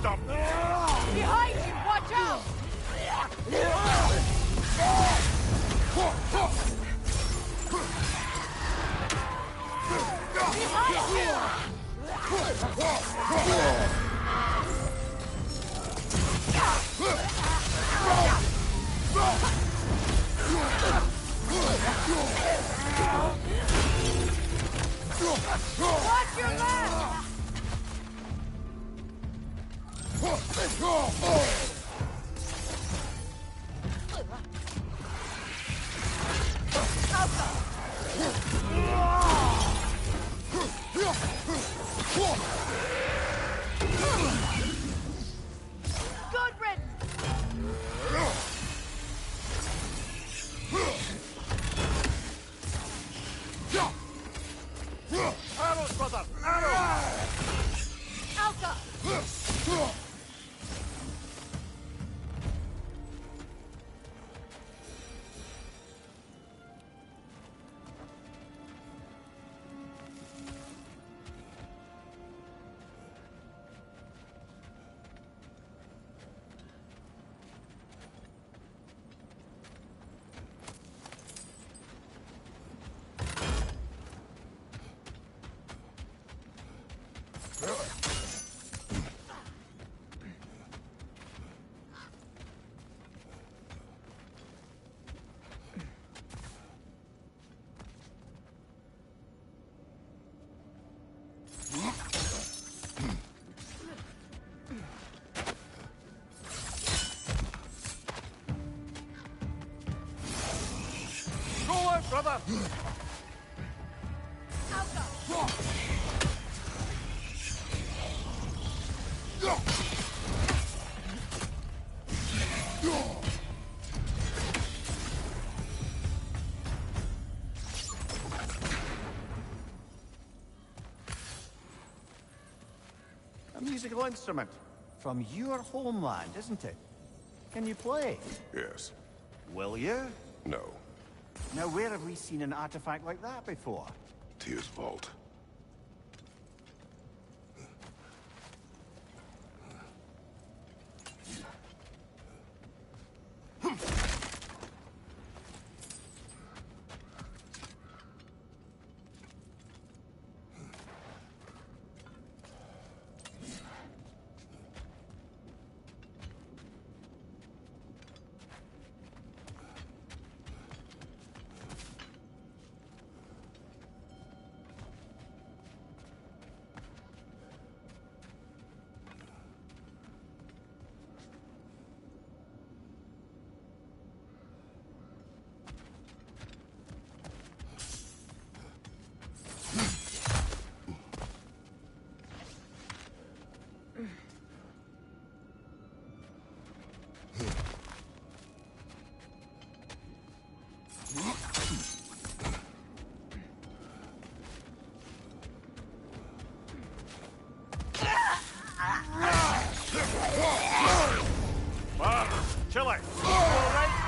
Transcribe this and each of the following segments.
stop me! Behind you! Watch out! Behind you! Watch your left! Good riddance! Arrows, brother! Arrows! Alka! Go on, brother! A musical instrument from your homeland, isn't it? Can you play? Yes. Will you? No. Now, where have we seen an artifact like that before? Tyr's vault. Chile! You all right?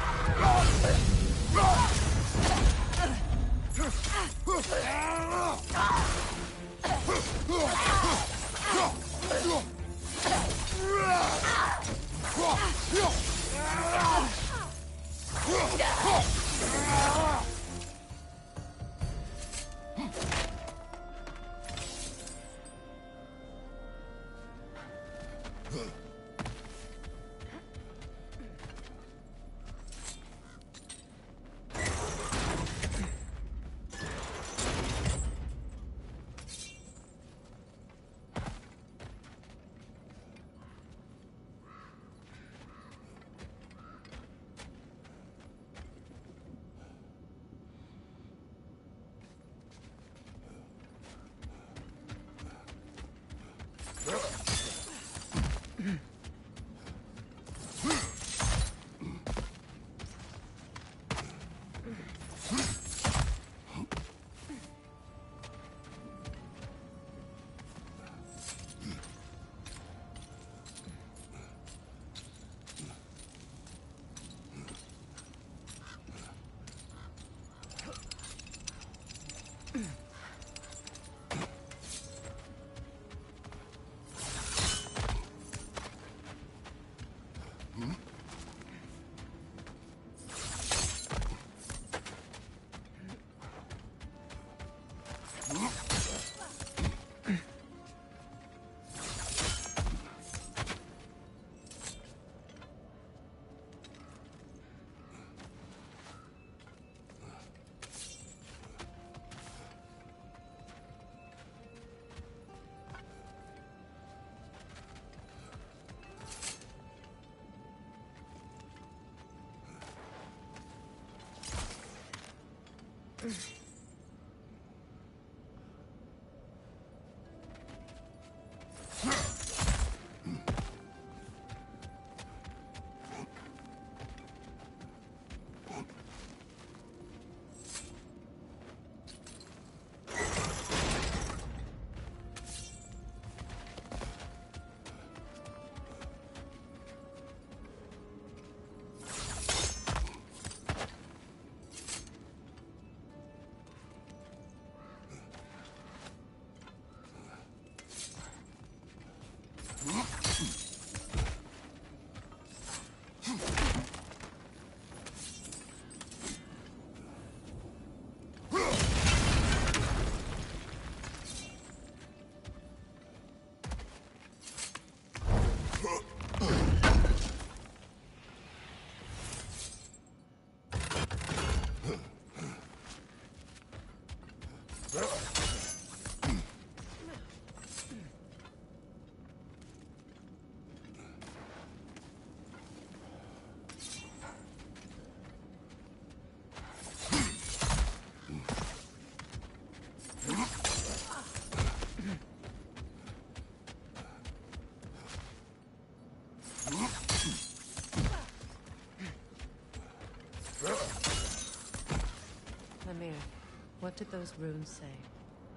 did those runes say?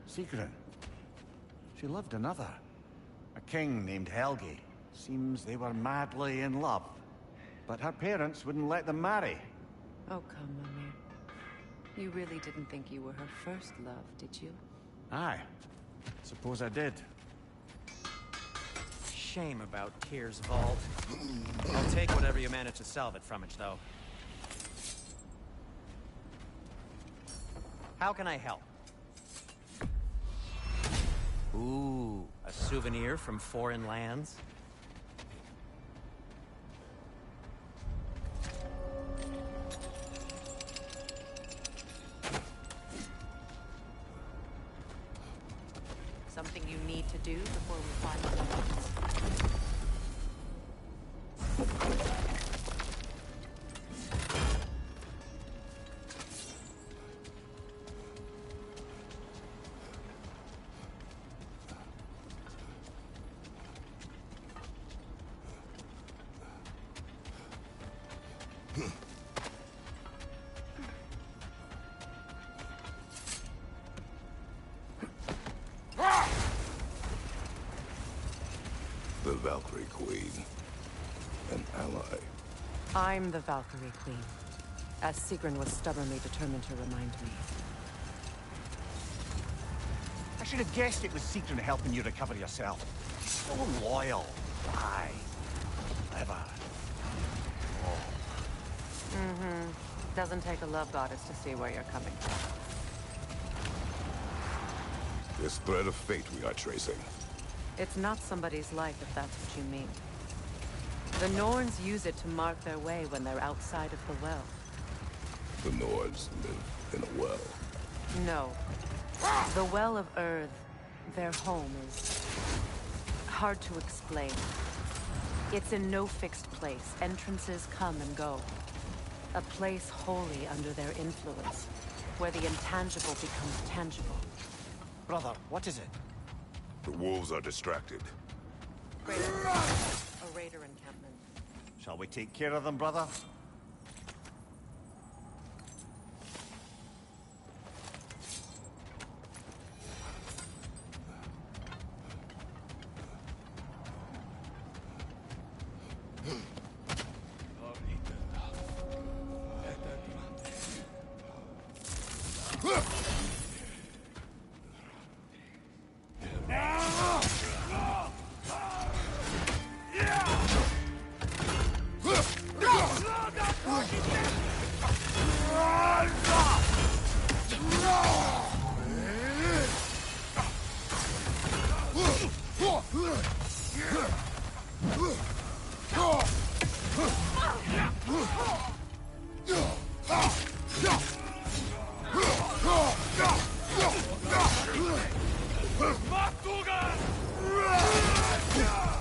Sigrun. She loved another. A king named Helgi. Seems they were madly in love. But her parents wouldn't let them marry. Oh, come, Mimir. You really didn't think you were her first love, did you? Aye. Suppose I did. Shame about Tyr's vault. I'll take whatever you manage to salvage from it, though. How can I help? Ooh, a souvenir from foreign lands? Something you need to do before we find the runes? The Valkyrie Queen. An ally. I'm the Valkyrie Queen, as Sigrun was stubbornly determined to remind me. I should have guessed it was Sigrun helping you recover yourself. So loyal. Aye. Clever. Doesn't take a love goddess to see where you're coming from. This thread of fate we are tracing. It's not somebody's life, if that's what you mean. The Norns use it to mark their way when they're outside of the well. The Nords live in a well. No. The Well of Earth, their home, is hard to explain. It's in no fixed place. Entrances come and go. A place wholly under their influence, where the intangible becomes tangible. Brother, what is it? The wolves are distracted. A raider encampment. Shall we take care of them, brother?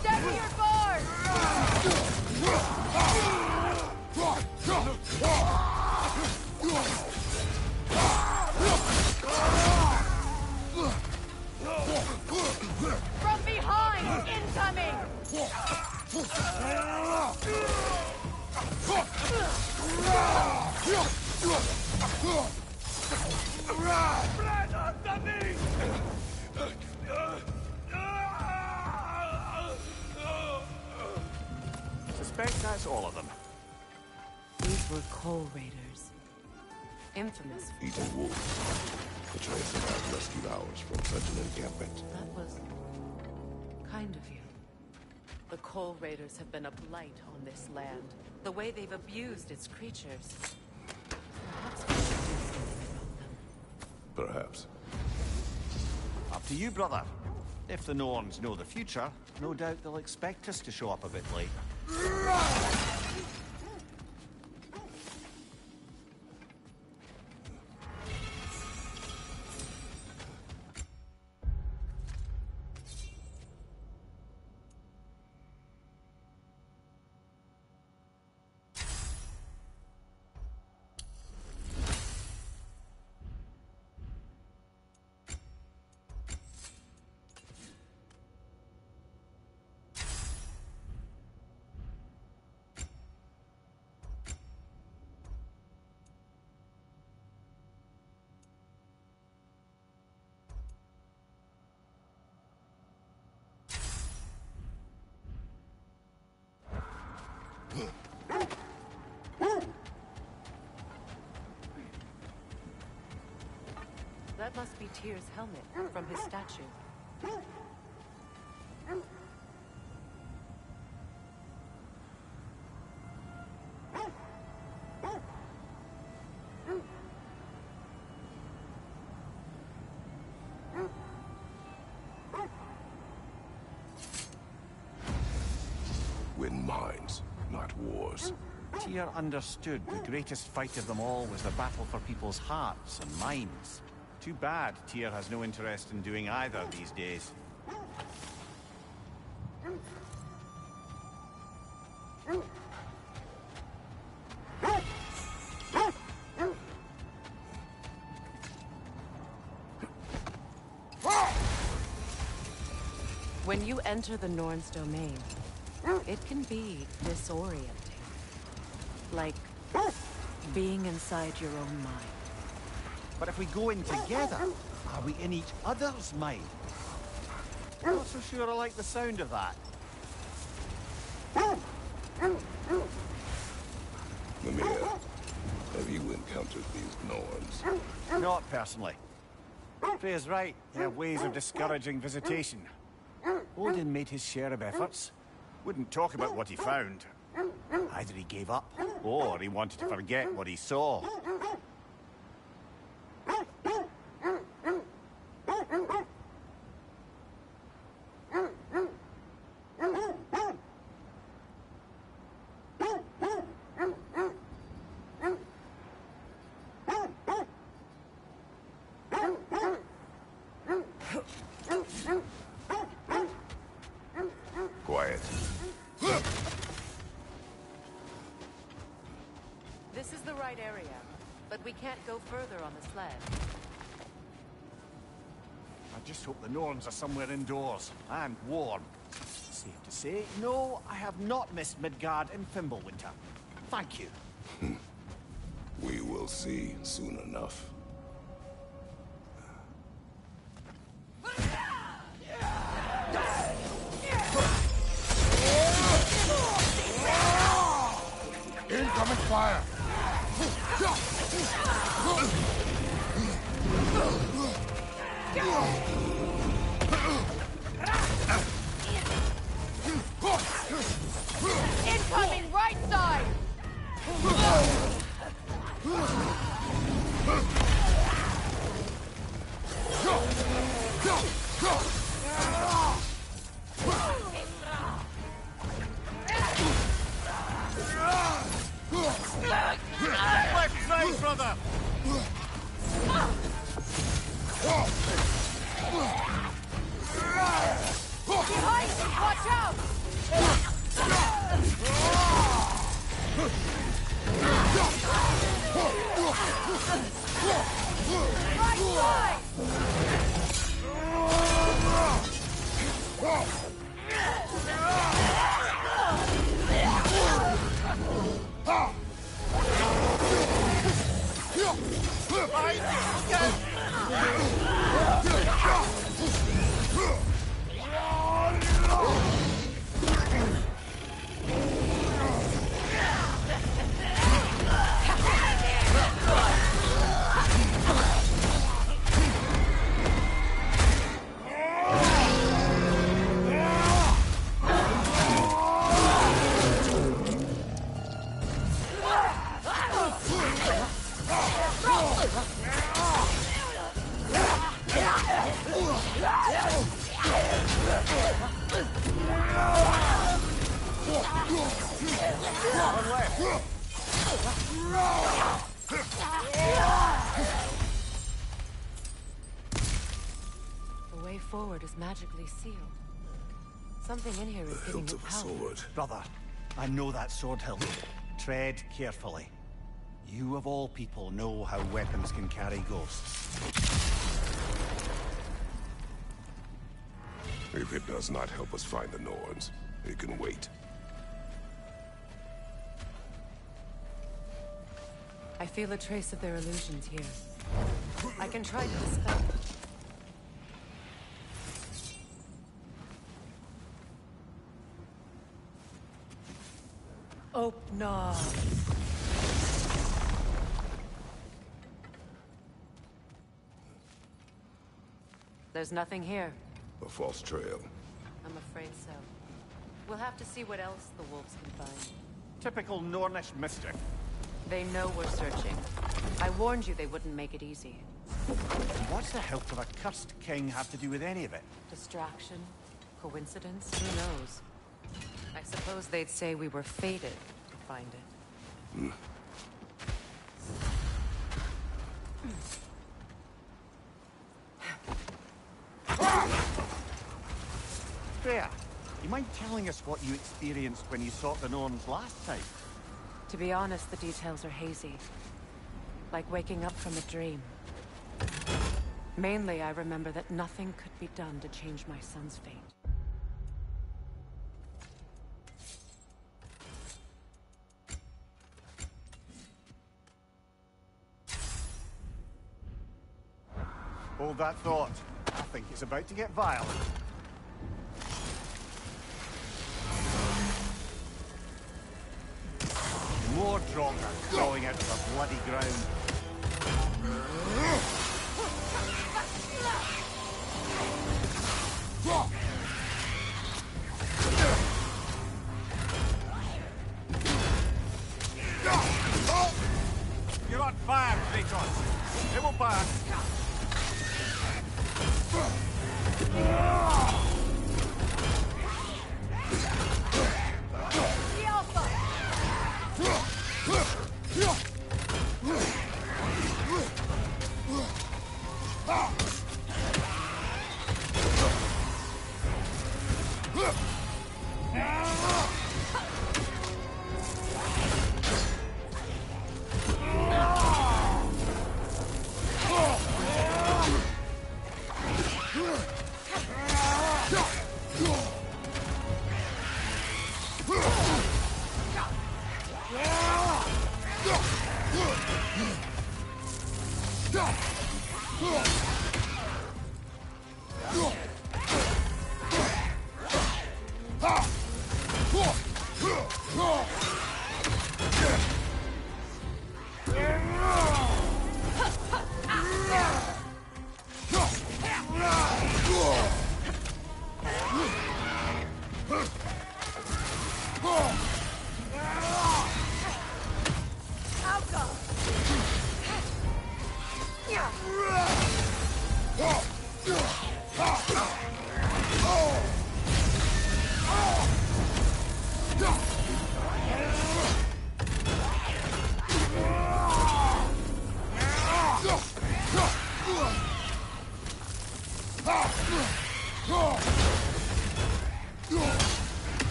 Step to your guard! From behind! Incoming! Suspect that's all of them. These were Coal Raiders. Infamous. Eating wolves. Atreus and I rescued ours from such an encampment. That was kind of you. The Coal Raiders have been a blight on this land. The way they've abused its creatures. Perhaps we should do something about them. Perhaps. Up to you, brother. If the Norns know the future, no doubt they'll expect us to show up a bit late. Tyr's helmet from his statue. Win minds, not wars. Tyr understood the greatest fight of them all was the battle for people's hearts and minds. Too bad Tyr has no interest in doing either these days. When you enter the Norn's domain, it can be disorienting. Like being inside your own mind. But if we go in together, are we in each other's mind? I'm not so sure I like the sound of that. Mimir, have you encountered these Norns? Not personally. Freya's right. They have ways of discouraging visitation. Odin made his share of efforts. Wouldn't talk about what he found. Either he gave up, or he wanted to forget what he saw. Quiet. This is the right area, but we can't go further on the sled. I just hope the Norns are somewhere indoors, and warm. Safe to say, no, I have not missed Midgard in Fimblwinter. Thank you. We will see soon enough. Incoming fire! Incoming right side! Left side, brother! Behind you! Watch out! Right side! The way forward is magically sealed. Something in here is The giving hilt it of a power. sword. Brother, I know that sword hilt. Tread carefully. You of all people know how weapons can carry ghosts. If it does not help us find the Norns, it can wait. I feel a trace of their illusions here. I can try to dispel them. Opna. There's nothing here. A false trail. I'm afraid so. We'll have to see what else the wolves can find. Typical Nornish mischief. They know we're searching. I warned you they wouldn't make it easy. What's the help of a cursed king have to do with any of it? Distraction? Coincidence? Who knows? I suppose they'd say we were fated to find it. Freya, you mind telling us what you experienced when you sought the Norns last time? To be honest, the details are hazy. Like waking up from a dream. Mainly, I remember that nothing could be done to change my son's fate. Hold that thought. I think it's about to get violent. More drops are crawling out of the bloody ground. You're on fire, Kratos. It will pass. The Alpha!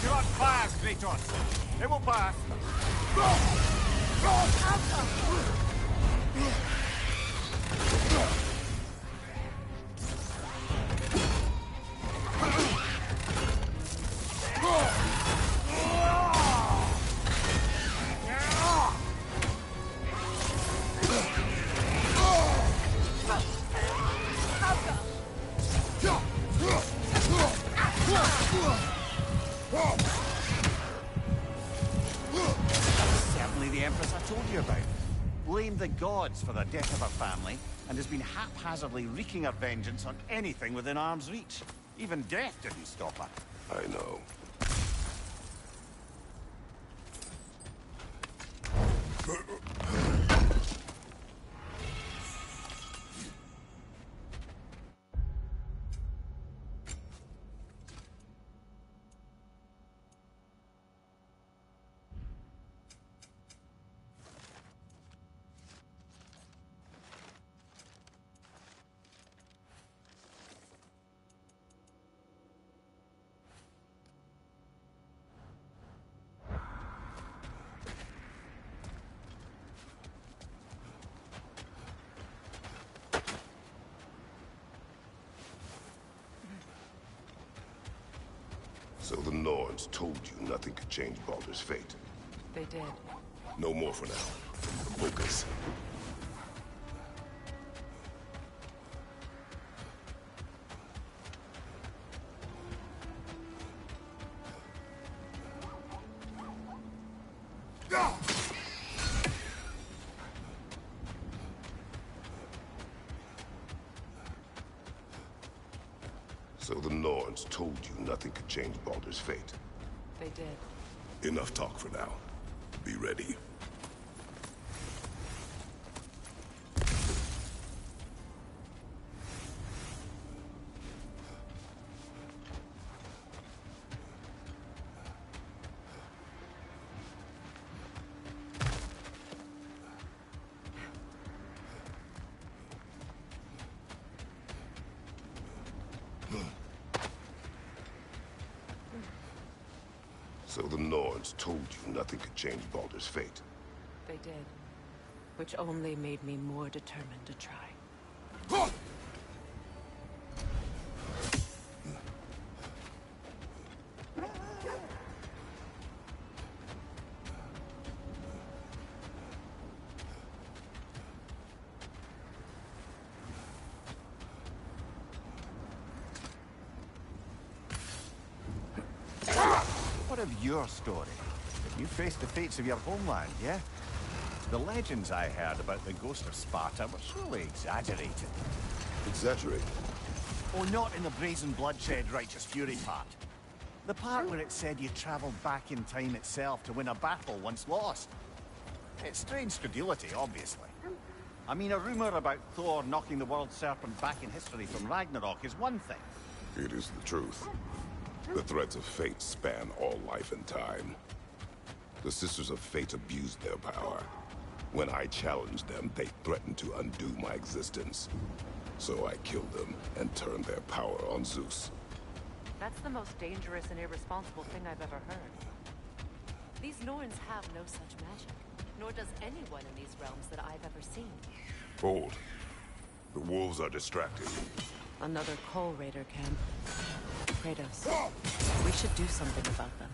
You're on fire, Kratos. It will pass. Certainly the Empress I told you about. Blamed the gods for the death of her family, and has been haphazardly wreaking her vengeance on anything within arm's reach. Even death didn't stop her. I know. So the Norns told you nothing could change Baldur's fate. They did. No more for now. Focus. So the Norns told you nothing could change Baldur's fate. They did. Enough talk for now. Be ready. So the Norns told you nothing could change Baldur's fate. They did. Which only made me more determined to try. What of your story? You faced the fates of your homeland, yeah? The legends I heard about the ghost of Sparta were surely exaggerated. Exaggerate. Oh, not in the brazen bloodshed righteous fury part. The part where it said you travelled back in time itself to win a battle once lost. It's strange credulity, obviously. I mean, a rumour about Thor knocking the world serpent back in history from Ragnarok is one thing. It is the truth. The threads of fate span all life and time. The Sisters of Fate abused their power. When I challenged them, they threatened to undo my existence. So I killed them and turned their power on Zeus. That's the most dangerous and irresponsible thing I've ever heard. These Norns have no such magic, nor does anyone in these realms that I've ever seen. Hold. The wolves are distracted. Another Coal Raider camp. Kratos, we should do something about them.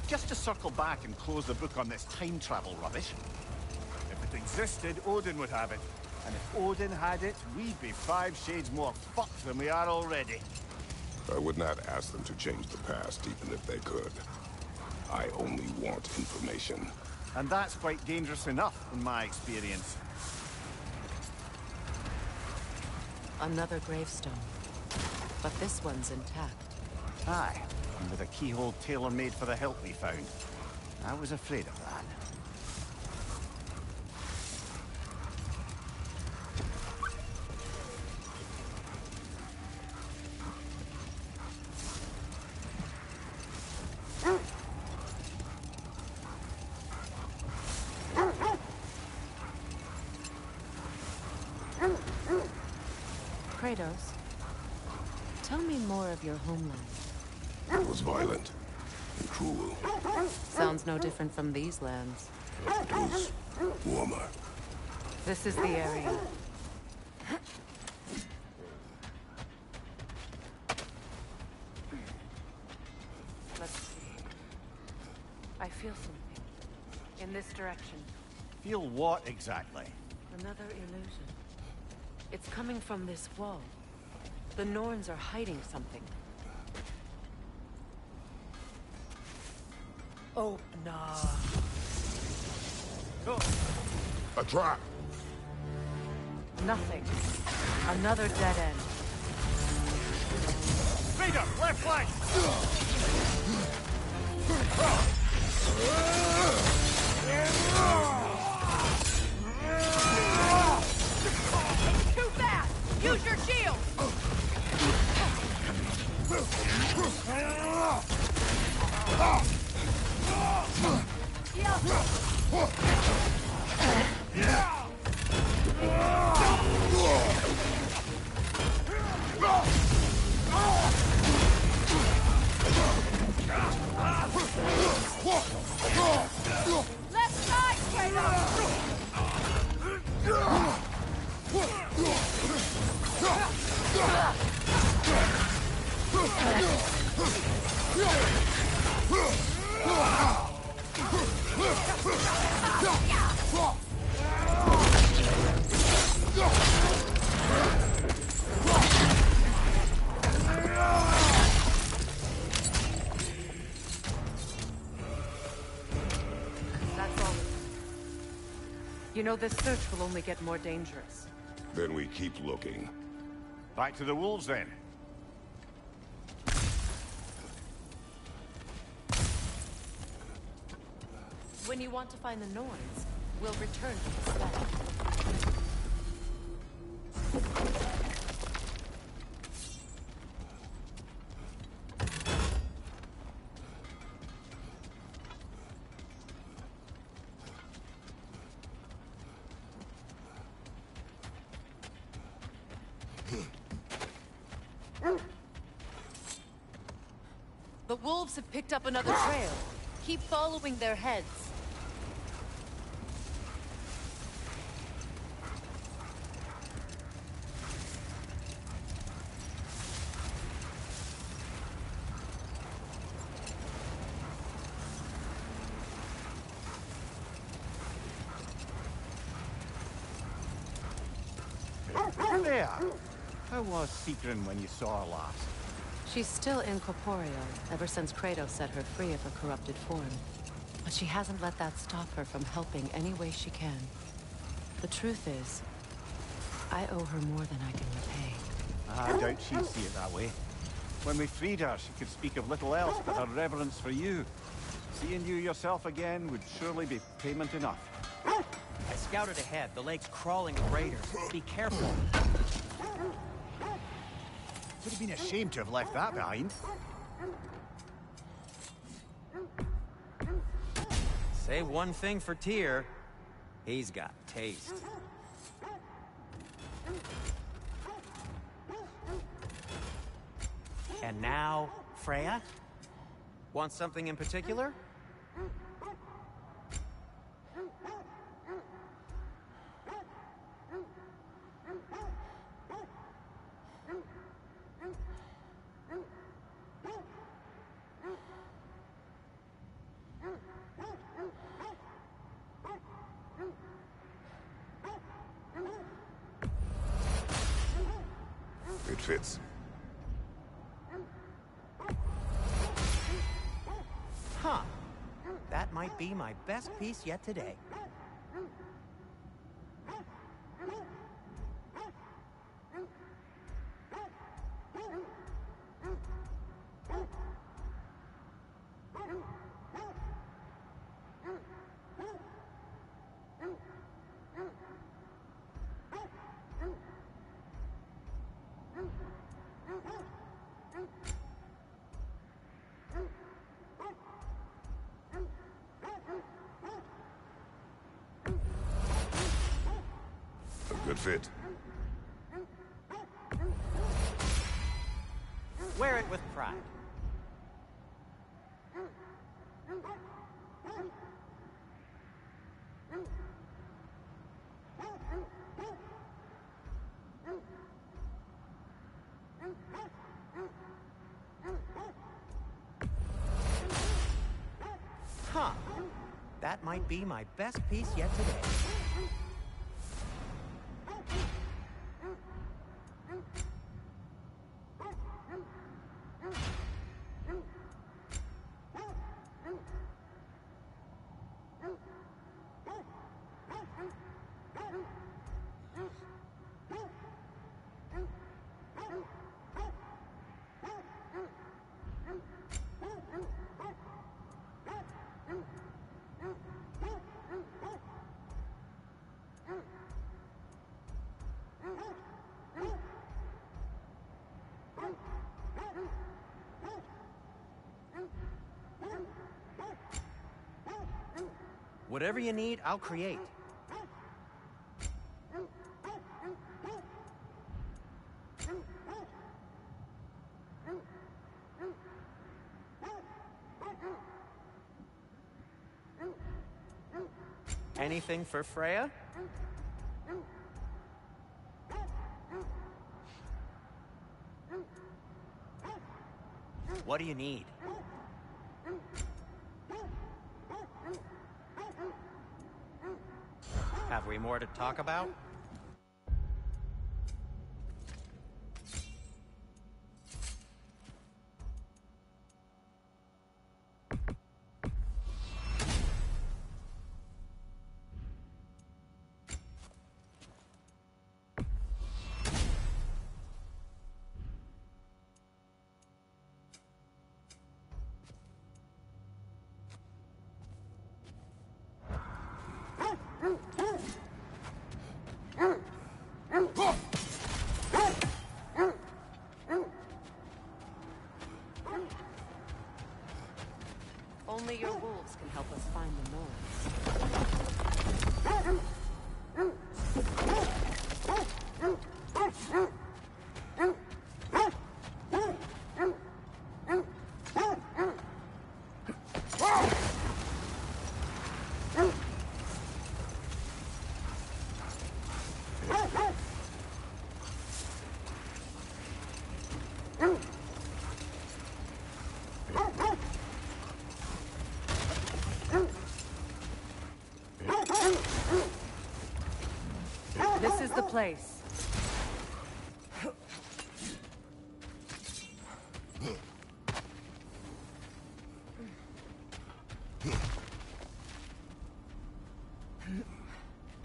Just to circle back and close the book on this time travel rubbish. If it existed, Odin would have it. And if Odin had it, we'd be 5 shades more fucked than we are already. I would not ask them to change the past, even if they could. I only want information. And that's quite dangerous enough, in my experience. Another gravestone. But this one's intact. Aye, and with a keyhole tailor-made for the hilt we found. I was afraid of that. Kratos, tell me more of your homeland. It was violent and cruel. Sounds no different from these lands. It was warmer. This is the area. Let's see. I feel something. In this direction. Feel what exactly? Another illusion. It's coming from this wall. The Norns are hiding something. Oh, nah. A trap! Nothing. Another dead end. Raider, left flank! Too fast! Use your shield! Left side, Kratos! That's all. You know, this search will only get more dangerous. Then we keep looking. Back to the wolves, then. When you want to find the noise, we'll return to the sled. The wolves have picked up another trail. Keep following their heads. There! How was Seekrin when you saw her last? She's still incorporeal, ever since Kratos set her free of her corrupted form. But she hasn't let that stop her from helping any way she can. The truth is, I owe her more than I can repay. I doubt she'd see it that way. When we freed her, she could speak of little else but her reverence for you. Seeing you yourself again would surely be payment enough. I scouted ahead. The lake's crawling with raiders. Be careful. Would have been a shame to have left that behind. Say one thing for Tyr. He's got taste. And now, Freya? Want something in particular? It fits. Huh. That might be my best piece yet today. Good fit. Wear it with pride. Huh. That might be my best piece yet today. Whatever you need, I'll create. Anything for Freya? What do you need? Have we more to talk about? Only your wolves can help us find the noise. This is the place.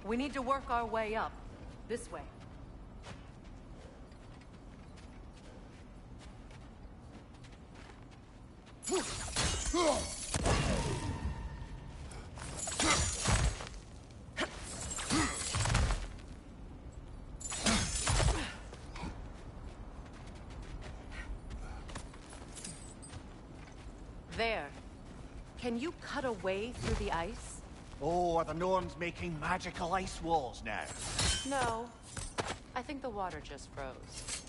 We need to work our way up. This way. There. Can you cut a way through the ice? Oh, are the Norns making magical ice walls now? No. I think the water just froze.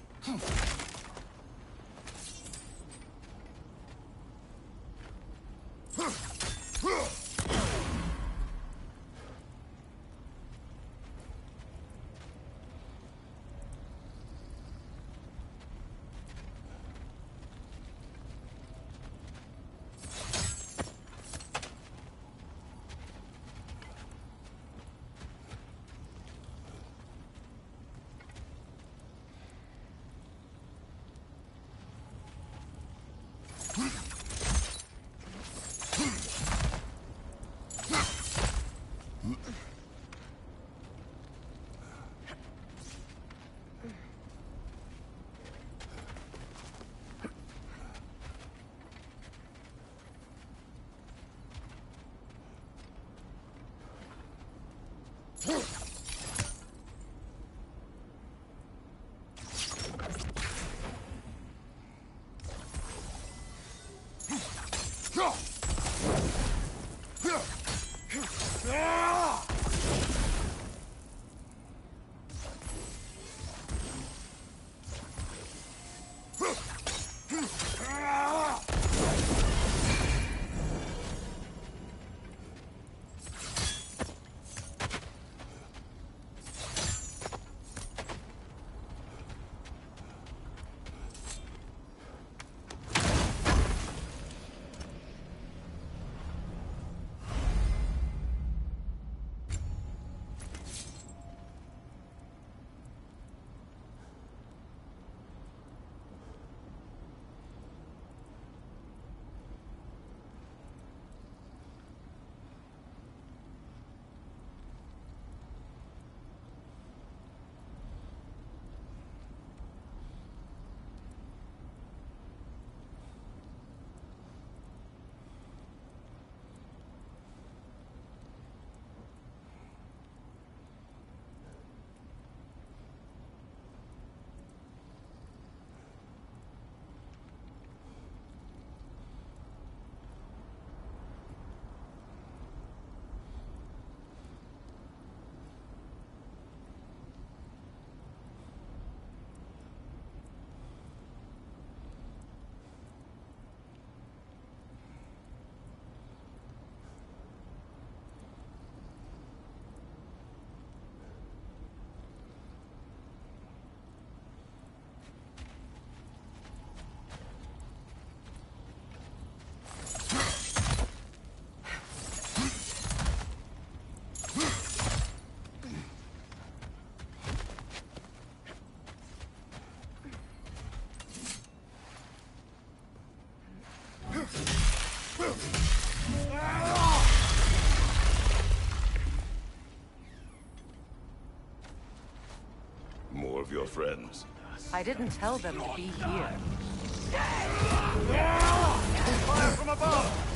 friends. I didn't tell them to be here. Fire from above!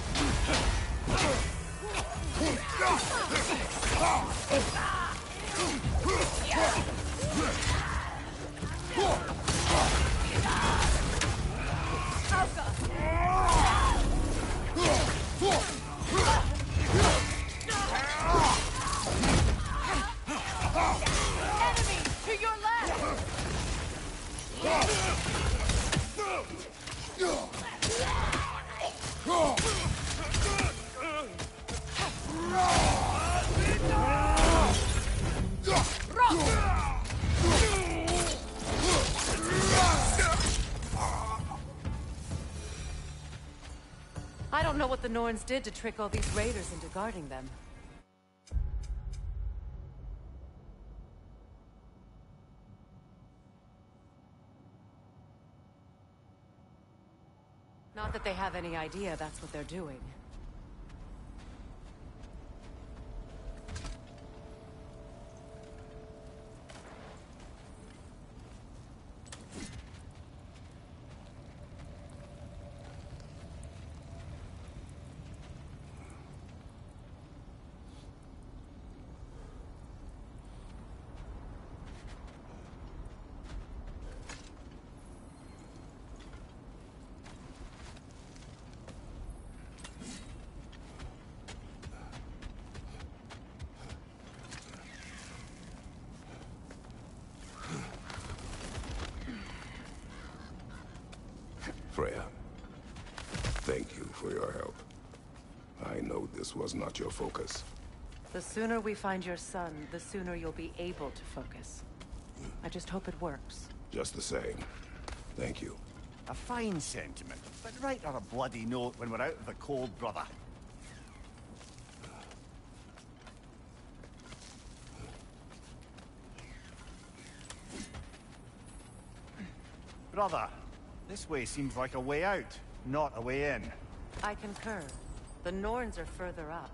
Enemy to your left! I don't know what the Norns did to trick all these raiders into guarding them. Not that they have any idea that's what they're doing. Freya, thank you for your help. I know this was not your focus. The sooner we find your son, the sooner you'll be able to focus. I just hope it works. Just the same, thank you. A fine sentiment, but write her a bloody note when we're out of the cold, brother. Brother, this way seems like a way out, not a way in. I concur. The Norns are further up.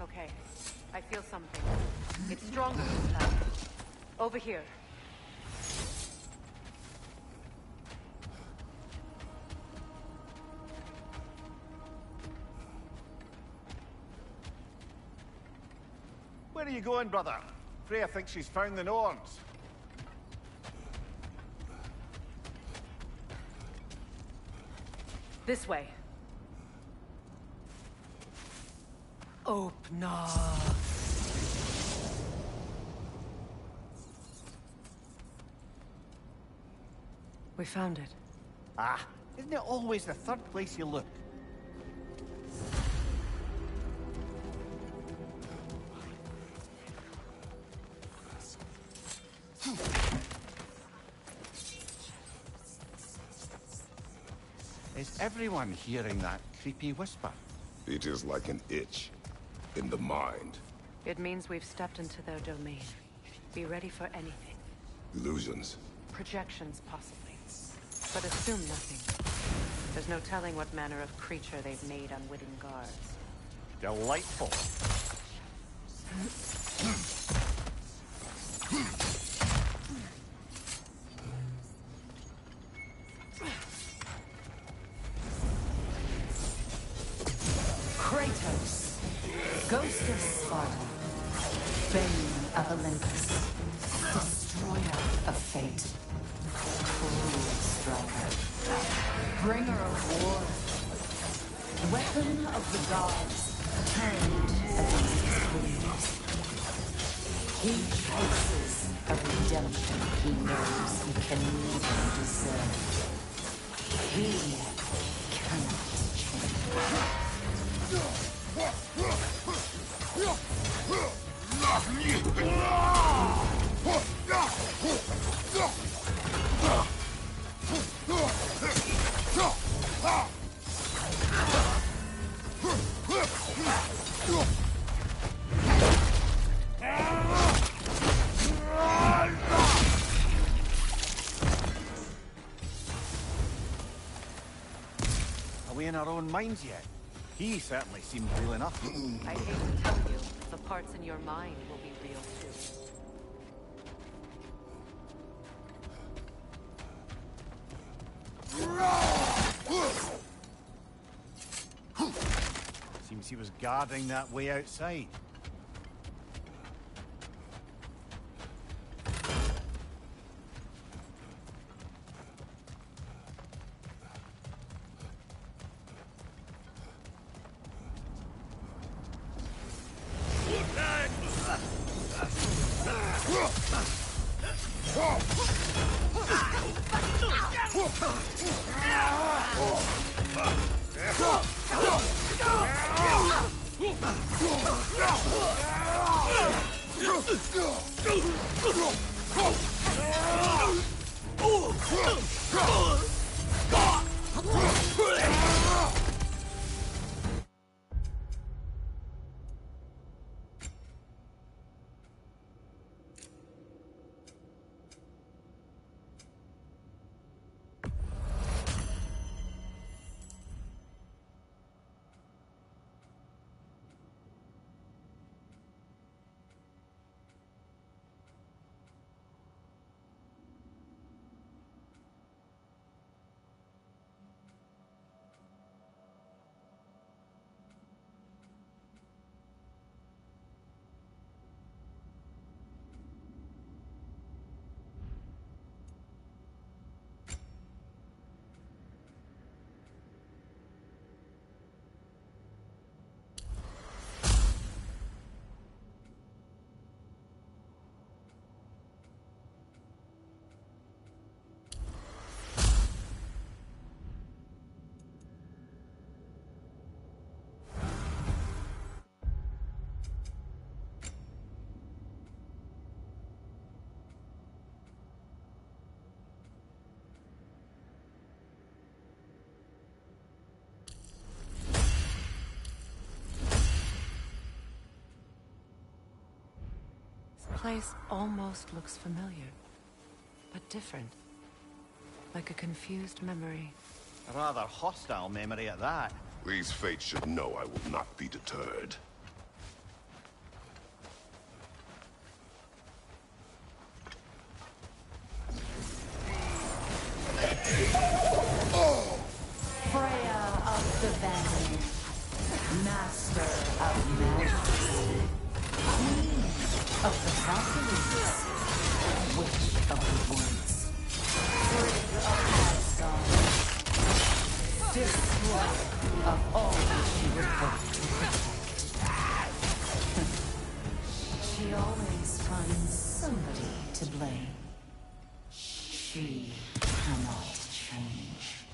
Okay, I feel something. It's stronger this time. Over here. Where are you going, brother? Freya thinks she's found the Norns. This way. Open. We found it. Ah, isn't it always the third place you look? Is everyone hearing that creepy whisper? It is like an itch in the mind. It means we've stepped into their domain. Be ready for anything. Illusions. Projections, possibly. But assume nothing. There's no telling what manner of creature they've made unwitting guards. Delightful. Kratos, Ghost of Sparta, Bane of Olympus, Destroyer of Fate, Cruel Striker, Bringer of War, Weapon of the Gods, turned against his enemies. He chases a redemption he knows he can neither deserve. He cannot change. Are we in our own minds yet? He certainly seemed real enough. I hate to tell you, the parts in your mind will be real too. Seems he was guarding that way outside. This place almost looks familiar, but different. Like a confused memory. A rather hostile memory at that. These fates should know I will not be deterred. Freya of the Bend, Master of Magic, Queen of the Valkyries, Witch of the Woods, Brig of Asgard, destroyer of all which she would hope to protect. She always finds somebody to blame. She cannot change.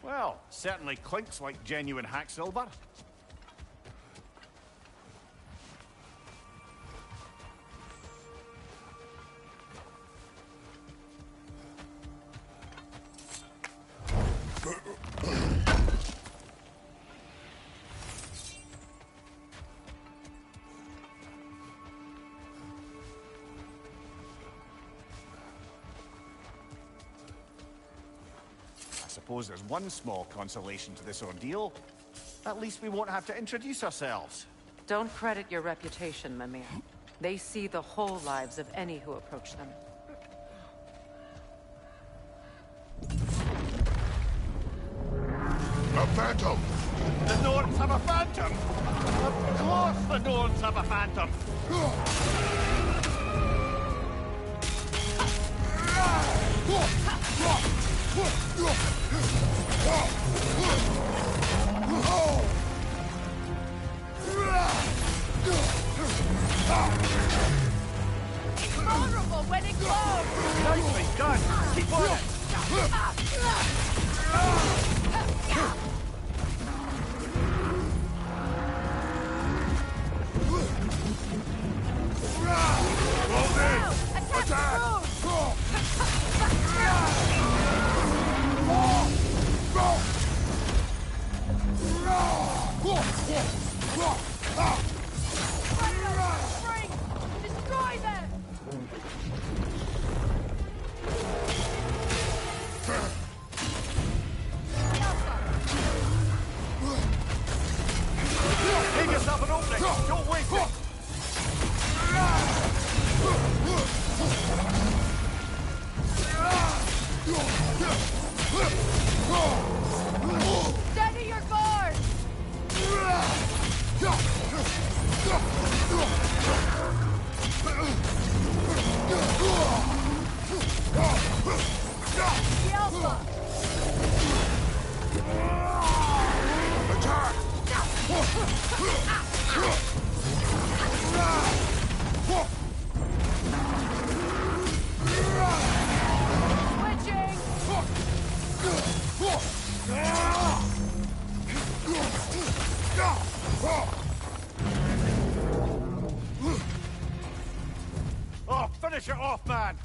Well, certainly clinks like genuine hack silver. I suppose there's one small consolation to this ordeal. At least we won't have to introduce ourselves. Don't credit your reputation, Mimir. They see the whole lives of any who approach them. A phantom! The Norns have a phantom! Of course the Norns have a phantom! It's vulnerable when it glows! Nicely done! Keep on it! Attack the Spring! Destroy them! Make yourself an opening! Don't waste it! Steady your guard! The Alpha! Switching! Oh, finish it off, man!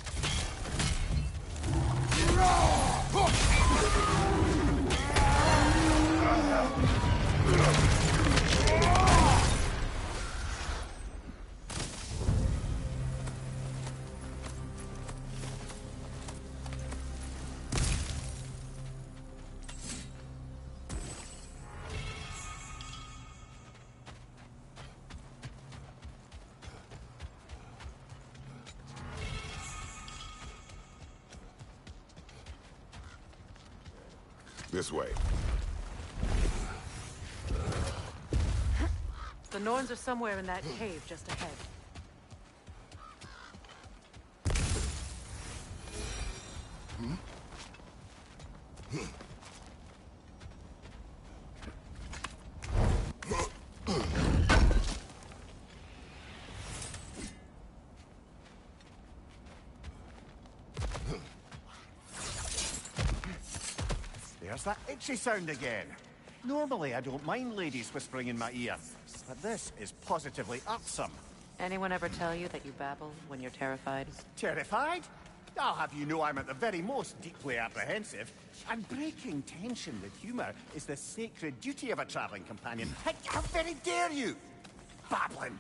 This way. The Norns are somewhere in that cave just ahead. There's that itchy sound again. Normally, I don't mind ladies whispering in my ear, but this is positively irksome. Anyone ever tell you that you babble when you're terrified? Terrified? I'll have you know I'm at the very most deeply apprehensive. And breaking tension with humour is the sacred duty of a travelling companion. How very dare you! Babbling!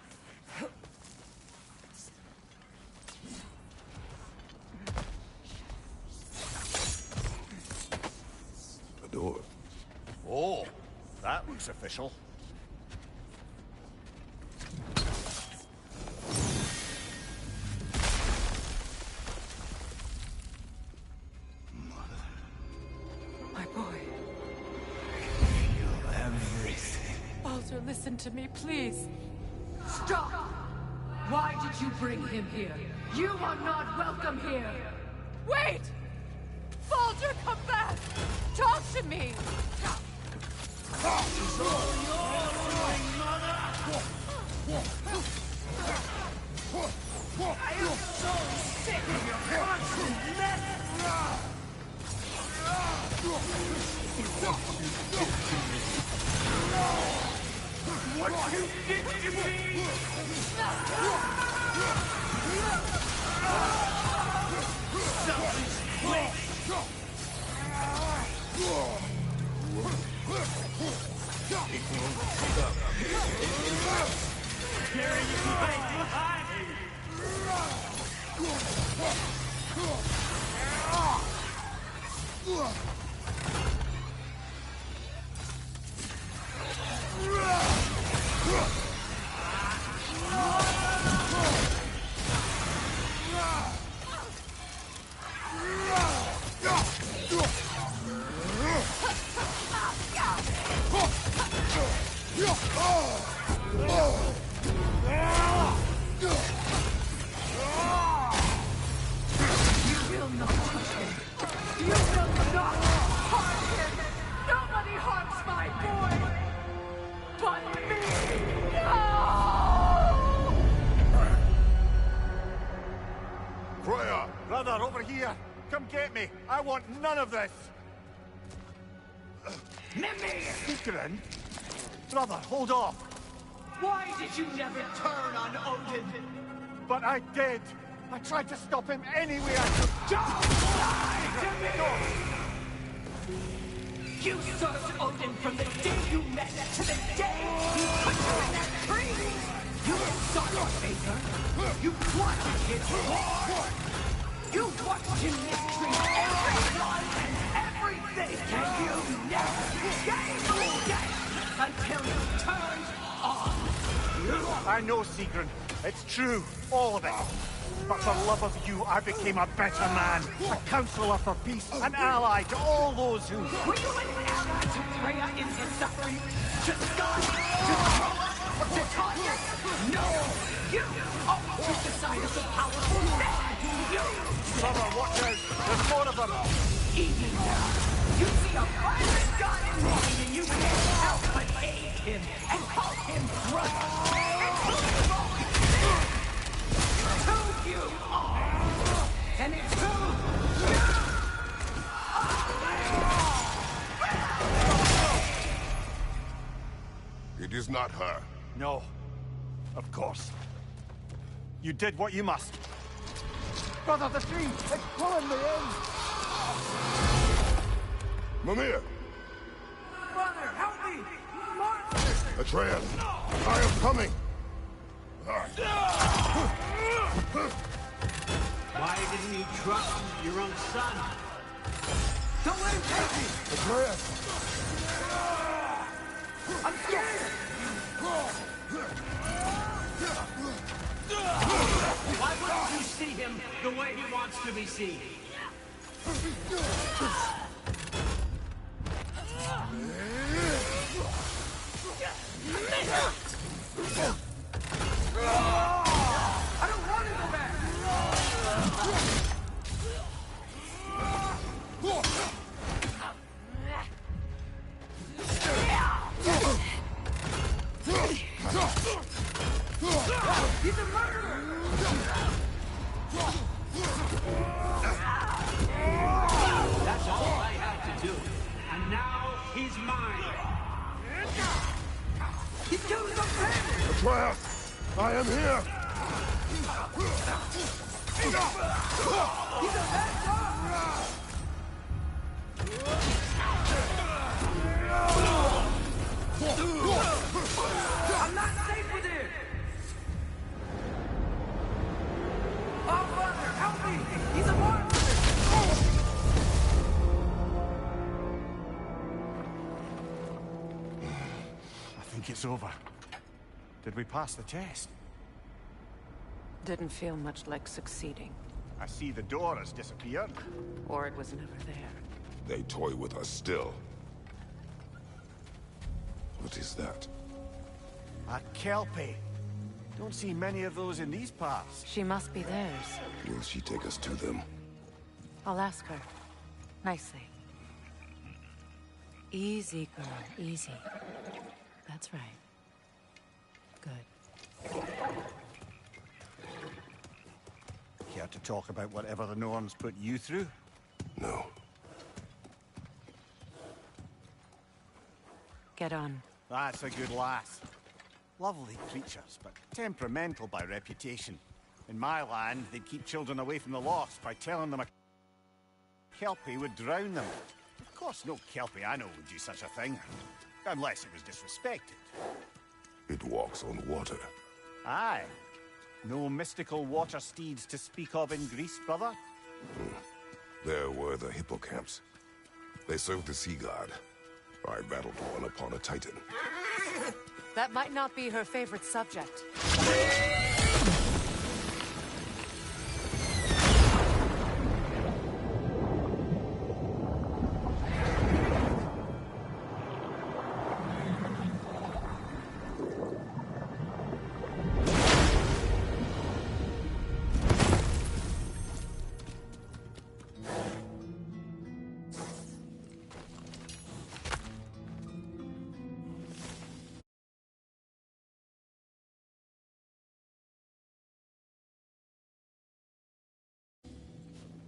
The door. Oh, that looks official. My boy. Feel everything. Baldur, listen to me, please. Stop! Why did you bring him here? You are not welcome here! Wait! Baldur, come back! Talk to me! I am so sick of your constant mess! What you did to me! Selfish waste! Carrying you right behind me! Nobody harms my boy! But me! No! Freya! Brother, over here! Come get me! I want none of this! Mimir! Sigrun? Brother, hold off! Why did you never turn on Odin? But I did! I tried to stop him any way I could. Don't lie to me! You served Odin from the day you met to the day you put her in that tree! You saw your favor! You plotted his war! You watched him mistreat everyone and everything! And you never gave again until you turned on you! I know, Sigrun. It's true. All of it. But for love of you, I became a better man. A counselor for peace. An ally to all those who... Were you an ally to Freya in his suffering? To Scott? To Kratos? To Tanya? No! You always took the side of the powerful man! You! Brother, watch out. There's more of them. Even now, you see a violent god in need and you can't help but aid him and call him brother! It's who you've always been! It's who you are! And it's who you It is not her. No. Of course. You did what you must. Brother, the tree! It's pulling me in! Mimir! Brother, help me! Monster! Atreus! I am coming! Why didn't you trust your own son? Don't let him take me! Atreus! I'm scared! Why wouldn't you see him the way he wants to be seen? He's mine. He killed the family! Atreus! I am here! He's a bad dog! I'm not safe with him! Oh, Father, help me! He's a monster! I think it's over. Did we pass the test? Didn't feel much like succeeding. I see the door has disappeared. Or it was never there. They toy with us still. What is that? A Kelpie. Don't see many of those in these parts. She must be theirs. Will she take us to them? I'll ask her. Nicely. Easy, girl. Easy. That's right. Good. Care to talk about whatever the Norns put you through? No. Get on. That's a good lass. Lovely creatures, but temperamental by reputation. In my land, they'd keep children away from the lost by telling them a Kelpie would drown them. Of course, no Kelpie I know would do such a thing. Unless it was disrespected. It walks on water. Aye. No mystical water steeds to speak of in Greece, brother? There were the hippocamps. They served the sea god. I battled one upon a titan. That might not be her favorite subject.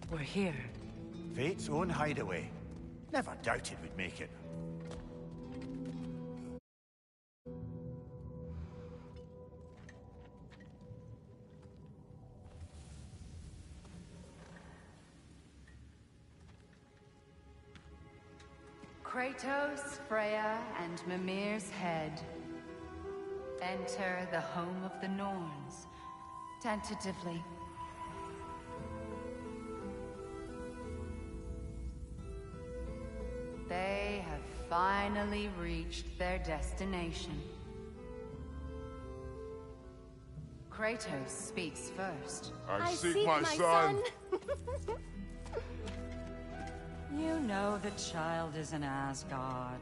We're here. Fate's own hideaway. Never doubted we'd make it. Kratos, Freya, and Mimir's head. Enter the home of the Norns. Tentatively. They have finally reached their destination. Kratos speaks first. I seek my son. You know the child is in Asgard.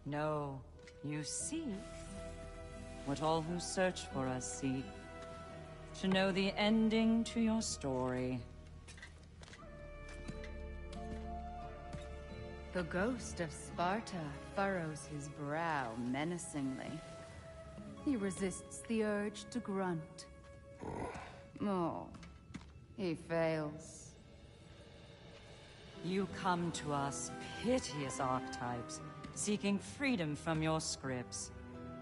No, you seek what all who search for us seek. To know the ending to your story. The ghost of Sparta furrows his brow menacingly. He resists the urge to grunt. Oh, he fails. You come to us, piteous archetypes, seeking freedom from your scripts.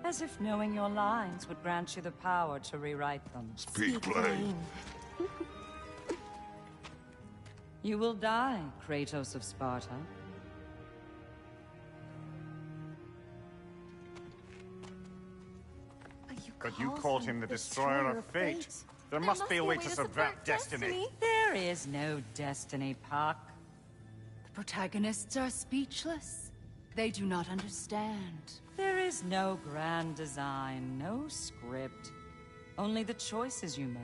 As if knowing your lines would grant you the power to rewrite them. Speak plain. You will die, Kratos of Sparta. But you called him the destroyer of fate. There must be a way to subvert destiny. There is no destiny, Puck. The protagonists are speechless. They do not understand. There is no grand design, no script. Only the choices you make.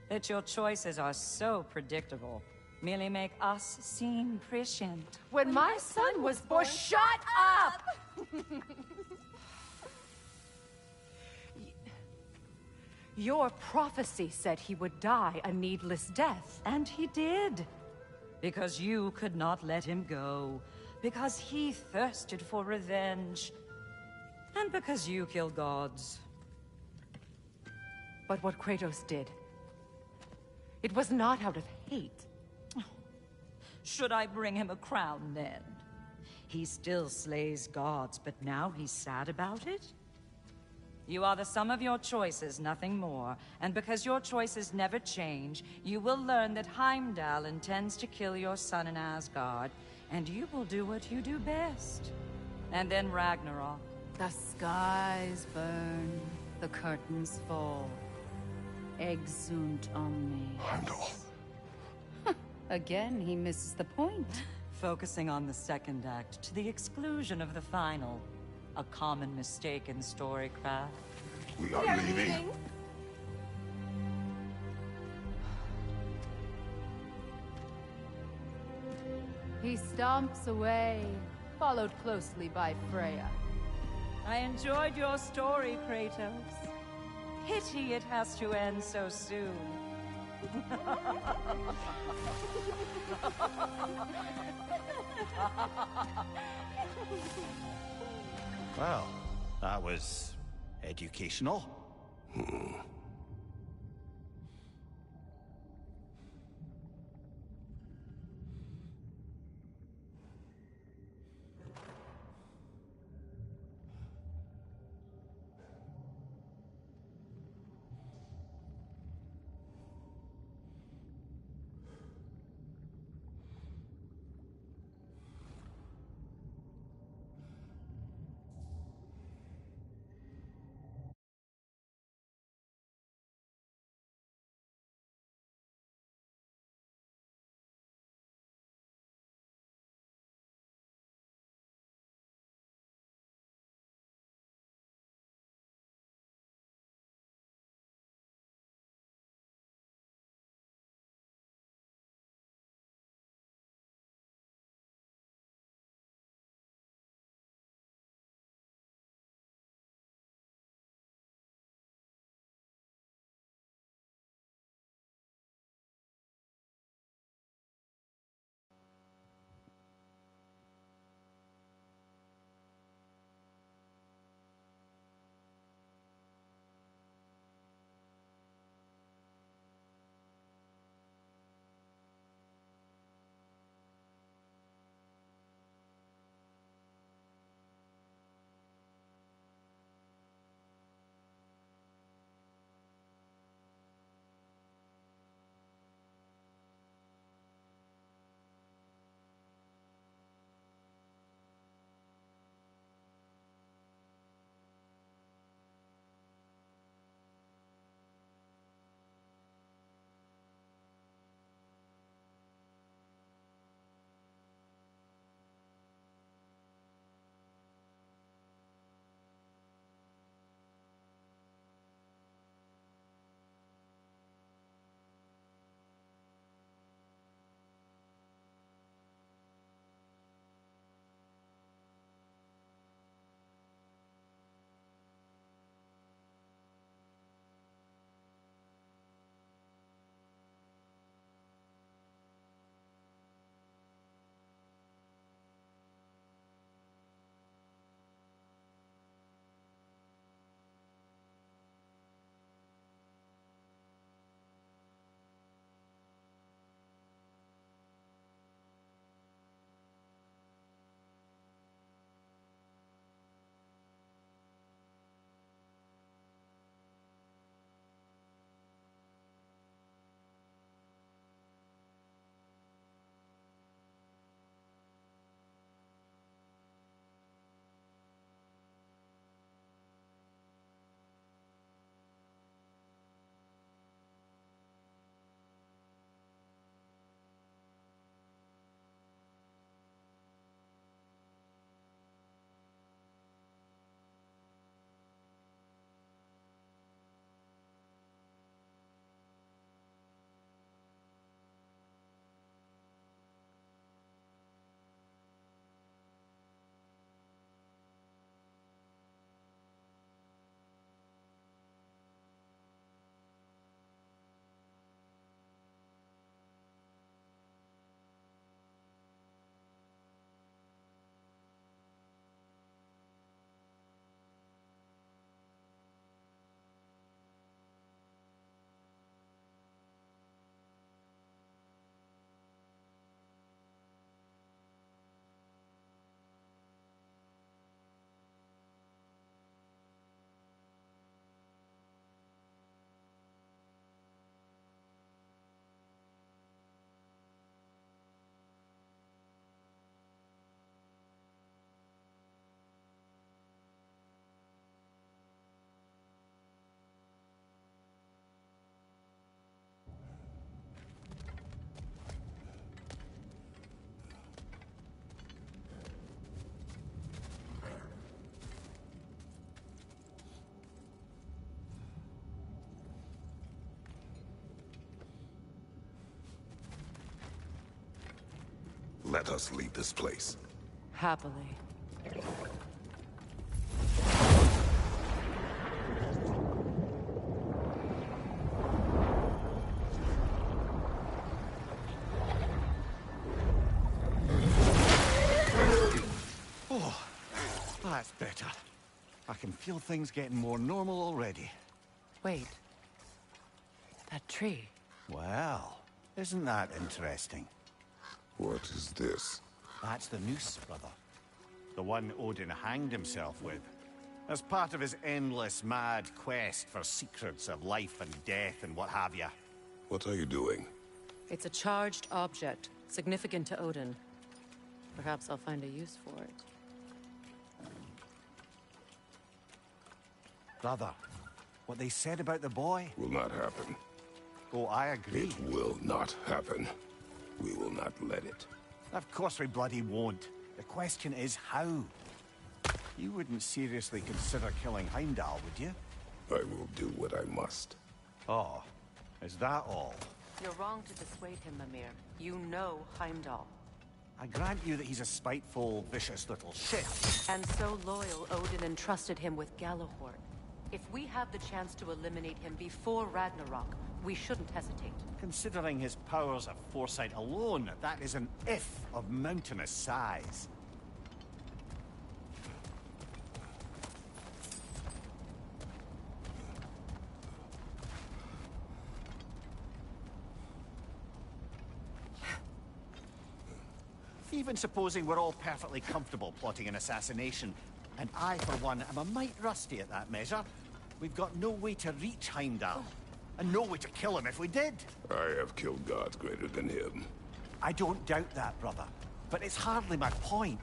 That your choices are so predictable, merely make us seem prescient. When my son was born... Shut up! Your prophecy said he would die a needless death. And he did. Because you could not let him go. Because he thirsted for revenge. And because you kill gods. But what Kratos did, it was not out of hate. Should I bring him a crown then? He still slays gods, but now he's sad about it? You are the sum of your choices, nothing more. And because your choices never change, you will learn that Heimdall intends to kill your son in Asgard, and you will do what you do best. And then Ragnarok. The skies burn, the curtains fall. Exunt omnes. Heimdall. Again, he misses the point. Focusing on the second act to the exclusion of the final. A common mistake in storycraft. We are leaving. He stomps away, followed closely by Freya. I enjoyed your story, Kratos. Pity it has to end so soon. Well, that was educational. Let us leave this place. Happily. Oh, that's better. I can feel things getting more normal already. Wait. That tree. Well, isn't that interesting? What is this? That's the noose, brother. The one Odin hanged himself with. As part of his endless, mad quest for secrets of life and death and what have you. What are you doing? It's a charged object, significant to Odin. Perhaps I'll find a use for it. Brother, what they said about the boy? Will not happen. Oh, I agree. It will not happen. We will not let it. Of course we bloody won't. The question is how? You wouldn't seriously consider killing Heimdall, would you? I will do what I must. Oh, is that all? You're wrong to dissuade him, Mimir. You know Heimdall. I grant you that he's a spiteful, vicious little shit. And so loyal, Odin entrusted him with Gjallarhorn. If we have the chance to eliminate him before Ragnarok, we shouldn't hesitate. Considering his powers of foresight alone, that is an if of mountainous size. Even supposing we're all perfectly comfortable plotting an assassination, and I, for one, am a mite rusty at that measure, we've got no way to reach Heimdall, and no way to kill him if we did. I have killed gods greater than him. I don't doubt that, brother, but it's hardly my point.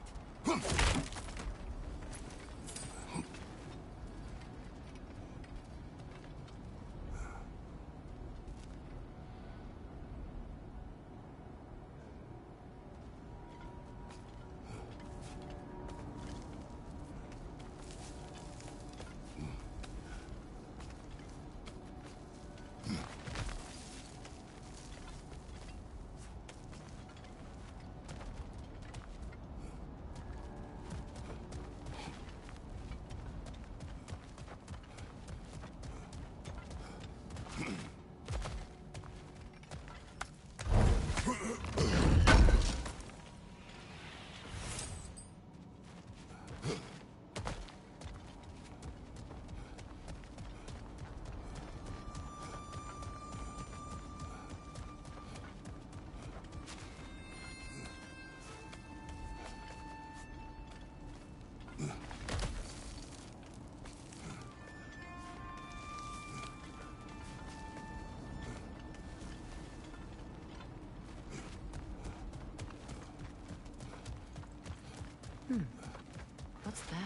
What's that?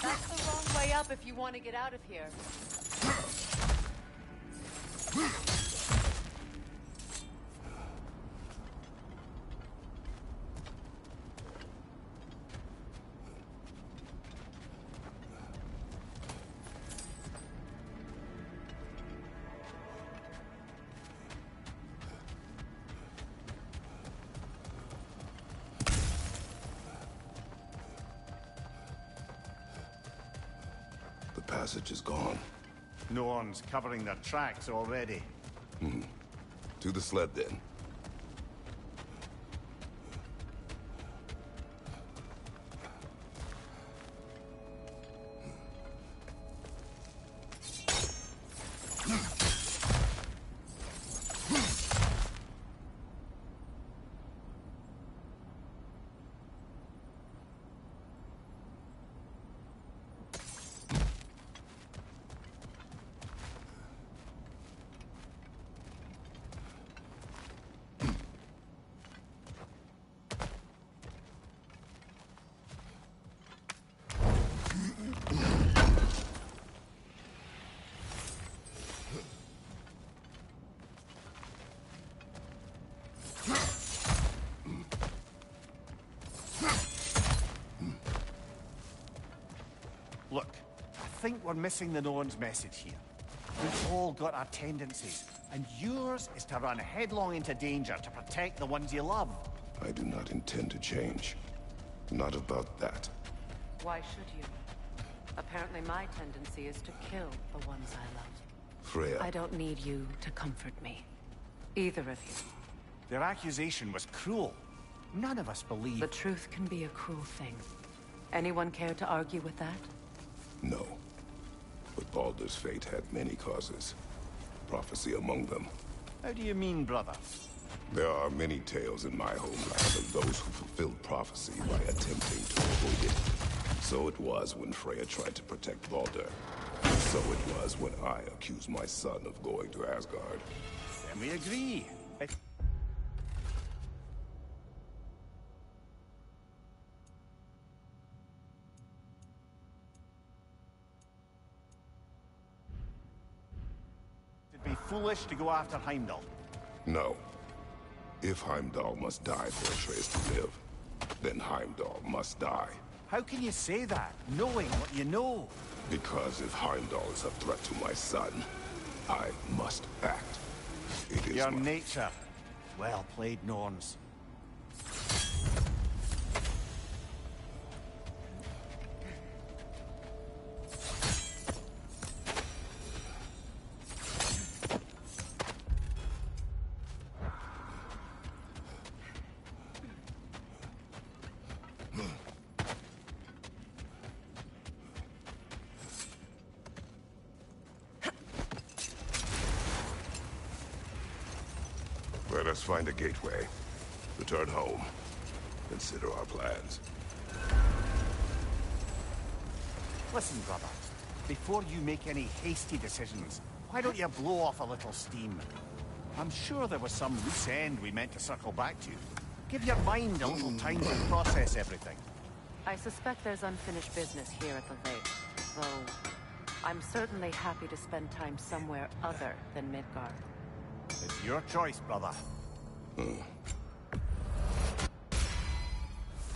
That's the wrong way up if you want to get out of here. The passage is gone. No one's covering their tracks already. To the sled, then. Look, I think we're missing the Norn's message here. We've all got our tendencies, and yours is to run headlong into danger to protect the ones you love. I do not intend to change. Not about that. Why should you? Apparently my tendency is to kill the ones I love. Freya. I don't need you to comfort me. Either of you. Their accusation was cruel. None of us believe... The truth can be a cruel thing. Anyone care to argue with that? No. But Baldur's fate had many causes. Prophecy among them. How do you mean, brother? There are many tales in my homeland of those who fulfilled prophecy by attempting to avoid it. So it was when Freya tried to protect Baldur. So it was when I accused my son of going to Asgard. Then we agree. It'd be foolish to go after Heimdall. No. If Heimdall must die for Atreus to live, then Heimdall must die. How can you say that, knowing what you know? Because if Heimdall is a threat to my son, I must act. It is Your my... nature. Well played, Norns. Let us find a gateway. Return home. Consider our plans. Listen, brother. Before you make any hasty decisions, why don't you blow off a little steam? I'm sure there was some loose end we meant to circle back to. Give your mind a little time to process everything. I suspect there's unfinished business here at the lake, though I'm certainly happy to spend time somewhere other than Midgard. It's your choice, brother.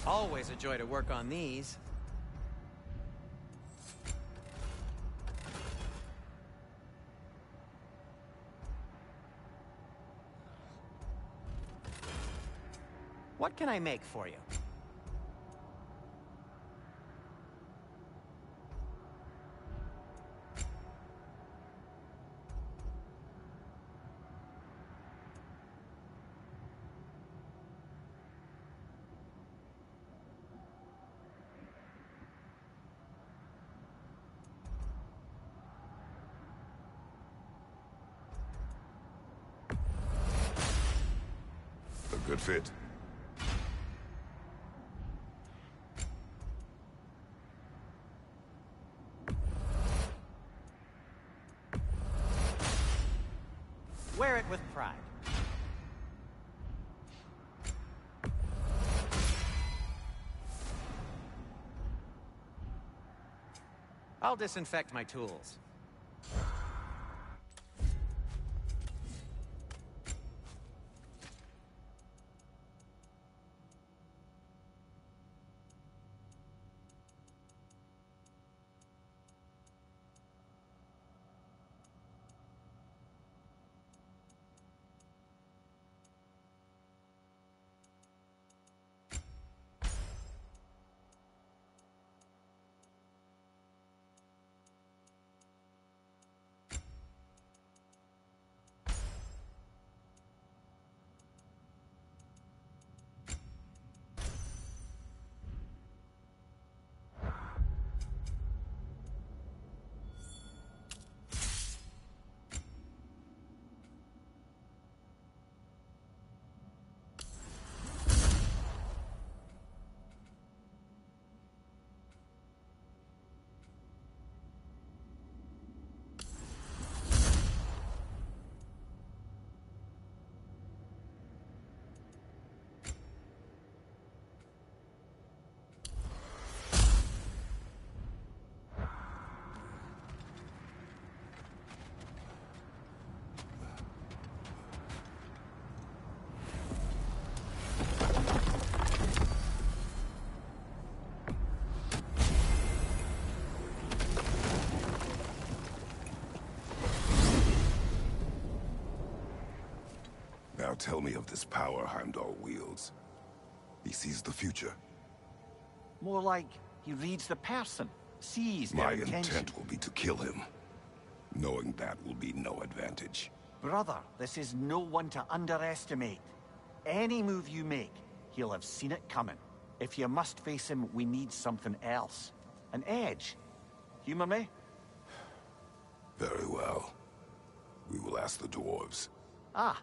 Always a joy to work on these. What can I make for you? A good fit. Wear it with pride. I'll disinfect my tools. tell me of this power Heimdall wields. He sees the future. More like he reads the person, sees their My intention. intent will be to kill him. Knowing that will be no advantage. Brother, this is no one to underestimate. Any move you make, he'll have seen it coming. If you must face him, we need something else. An edge. Humor me? Very well. We will ask the dwarves. Ah,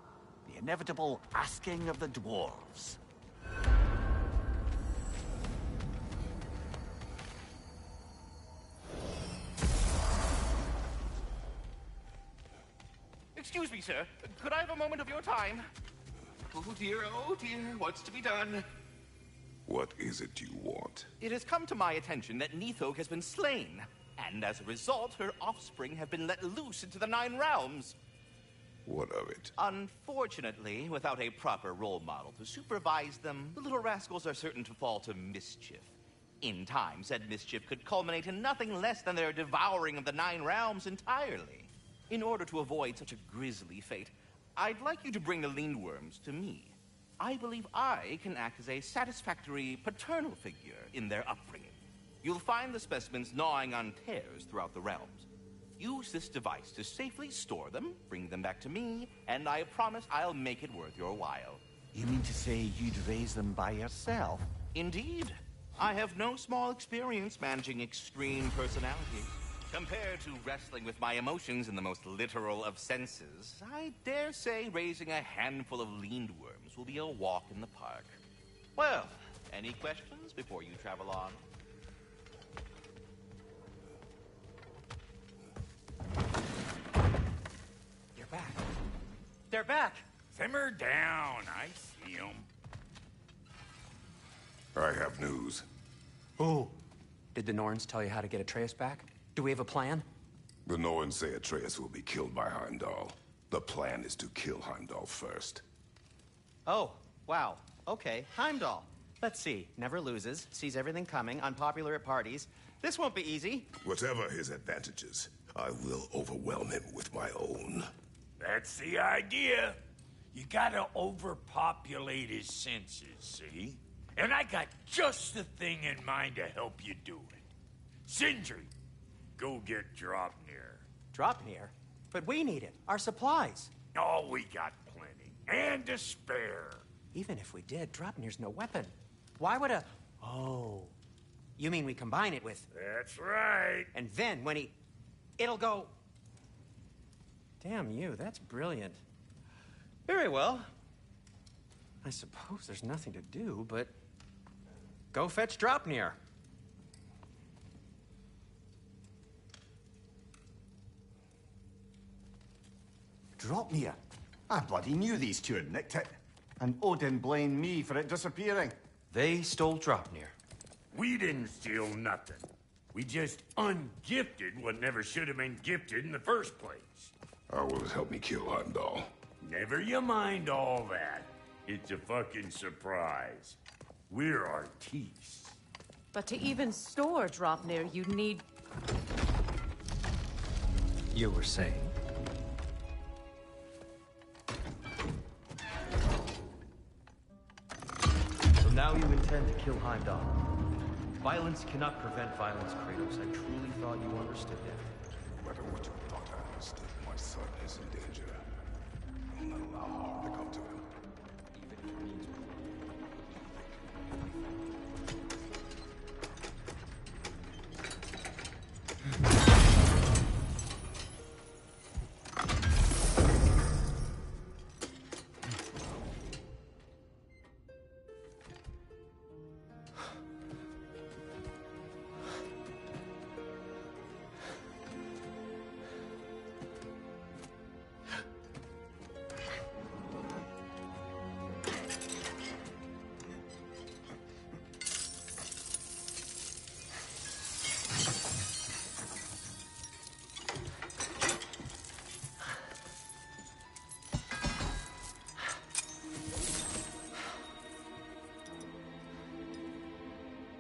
the inevitable asking of the dwarves. Excuse me, sir. Could I have a moment of your time? Oh dear, what's to be done? What is it you want? It has come to my attention that Nithog has been slain, and as a result, her offspring have been let loose into the Nine Realms. What of it? Unfortunately, without a proper role model to supervise them, the little rascals are certain to fall to mischief. In time, said mischief could culminate in nothing less than their devouring of the Nine Realms entirely. In order to avoid such a grisly fate, I'd like you to bring the Lindworms to me. I believe I can act as a satisfactory paternal figure in their upbringing. You'll find the specimens gnawing on tears throughout the realms. Use this device to safely store them, bring them back to me, and I promise I'll make it worth your while. You mean to say you'd raise them by yourself? Indeed. I have no small experience managing extreme personalities. Compared to wrestling with my emotions in the most literal of senses, I dare say raising a handful of Lindworms will be a walk in the park. Well, any questions before you travel on? You're back. They're back! Simmer down. I see them. I have news. Oh. Did the Norns tell you how to get Atreus back? Do we have a plan? The Norns say Atreus will be killed by Heimdall. The plan is to kill Heimdall first. Oh, wow. Okay, Heimdall. Let's see. Never loses, sees everything coming, unpopular at parties. This won't be easy. Whatever his advantages, I will overwhelm him with my own. That's the idea. You gotta overpopulate his senses, see? And I got just the thing in mind to help you do it. Sindri, go get Draupnir. Draupnir? But we need it. Our supplies. Oh, we got plenty. And to spare. Even if we did, Draupnir's no weapon. Why would a... Oh. You mean we combine it with... That's right. And then when he... It'll go... Damn you, that's brilliant. Very well. I suppose there's nothing to do, but... Go fetch Draupnir. Draupnir? I bloody knew these two had nicked it. And Odin blamed me for it disappearing. They stole Draupnir. We didn't steal nothing. We just ungifted what never should have been gifted in the first place. How will it help me kill Heimdall? Never you mind all that. It's a fucking surprise. We're artistes. But to even store Draupnir, you'd need... You were saying? So now you intend to kill Heimdall. Violence cannot prevent violence, Kratos. I truly thought you understood that. No matter what you thought I understood, my son is in danger. I will not allow harm to come to him. Even if it means...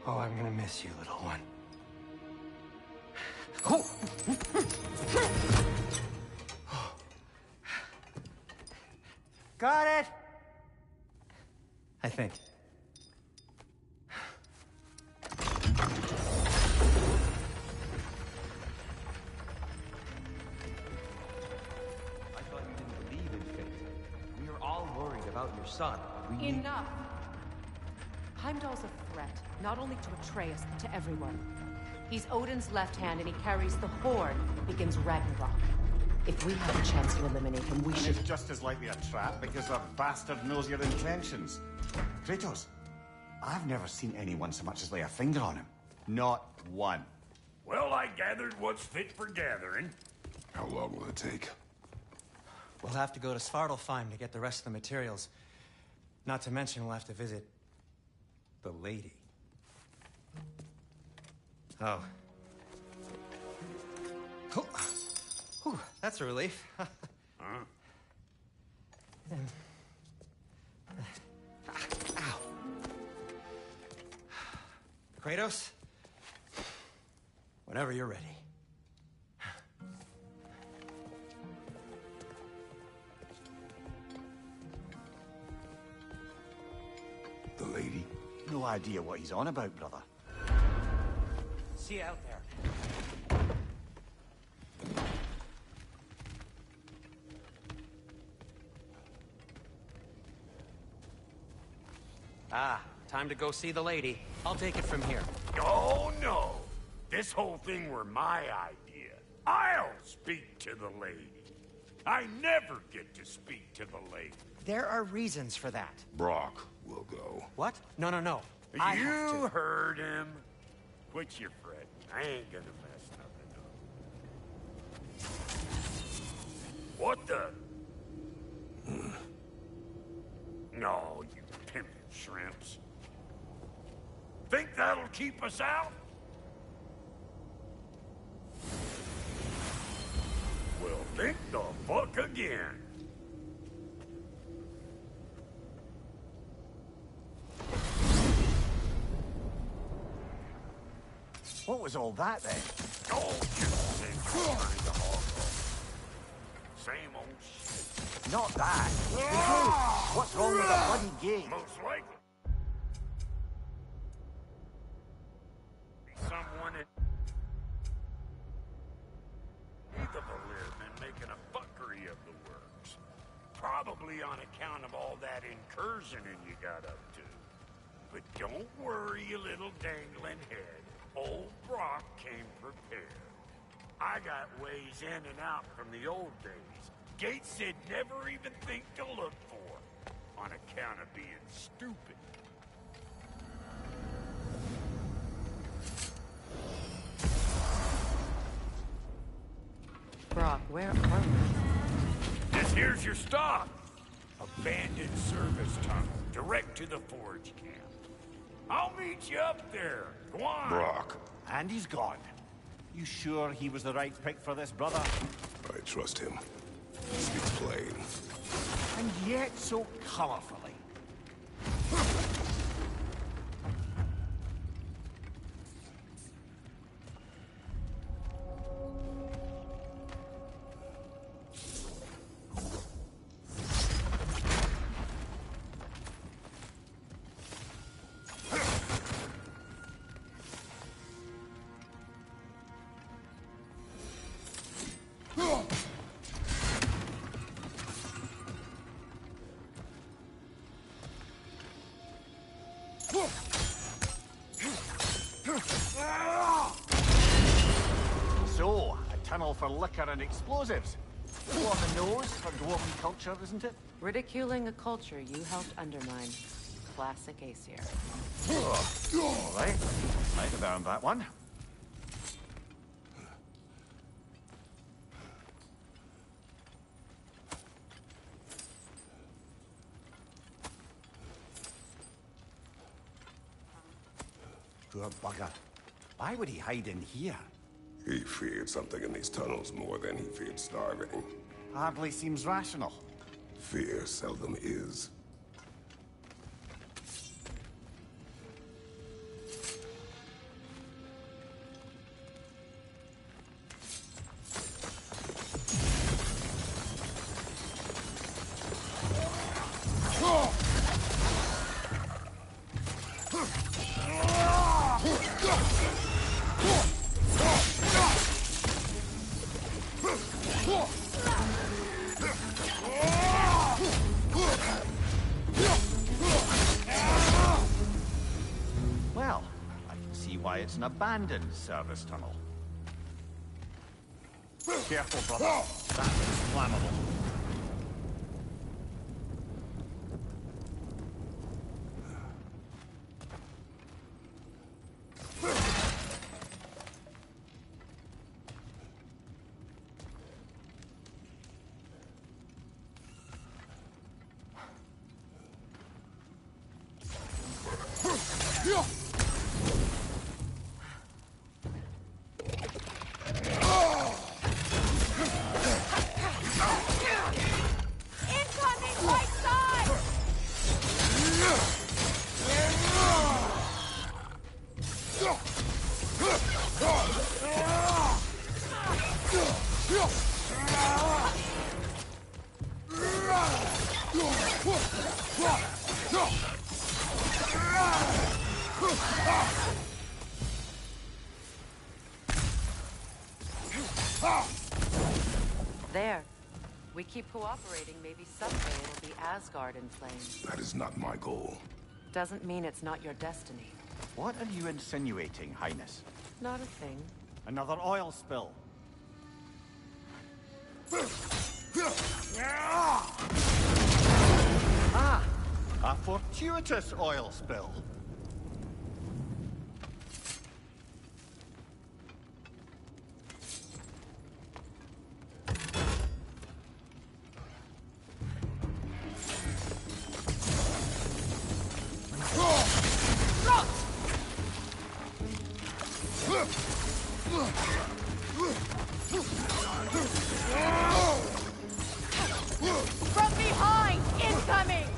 Oh, I'm gonna miss you, little one. Oh! Got it! think. I thought you didn't believe in fate. We are all worried about your son. Enough! Heimdall's a threat, not only to Atreus, but to everyone. He's Odin's left hand, and he carries the Horde that begins Ragnarok. If we have a chance to eliminate him, we And should... it's just as likely a trap because the bastard knows your intentions. Kratos, I've never seen anyone so much as lay a finger on him. Not one. Well, I gathered what's fit for gathering. How long will it take? We'll have to go to Svartalfheim to get the rest of the materials. Not to mention we'll have to visit the lady. Oh. Whew, that's a relief. Ow. Kratos? Whenever you're ready. The lady? No idea what he's on about, brother. See you out there. Ah, time to go see the lady. I'll take it from here. Oh, no. This whole thing were my idea. I'll speak to the lady. I never get to speak to the lady. There are reasons for that. Brock will go. What? No, no, no. I have You to. heard him. Quit your fretting. I ain't gonna mess nothing up. What the? No, you pimpin' shrimps. Think that'll keep us out? Well, think the fuck again. What was all that then? Oh, just think trying to hog off. Same old shit. Not that. What's wrong with the bloody gate? Most likely. Someone in need of a live and making a fuckery of the works. Probably on account of all that incursioning you got up to. But don't worry, you little dangling head. Old Brock came prepared. I got ways in and out from the old days. Gates said never even think to look for, on account of being stupid. Brock, where are we? This here's your stop. Abandoned service tunnel, direct to the forge camp. I'll meet you up there. Go on. Brock, And he's gone. You sure he was the right pick for this, brother? I trust him. He speaks plain. And yet so colorfully. So, a tunnel for liquor and explosives. On the nose for dwarven culture, isn't it? Ridiculing a culture you helped undermine. Classic Aesir. All right. Might have earned that one. Poor bugger. Why would he hide in here? He feared something in these tunnels more than he feared starving. Hardly seems rational. Fear seldom is. Well, I can see why it's an abandoned service tunnel. Careful, brother. That is flammable. There. We keep cooperating, maybe someday it'll be Asgard in flames. That is not my goal. Doesn't mean it's not your destiny. What are you insinuating, Highness? Not a thing. Another oil spill. Ah! A fortuitous oil spill. From behind! Incoming!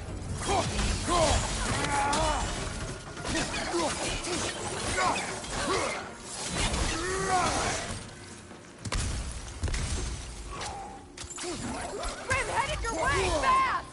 Grim, headed your way! Fast!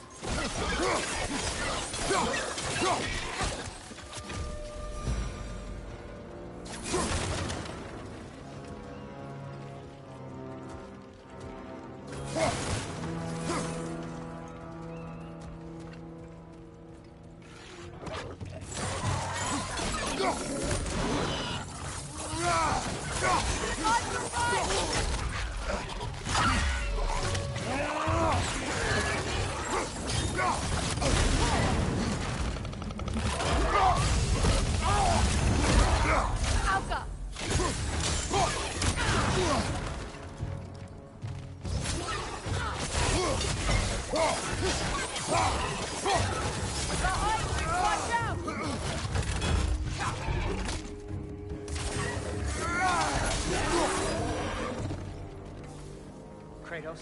Kratos?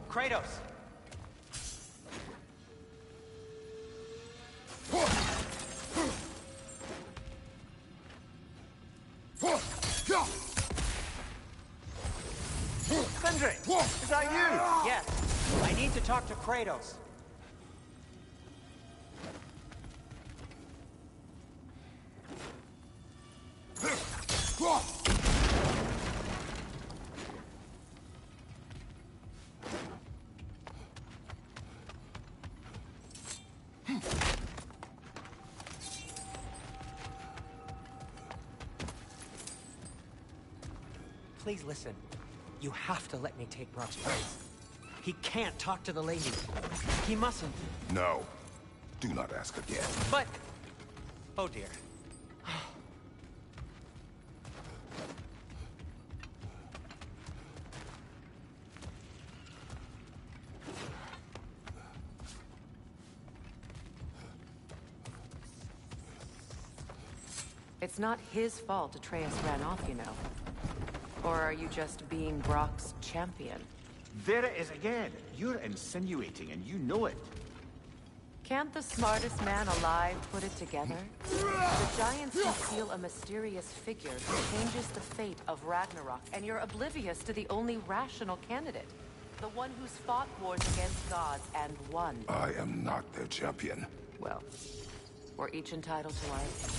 Kratos! Sindri! Is that you? Yes. I need to talk to Kratos. Please listen. You have to let me take Brock's place. He can't talk to the lady. He mustn't. No. Do not ask again. But... Oh dear. It's not his fault Atreus ran off, you know. Or are you just being Brock's champion? There it is again. You're insinuating and you know it. Can't the smartest man alive put it together? The giants conceal a mysterious figure who changes the fate of Ragnarok, and you're oblivious to the only rational candidate. The one who's fought wars against gods and won. I am not their champion. Well, We're each entitled to life.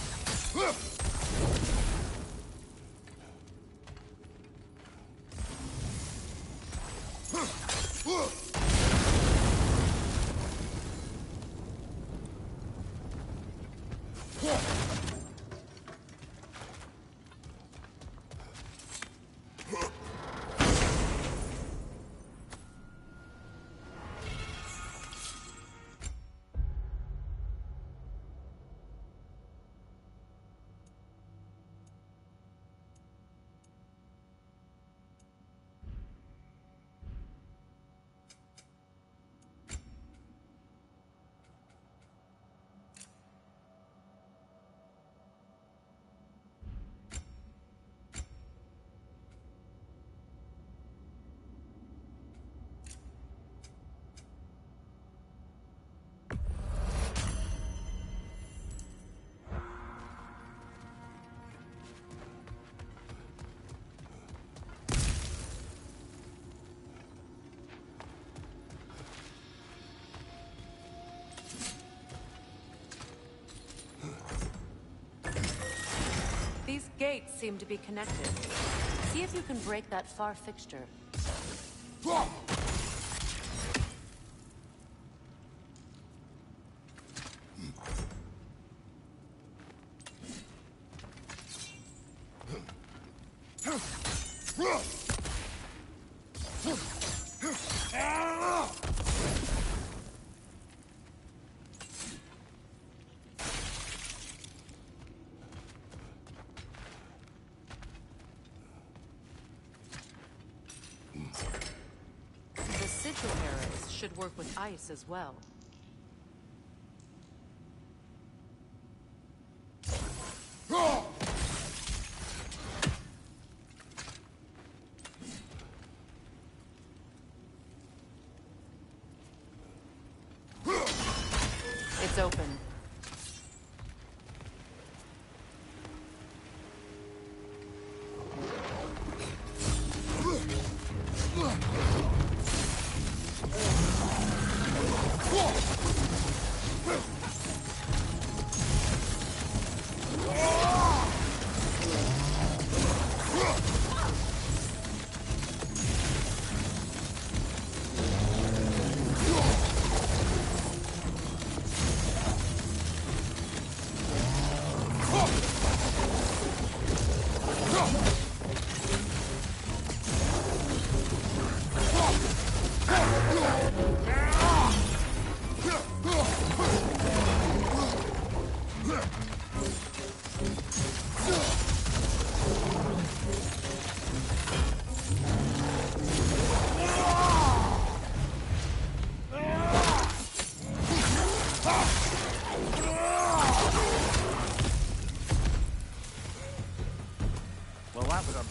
These gates seem to be connected. See if you can break that far fixture. Should work with ice as well. It's open.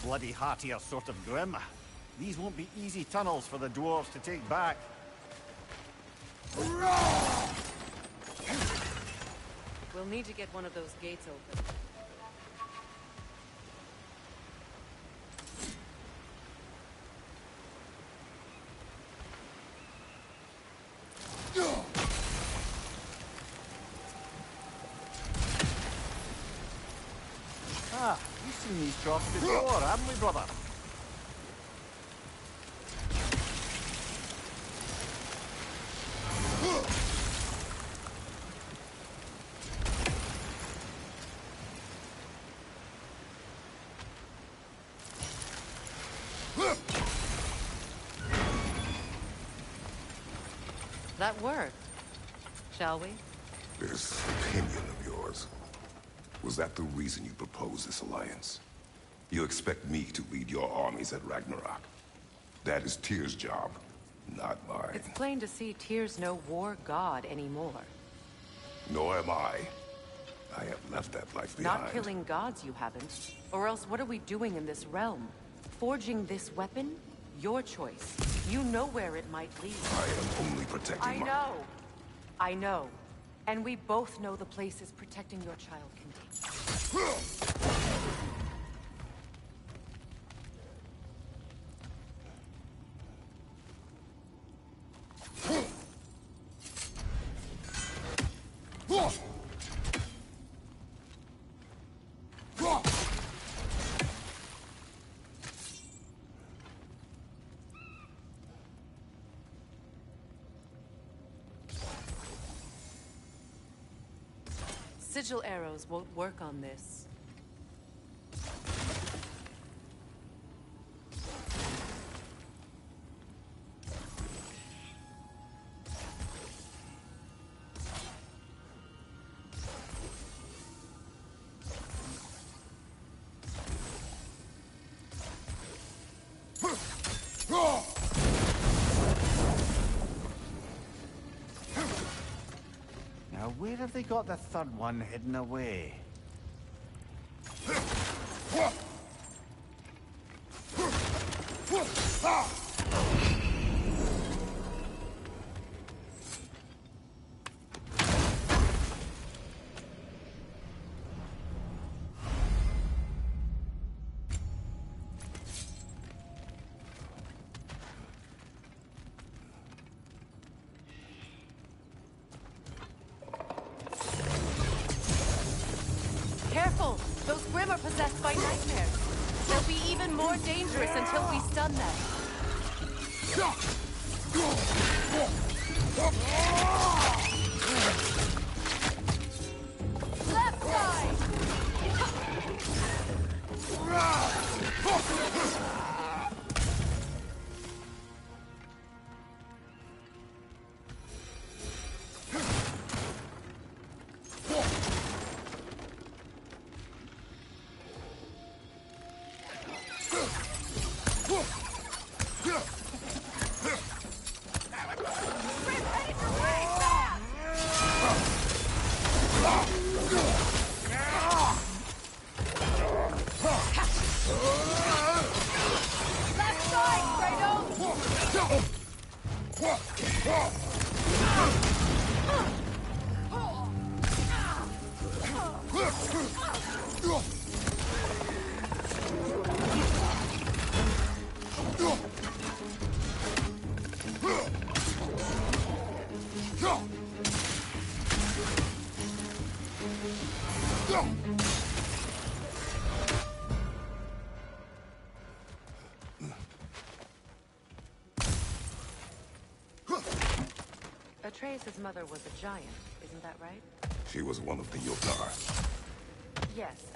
Bloody heartier sort of grim. These won't be easy tunnels for the dwarves to take back. We'll need to get one of those gates open. Ah, we've seen these troughs before, haven't we, brother? That worked. Shall we? This opinion of yours, was that the reason you proposed this alliance? You expect me to lead your armies at Ragnarok? That is Tyr's job, not mine. It's plain to see Tyr's no war god anymore. Nor am I. I have left that life behind. Not killing gods, you haven't. Or else what are we doing in this realm? Forging this weapon? Your choice. You know where it might lead. I am only protecting I know. And we both know the places protecting your child can take. sigil arrows won't work on this. Now, where have they got the third one hidden away? Careful! Those Grim are possessed by nightmares. They'll be even more dangerous until we stun them. Left side! Atreus' mother was a giant, isn't that right? She was one of the Yotar. Yes.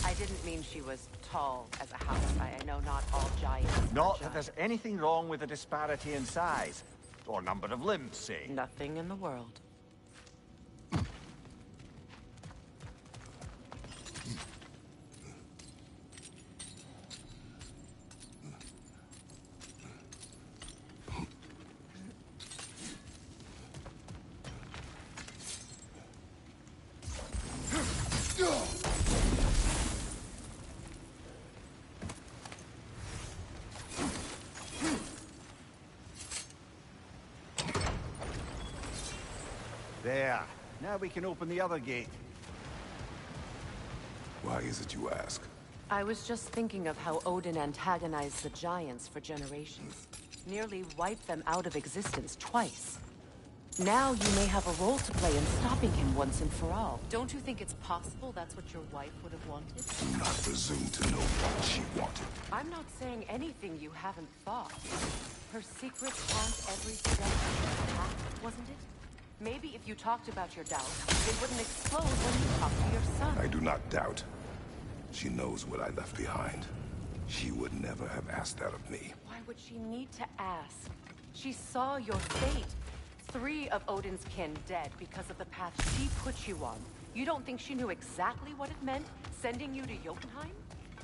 I didn't mean she was tall as a house. I know not all giants are Not that giants. there's anything wrong with the disparity in size. Or number of limbs, say. Nothing in the world. There. Now we can open the other gate. Why is it you ask? I was just thinking of how Odin antagonized the giants for generations. Nearly wiped them out of existence twice. Now you may have a role to play in stopping him once and for all. Don't you think it's possible that's what your wife would have wanted? Do not presume to know what she wanted. I'm not saying anything you haven't thought. Her secrets haunt every step of the path, wasn't it? Maybe if you talked about your doubts, they wouldn't explode when you talked to your son. I do not doubt. She knows what I left behind. She would never have asked that of me. Why would she need to ask? She saw your fate. 3 of Odin's kin dead because of the path she put you on. You don't think she knew exactly what it meant, sending you to Jotunheim?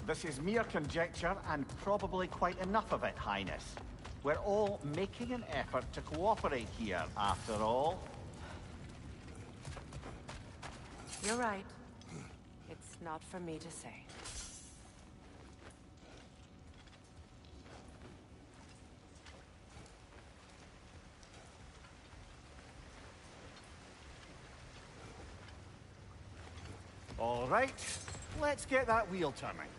This is mere conjecture, and probably quite enough of it, Highness. We're all making an effort to cooperate here, after all. You're right. It's not for me to say. All right, let's get that wheel turning.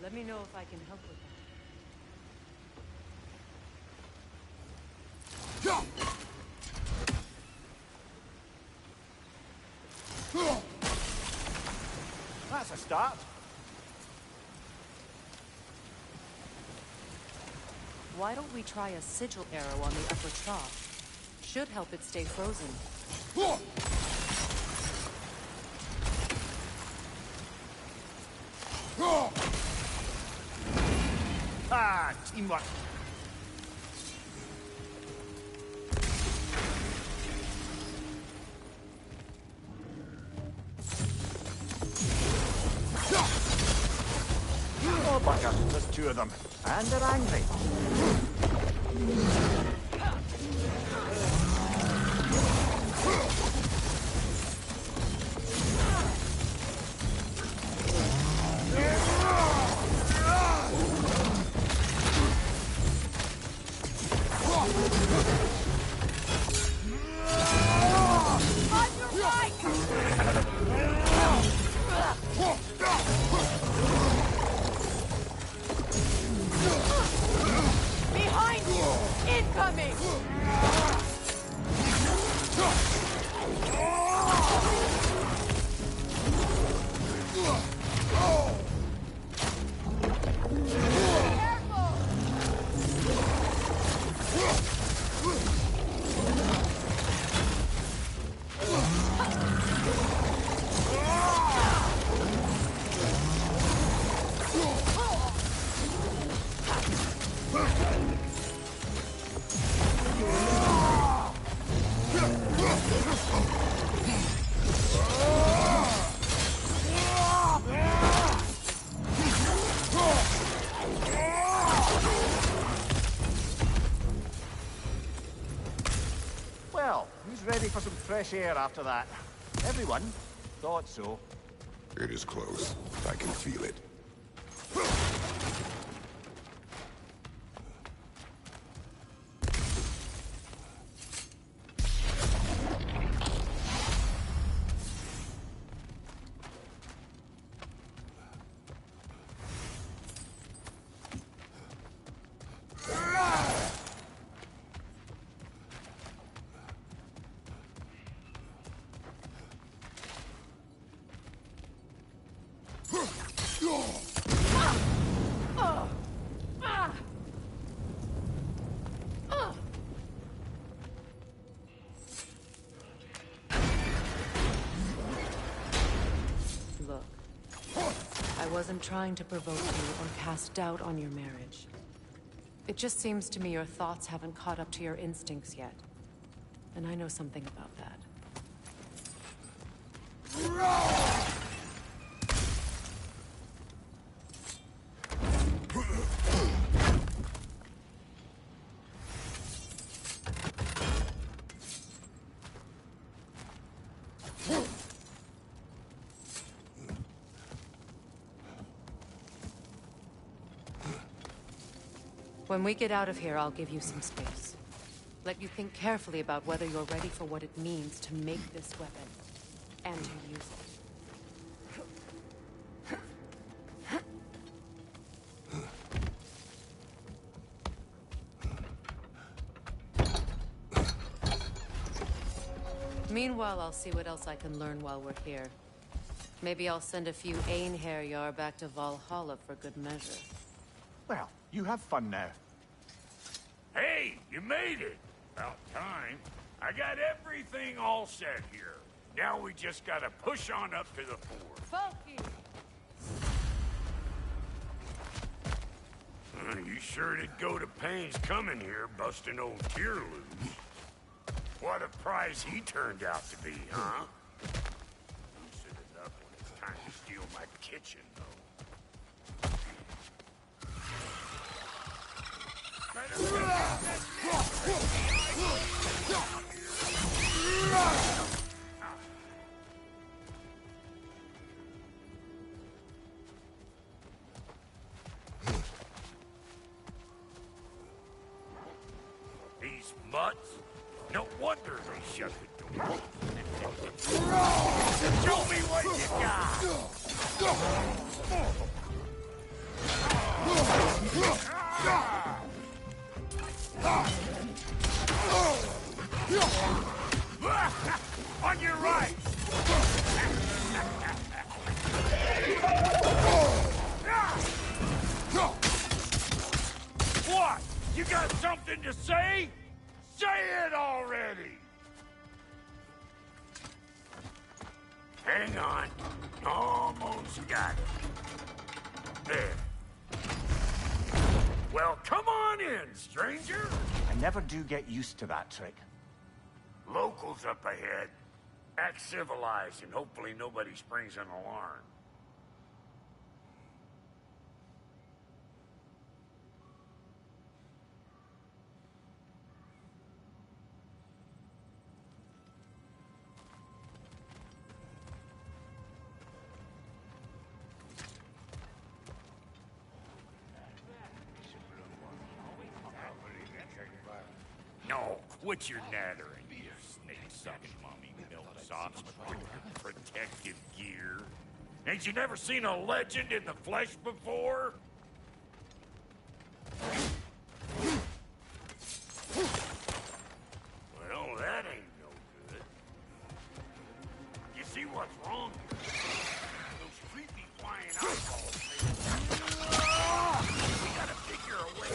Let me know if I can help with that. That's a start. Why don't we try a sigil arrow on the upper trough? Should help it stay frozen. Ah, teamwork. Oh, bugger. There's two of them. And they're angry. Well, who's ready for some fresh air after that? Everyone? Thought so. It is close. I can feel it. Look, I wasn't trying to provoke you or cast doubt on your marriage. It just seems to me your thoughts haven't caught up to your instincts yet. And I know something about that. When we get out of here, I'll give you some space. Let you think carefully about whether you're ready for what it means to make this weapon, and to use it. Meanwhile, I'll see what else I can learn while we're here. Maybe I'll send a few Einherjar back to Valhalla for good measure. Well, you have fun now. Hey, you made it! About time. I got everything all set here. Now we just gotta push on up to the fort. Falky! You sure did go to pains coming here, busting old Tyr loose. What a prize he turned out to be, huh? Loosen it up when it's time to steal my kitchen, though. These mutts? No wonder they shut the door. Show me what you got! On your right! You got something to say? Say it already! Hang on. Almost got it. There. Well, come on in, stranger. I never do get used to that trick. Locals up ahead. Act civilized, and hopefully nobody springs an alarm. No, quit your nattering, you snake-sucking mummy milksops with your protective gear. Ain't you never seen a legend in the flesh before? Well, that ain't no good. You see what's wrong here? Those creepy flying eyeballs. We gotta figure a way.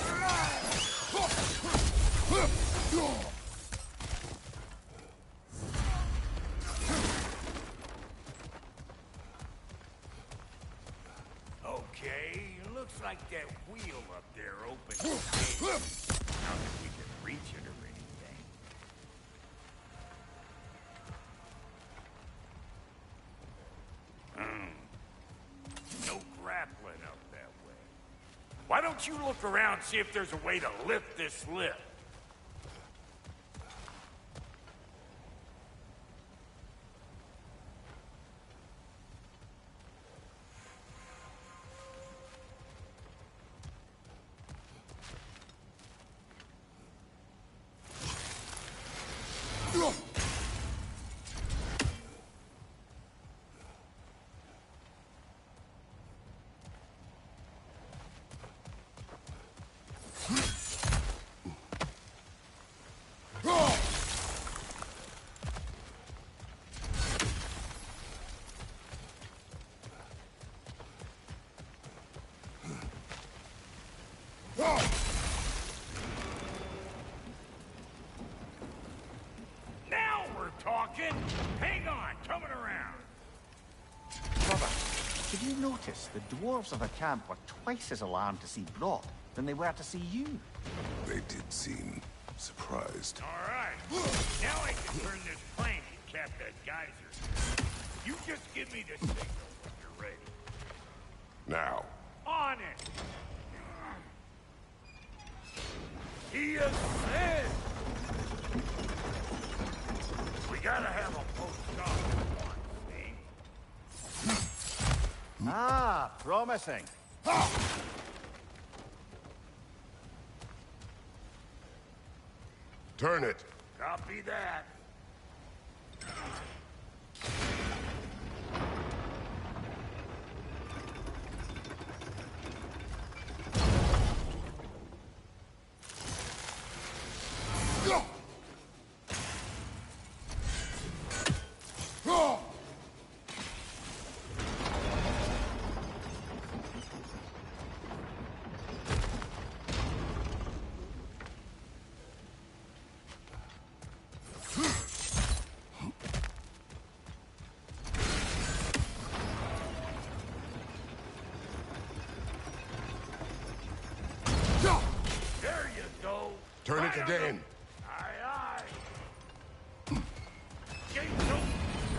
Okay, looks like that wheel up there opens the gate. Not that we can reach it or anything. No grappling up that way. Why don't you look around and see if there's a way to lift this lift? Now we're talking! Hang on, coming around! Brother, did you notice the dwarves of the camp were twice as alarmed to see Brok than they were to see you? They did seem surprised. All right, now I can turn this crank and cap that geyser. You just give me the signal when you're ready. Now. On it! He has said! We gotta have a post-op one, see? Ah, promising. Turn it. Copy that. There you go. Turn it again. Aye, aye. Gates open.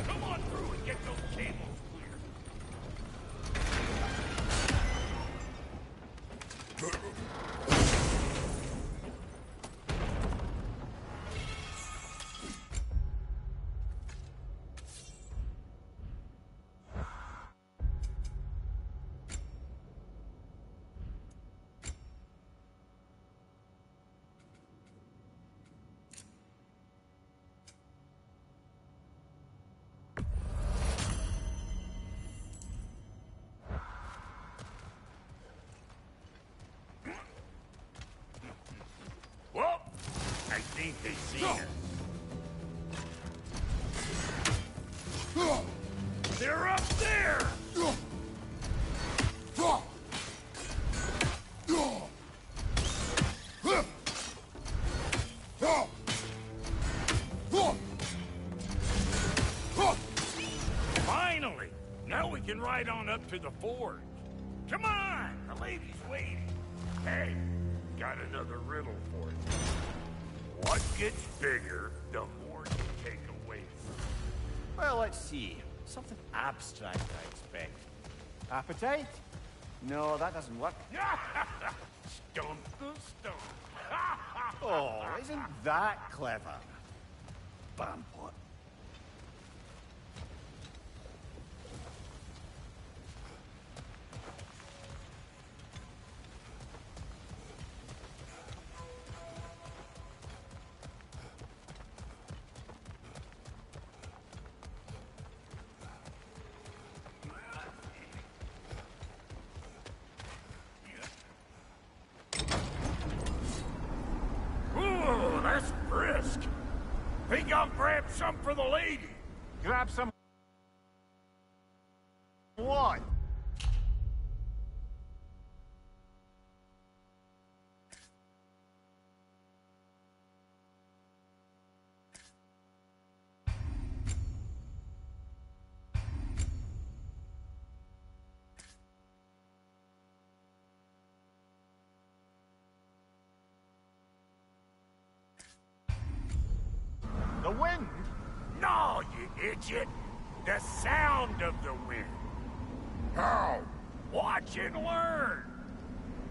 Come on through and get those cables clear. Well, I think they see us. They're up there! right on up to the forge. Come on, the lady's waiting. Hey, got another riddle for you. What gets bigger, the more you take away from it? Well, let's see. Something abstract, I expect. Appetite? No, that doesn't work. Stump the stump. Oh, isn't that clever? Bampot. Ooh, that's brisk. Think I'll grab some for the lady. Grab some... What? The wind? No, you idiot. The sound of the wind. How? Watch and learn.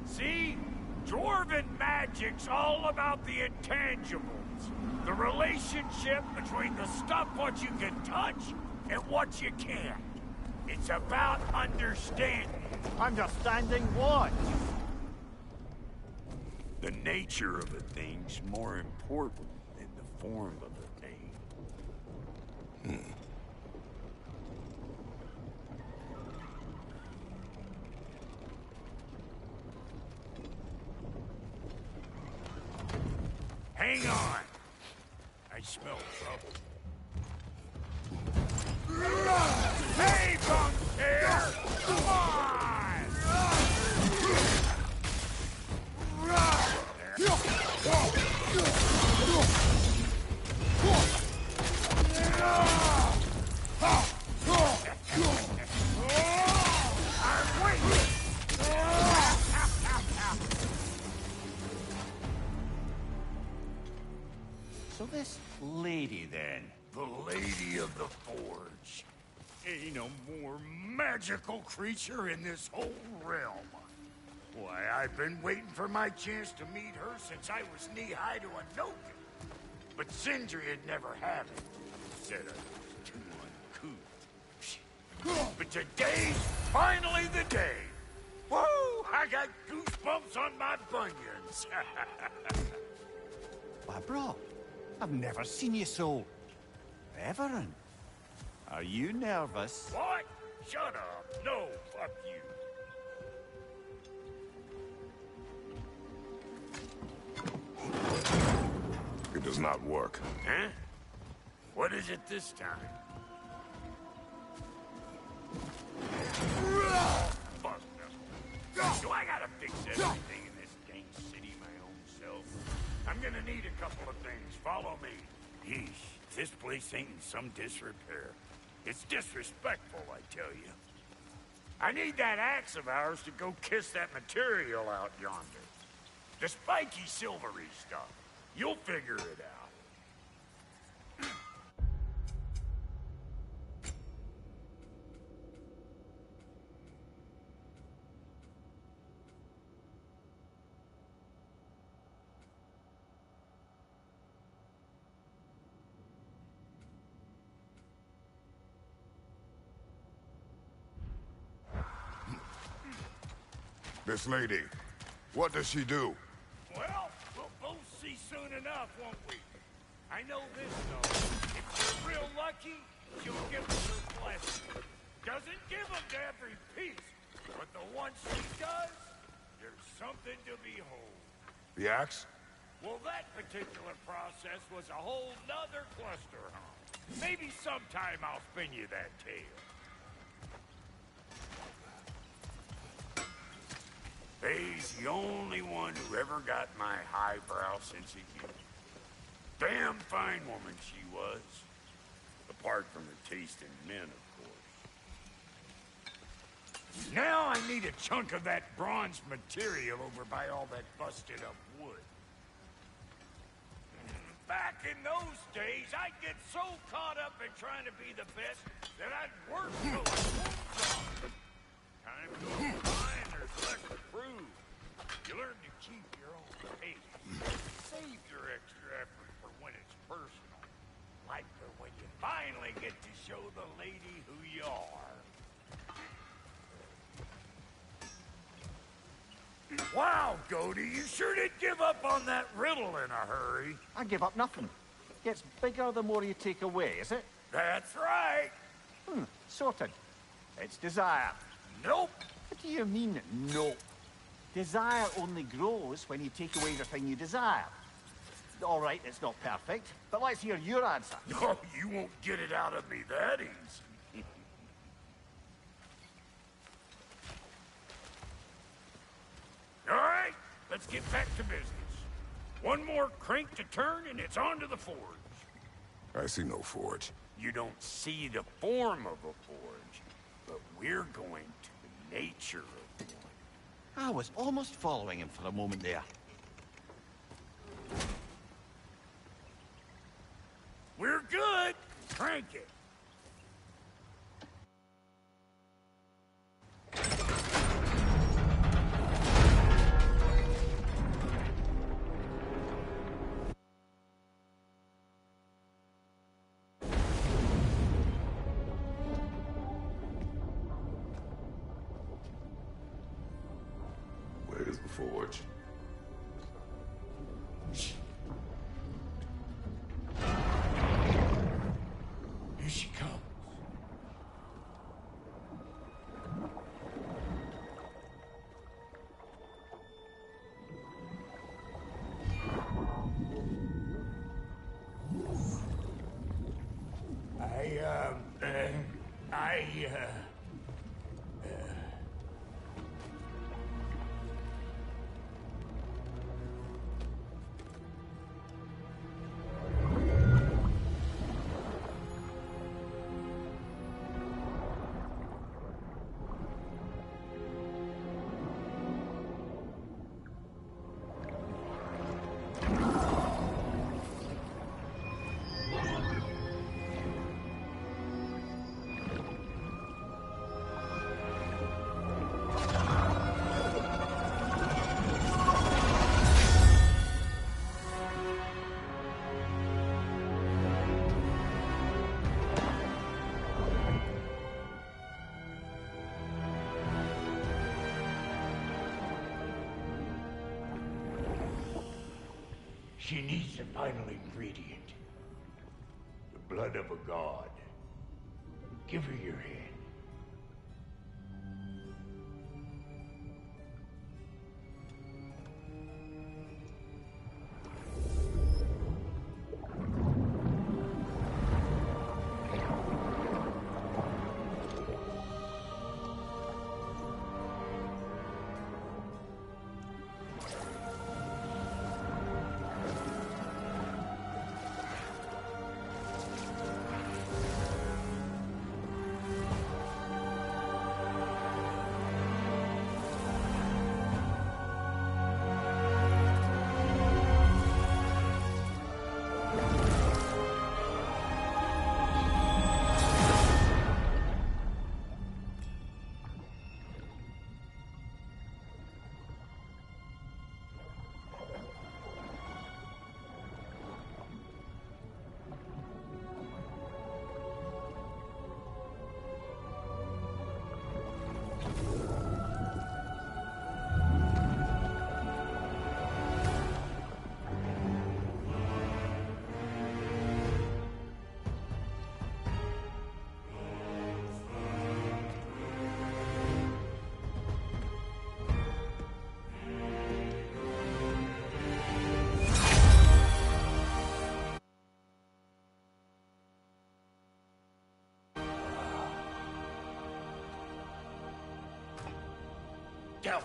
See? Dwarven magic's all about the intangibles. The relationship between the stuff what you can touch and what you can't. It's about understanding. Understanding what? The nature of a thing's more important than the form of a thing. Hang on. I smell trouble. Hey, bunk there! Come on! I'm waiting! So this lady, then? The Lady of the Forge. Ain't no more magical creature in this whole realm. Why, I've been waiting for my chance to meet her since I was knee-high to a note. But Sindri had never had it. Said I was too uncouth. But today's finally the day. Woo! I got goosebumps on my bunions. Why, bro, I've never seen you so... reverent. Are you nervous? What? Shut up. No, fuck you. It does not work. Huh? What is it this time? Fuck no. Do I gotta fix everything in this dang city my own self? I'm gonna need a couple of things. Follow me. Yeesh, this place ain't in some disrepair. It's disrespectful, I tell you. I need that axe of ours to go kiss that material out yonder. The spiky silvery stuff. You'll figure it out. This lady, what does she do? Well, we'll both see soon enough, won't we? I know this, though. If you're real lucky, she'll give us her blessing. Doesn't give them to every piece, but the ones she does, there's something to behold. The axe? Well, that particular process was a whole nother cluster, huh? Maybe sometime I'll spin you that tale. Faye's the only one who ever got my highbrow sense of humor. Damn fine woman she was. Apart from her taste in men, of course. Now I need a chunk of that bronze material over by all that busted up wood. Back in those days, I'd get so caught up in trying to be the best that I'd work till I won't. Time goes by and there's less to prove. You learn to keep your own pace. Save your extra effort for when it's personal. Like for when you finally get to show the lady who you are. Wow, Goody, you sure did give up on that riddle in a hurry. I give up nothing. Gets bigger the more you take away, is it? That's right. Sorted. It's desire. Nope. What do you mean, nope? Desire only grows when you take away the thing you desire. All right, it's not perfect, but let's hear your answer. No, you won't get it out of me that easy. All right, let's get back to business. One more crank to turn and it's on to the forge. I see no forge. You don't see the form of a forge, but we're going to the nature of one. I was almost following him for a moment there. We're good. Crank it. Where's the forge? Here she comes. She needs the final ingredient. The blood of a god. Give her your hand.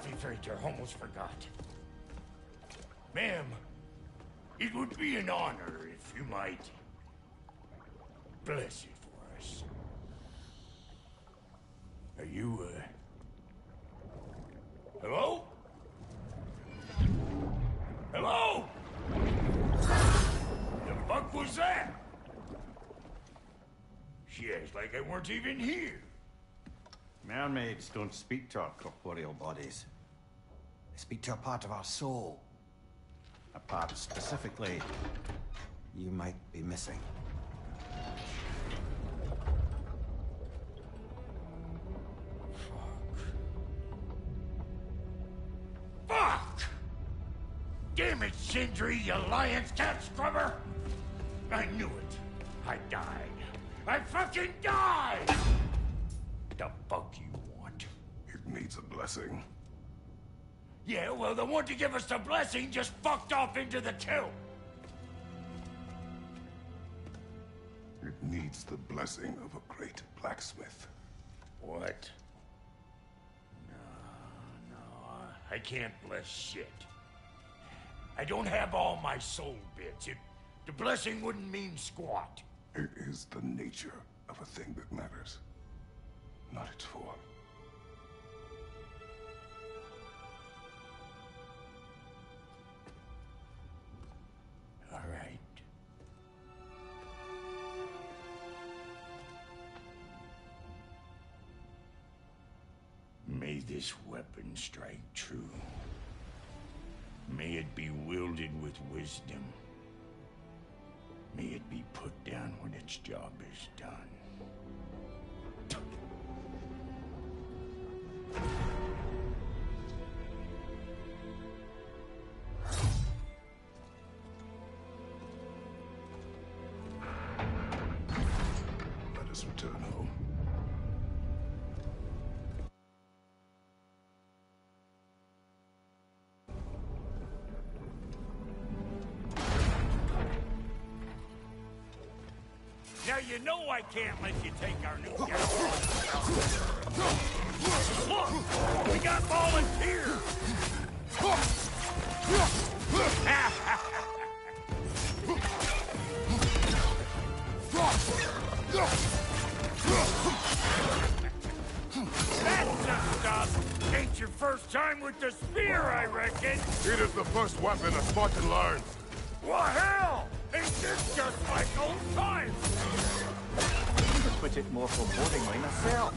Fimblwinter, almost forgot. Ma'am, it would be an honor if you might bless it for us. Are you, Hello? Hello? The fuck was that? She acts like I weren't even here. Mermaids don't speak to our corporeal bodies. They speak to a part of our soul. A part specifically you might be missing. Fuck! Damn it, Sindri, you lion's cat scrubber! I knew it. I died. I fucking died! The fuck you want? It needs a blessing. Yeah, well, the one to give us the blessing just fucked off into the tomb. It needs the blessing of a great blacksmith. What? No, I can't bless shit. I don't have all my soul bits. The blessing wouldn't mean squat. It is the nature of a thing that matters, not its form. All right. May this weapon strike true. May it be wielded with wisdom. May it be put down when its job is done. Let us return home. Now you know I can't let you take our new guy. Look! We got volunteers! That's the stuff! Ain't your first time with the spear, I reckon! It is the first weapon a Spartan learns. Well, hell! Ain't this just like old times? To put it more forebodingly myself.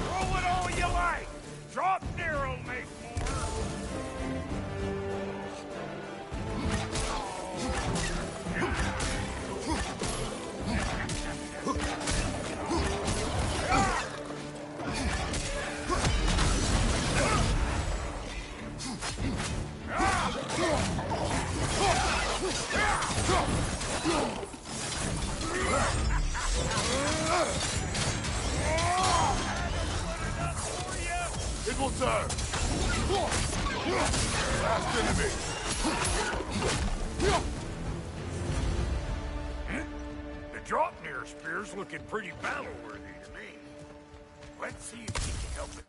Throw it all you like! Drop near'll make It will serve. Last enemy. The drop near spear's looking pretty battle-worthy to me. Let's see if we can help it.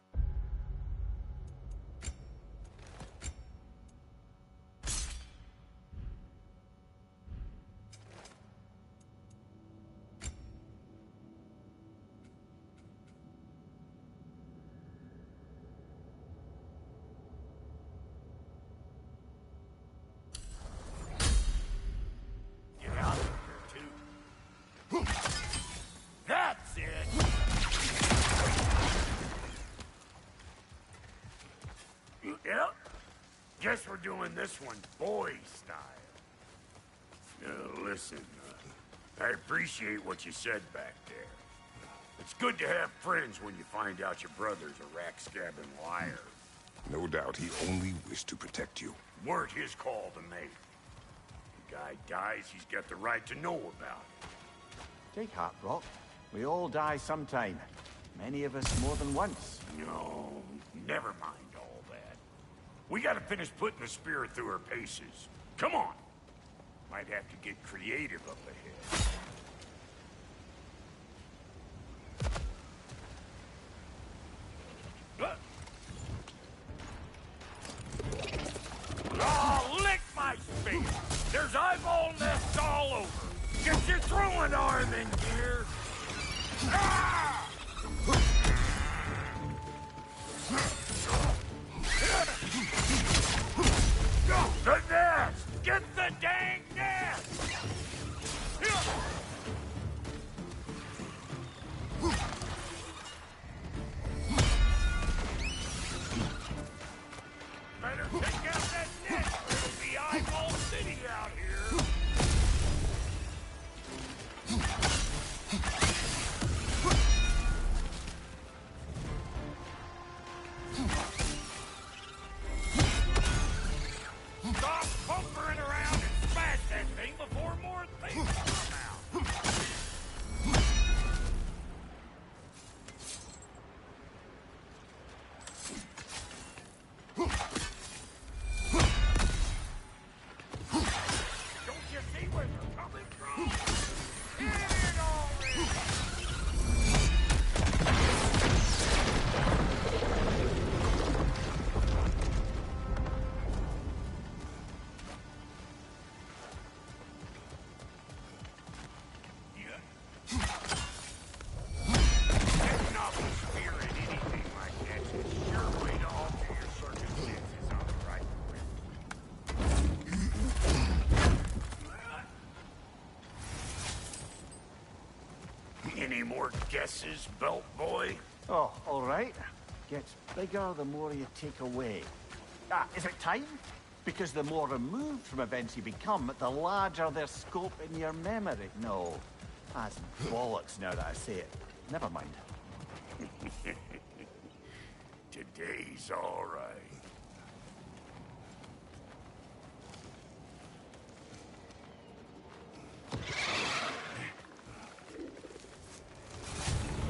Get out of here, too. That's it! Yep. Guess we're doing this one boy style. Listen, I appreciate what you said back there. It's good to have friends when you find out your brother's a rack-scabbing liar. No doubt he only wished to protect you. Weren't his call to make. The guy dies, he's got the right to know about it. Take heart, Rock. We all die sometime. Many of us more than once. No, never mind all that. We gotta finish putting the spirit through her paces. Come on! Might have to get creative up ahead. Oh, lick my face! There's eyeball nests all over! Get your throwing arm in gear! Ah! The nest! Get the dang nest! Better take out that nest, or it'll be eyeball city out here! Stop pumpering around and smash that thing before more things come out! Don't you see where they're coming from? Get it already! Getting off the spear in anything like that's a sure way to alter your circumstances on the right grip. Any more guesses, belt boy? Oh, all right. Gets bigger the more you take away. Ah, is it time? Because the more removed from events you become, the larger their scope in your memory. No, that's bollocks now that I say it. Never mind. Today's all right.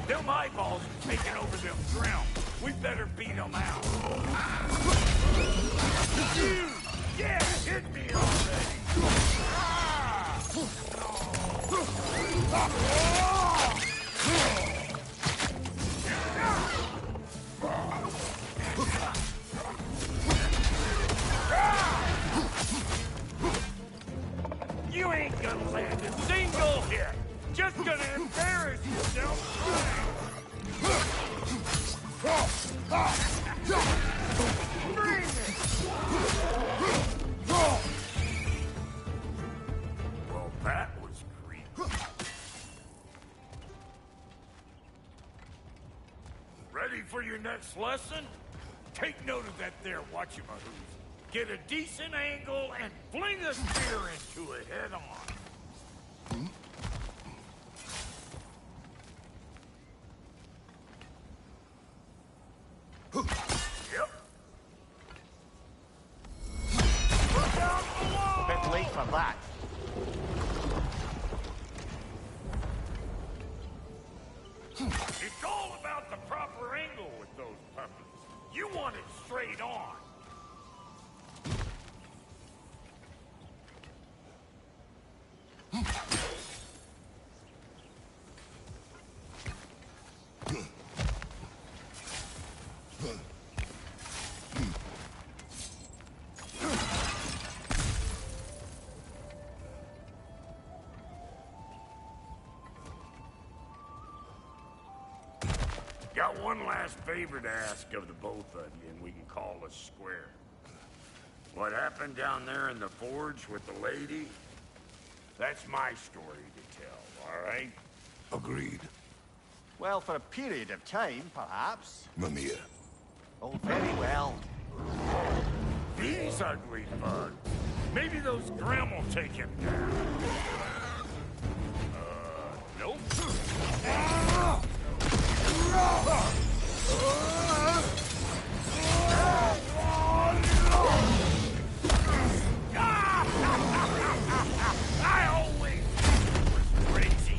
Them eyeballs are taking over them drown. We better beat them out. Yeah, hit me already. You ain't gonna land a single hit. Just gonna embarrass yourself trying. Bring it! Well, that was creepy. Ready for your next lesson? Take note of that there whatchamahoo. Get a decent angle and fling a spear into it head on. Yep. Look out below! Bit late for that. It's all about the proper angle with those puppets. You want it straight on. Got one last favor to ask of the both of you, and we can call us square. What happened down there in the forge with the lady? That's my story to tell, all right? Agreed. Well, for a period of time, perhaps. Mimir. Oh, very well. These ugly bugs. Maybe those Grimm will take him down. Nope. I always was crazy.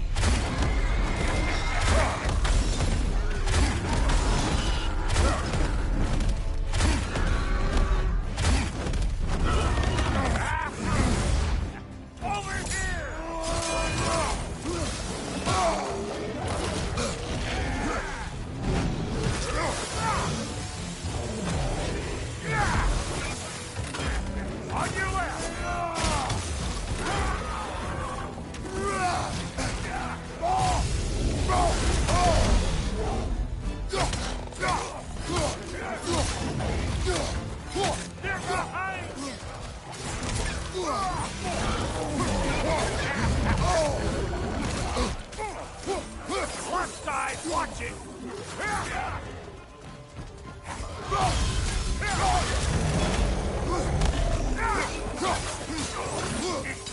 Left side, watch it!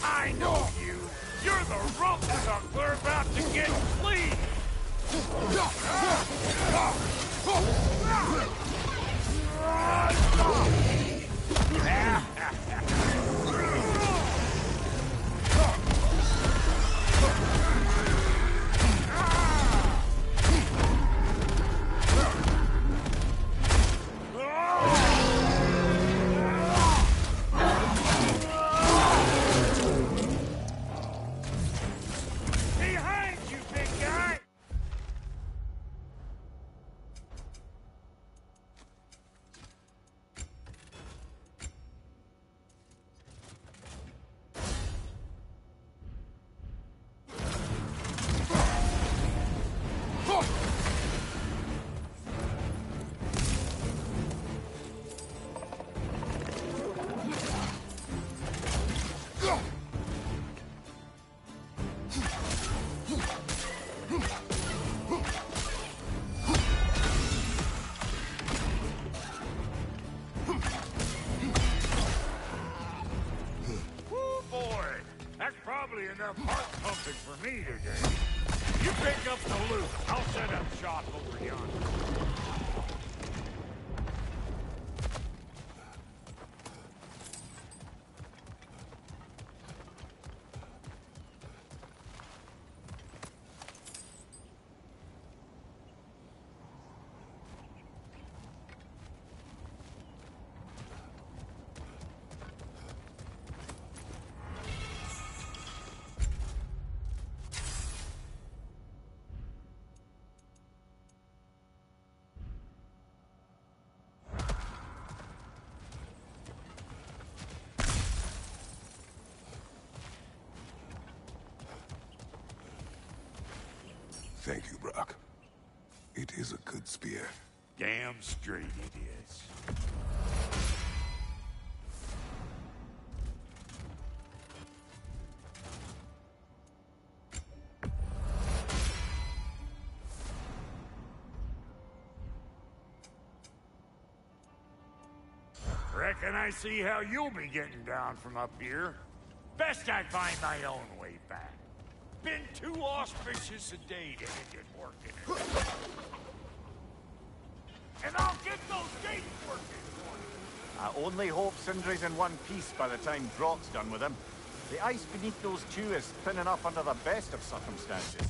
I know you! You're the rump suck we're about to get fleed! Behind you, big guy! Probably enough heart pumping for me today. You pick up the loot. I'll set up shop over yonder. Thank you, Brock. It is a good spear. Damn straight it is. Reckon I see how you'll be getting down from up here. Best I find my own way back. Been too auspicious a day to end it working. And I'll get those gates working for you. I only hope Sindri's in one piece by the time Brock's done with him. The ice beneath those two is thin enough under the best of circumstances.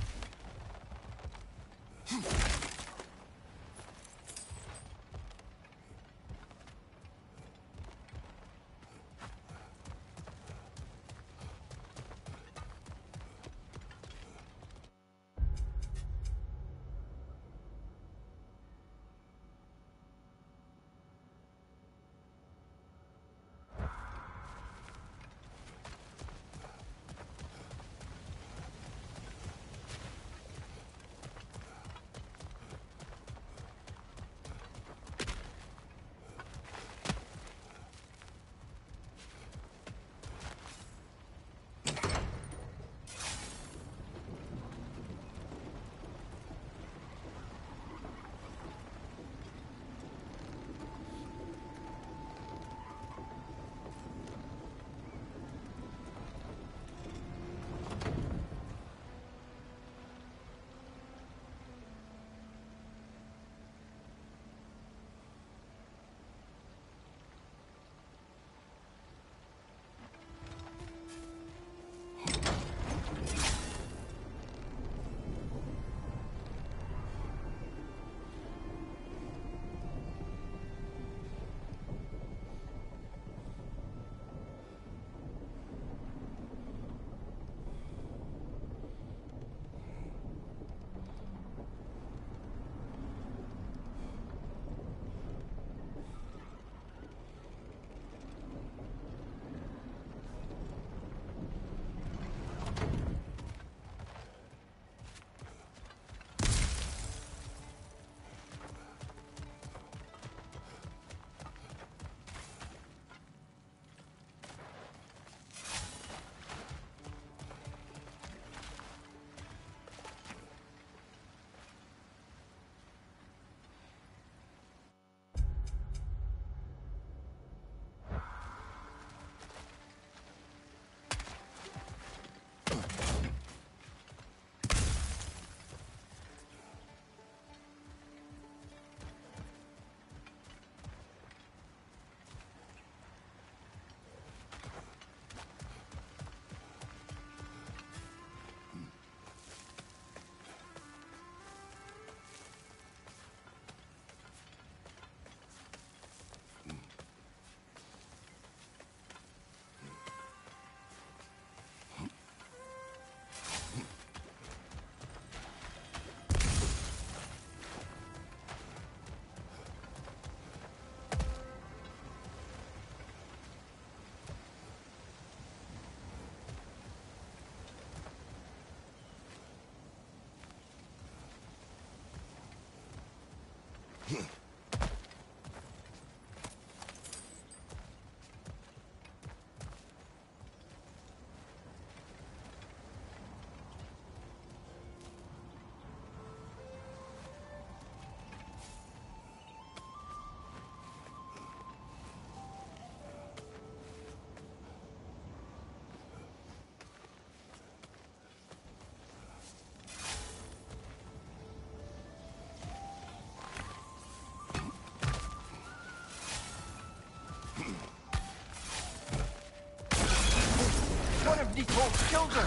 folk children!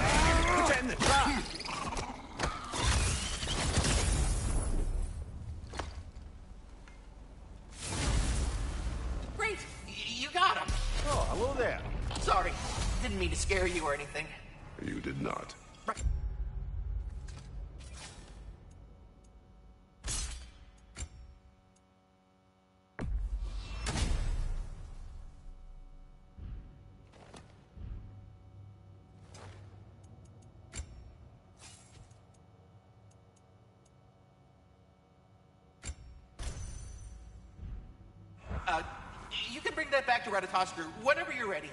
Put it in the trap! Great! You got him! Oh, hello there. Sorry, didn't mean to scare you or anything. You did not. You can bring that back to Ratatoskr whenever you're ready.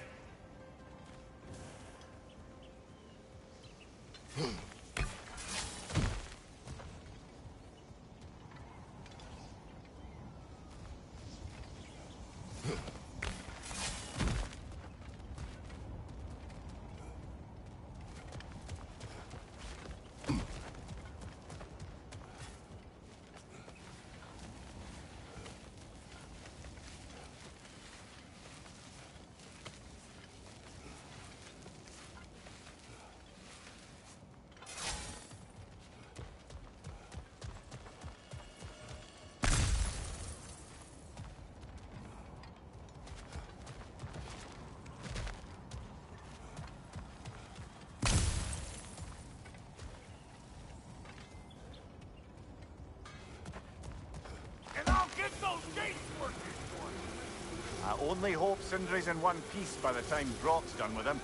Get those gates working for you! I only hope Sindri's in one piece by the time Brock's done with him.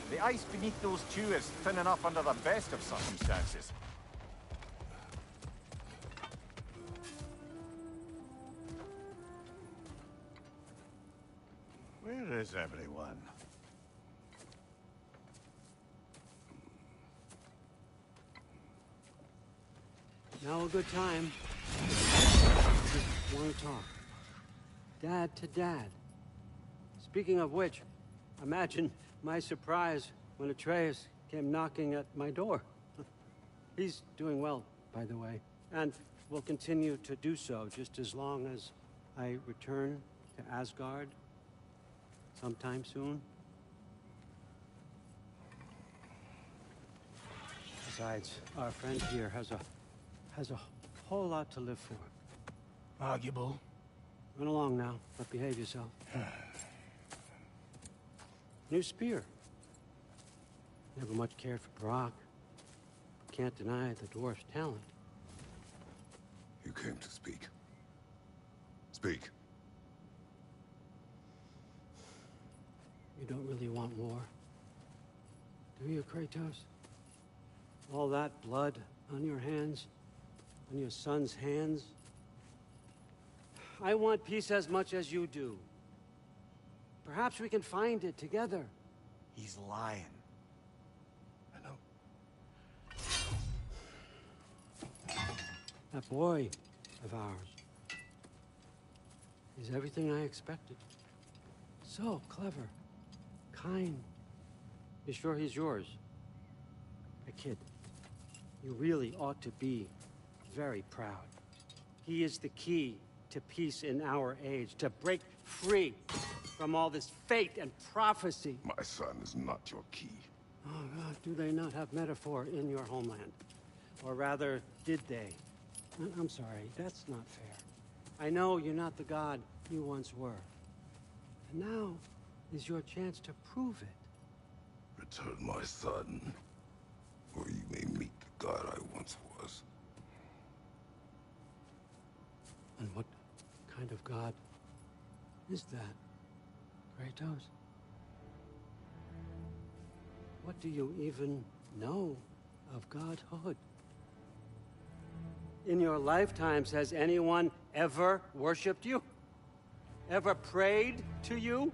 The ice beneath those two is thin enough under the best of circumstances. Where is everyone? Now a good time. Want to talk. Dad to dad. Speaking of which, imagine my surprise when Atreus came knocking at my door. He's doing well, by the way, and will continue to do so just as long as I return to Asgard sometime soon. Besides, our friend here has a whole lot to live for. Arguable. Run along now, but behave yourself. New spear. Never much cared for Brock. Can't deny the dwarf's talent. You came to speak. Speak. You don't really want war, do you, Kratos? All that blood on your hands, on your son's hands. I want peace as much as you do. Perhaps we can find it together. He's lying. I know. That boy of ours is everything I expected. So clever, kind. You sure he's yours? A kid. You really ought to be very proud. He is the key to peace in our age, to break free from all this fate and prophecy. My son is not your key. Oh, God, do they not have metaphor in your homeland? Or rather, did they? I'm sorry, that's not fair. I know you're not the god you once were. And now is your chance to prove it. Return my son, or you may meet the god I once was. And what kind of god is that, Kratos? What do you even know of godhood? In your lifetimes, has anyone ever worshipped you? Ever prayed to you?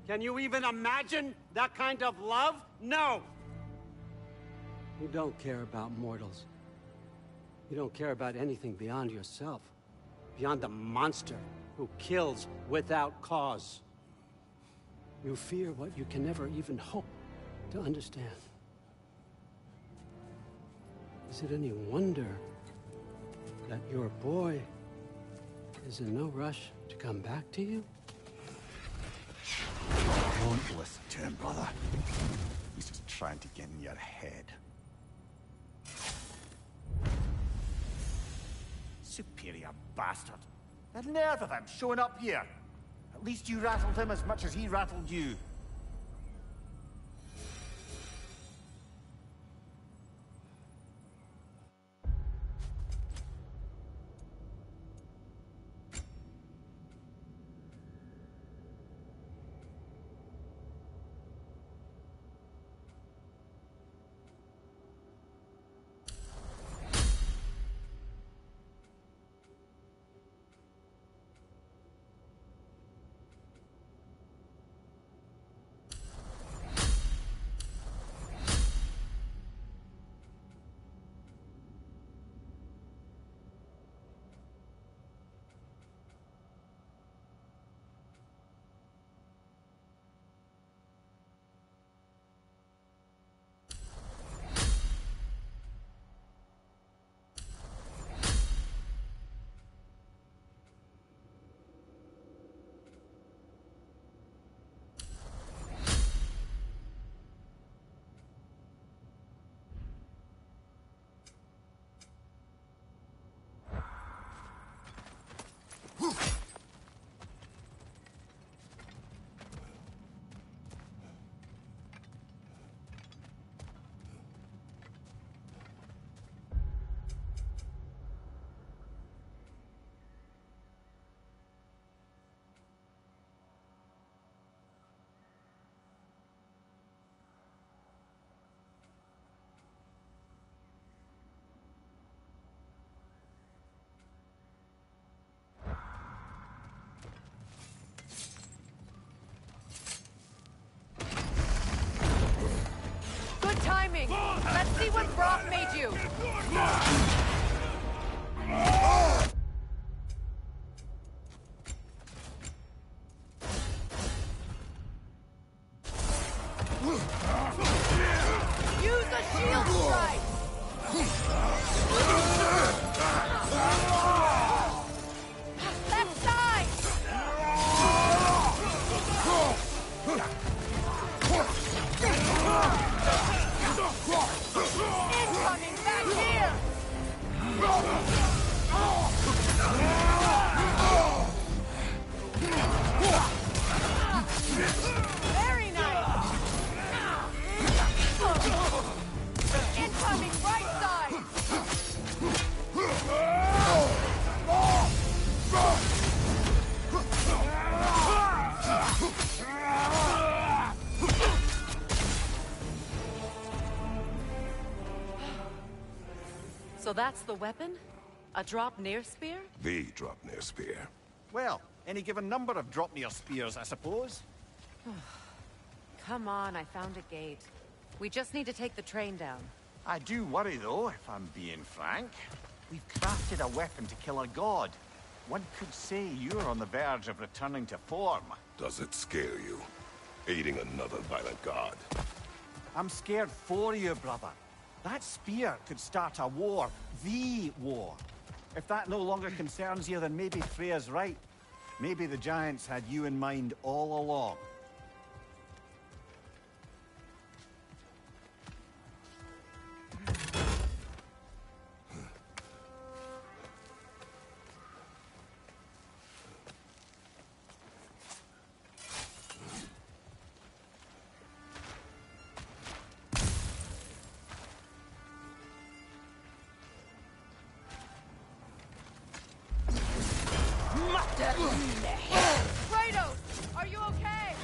Can you even imagine that kind of love? No! You don't care about mortals. You don't care about anything beyond yourself. Beyond the monster who kills without cause. You fear what you can never even hope to understand. Is it any wonder that your boy is in no rush to come back to you? Don't listen to him, brother. He's just trying to get in your head. Superior bastard. The nerve of him showing up here. At least you rattled him as much as he rattled you. Timing! Let's see what Brock made you! Use a shield strike! Left side! Incoming back here! Very nice! Incoming right side! So that's the weapon? A drop-near spear? The drop-near spear. Well, any given number of drop-near spears, I suppose. Come on, I found a gate. We just need to take the train down. I do worry, though, if I'm being frank. We've crafted a weapon to kill a god. One could say you're on the verge of returning to form. Does it scare you? Aiding another violent god? I'm scared for you, brother. That spear could start a war. The war. If that no longer concerns you, then maybe Freya's right. Maybe the Giants had you in mind all along. Kratos, are you okay?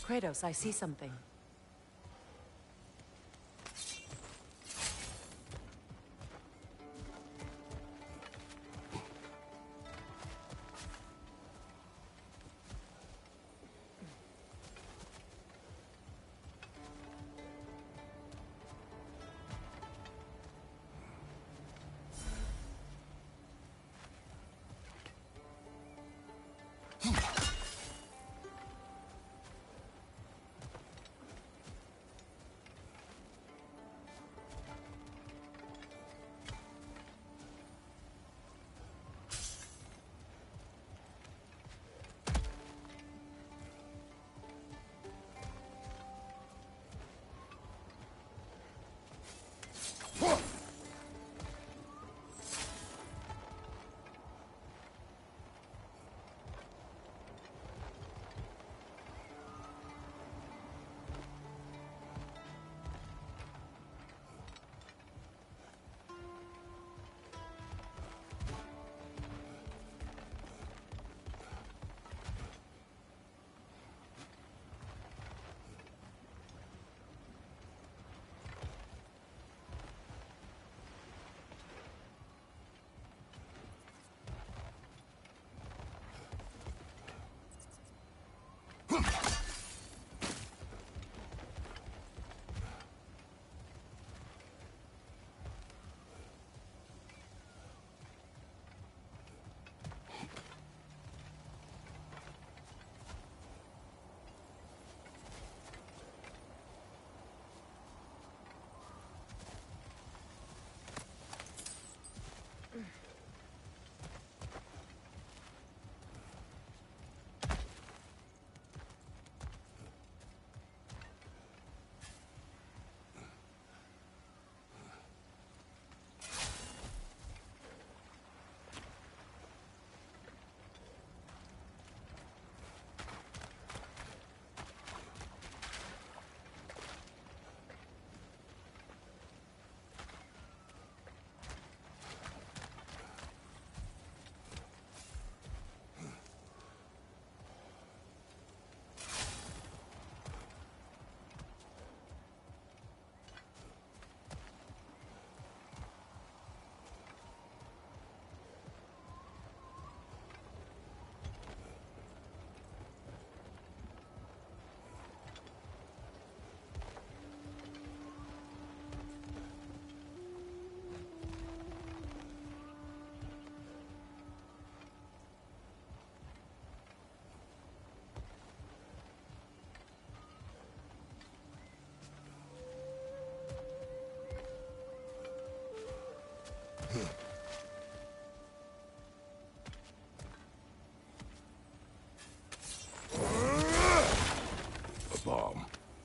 Kratos, I see something.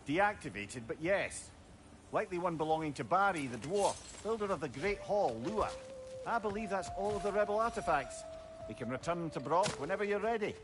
Deactivated, but yes. Likely one belonging to Barry, the dwarf, builder of the Great Hall, Lua. I believe that's all of the rebel artifacts. We can return them to Brock whenever you're ready.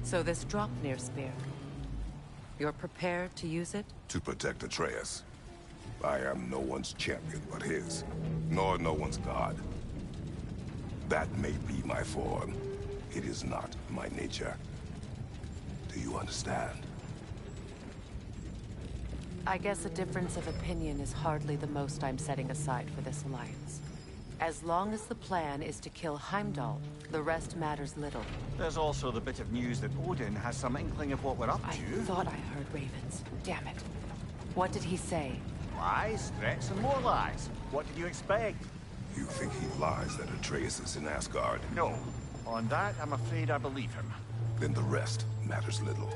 So this Draupnir spear, you're prepared to use it? To protect Atreus. I am no one's champion but his, nor no one's god. That may be my form. It is not my nature. Do you understand? I guess a difference of opinion is hardly the most I'm setting aside for this alliance. As long as the plan is to kill Heimdall, the rest matters little. There's also the bit of news that Odin has some inkling of what we're up to. I thought I heard ravens. Damn it. What did he say? Lies, threats, and more lies. What did you expect? You think he lies that Atreus is in Asgard? No. On that, I'm afraid I believe him. Then the rest matters little.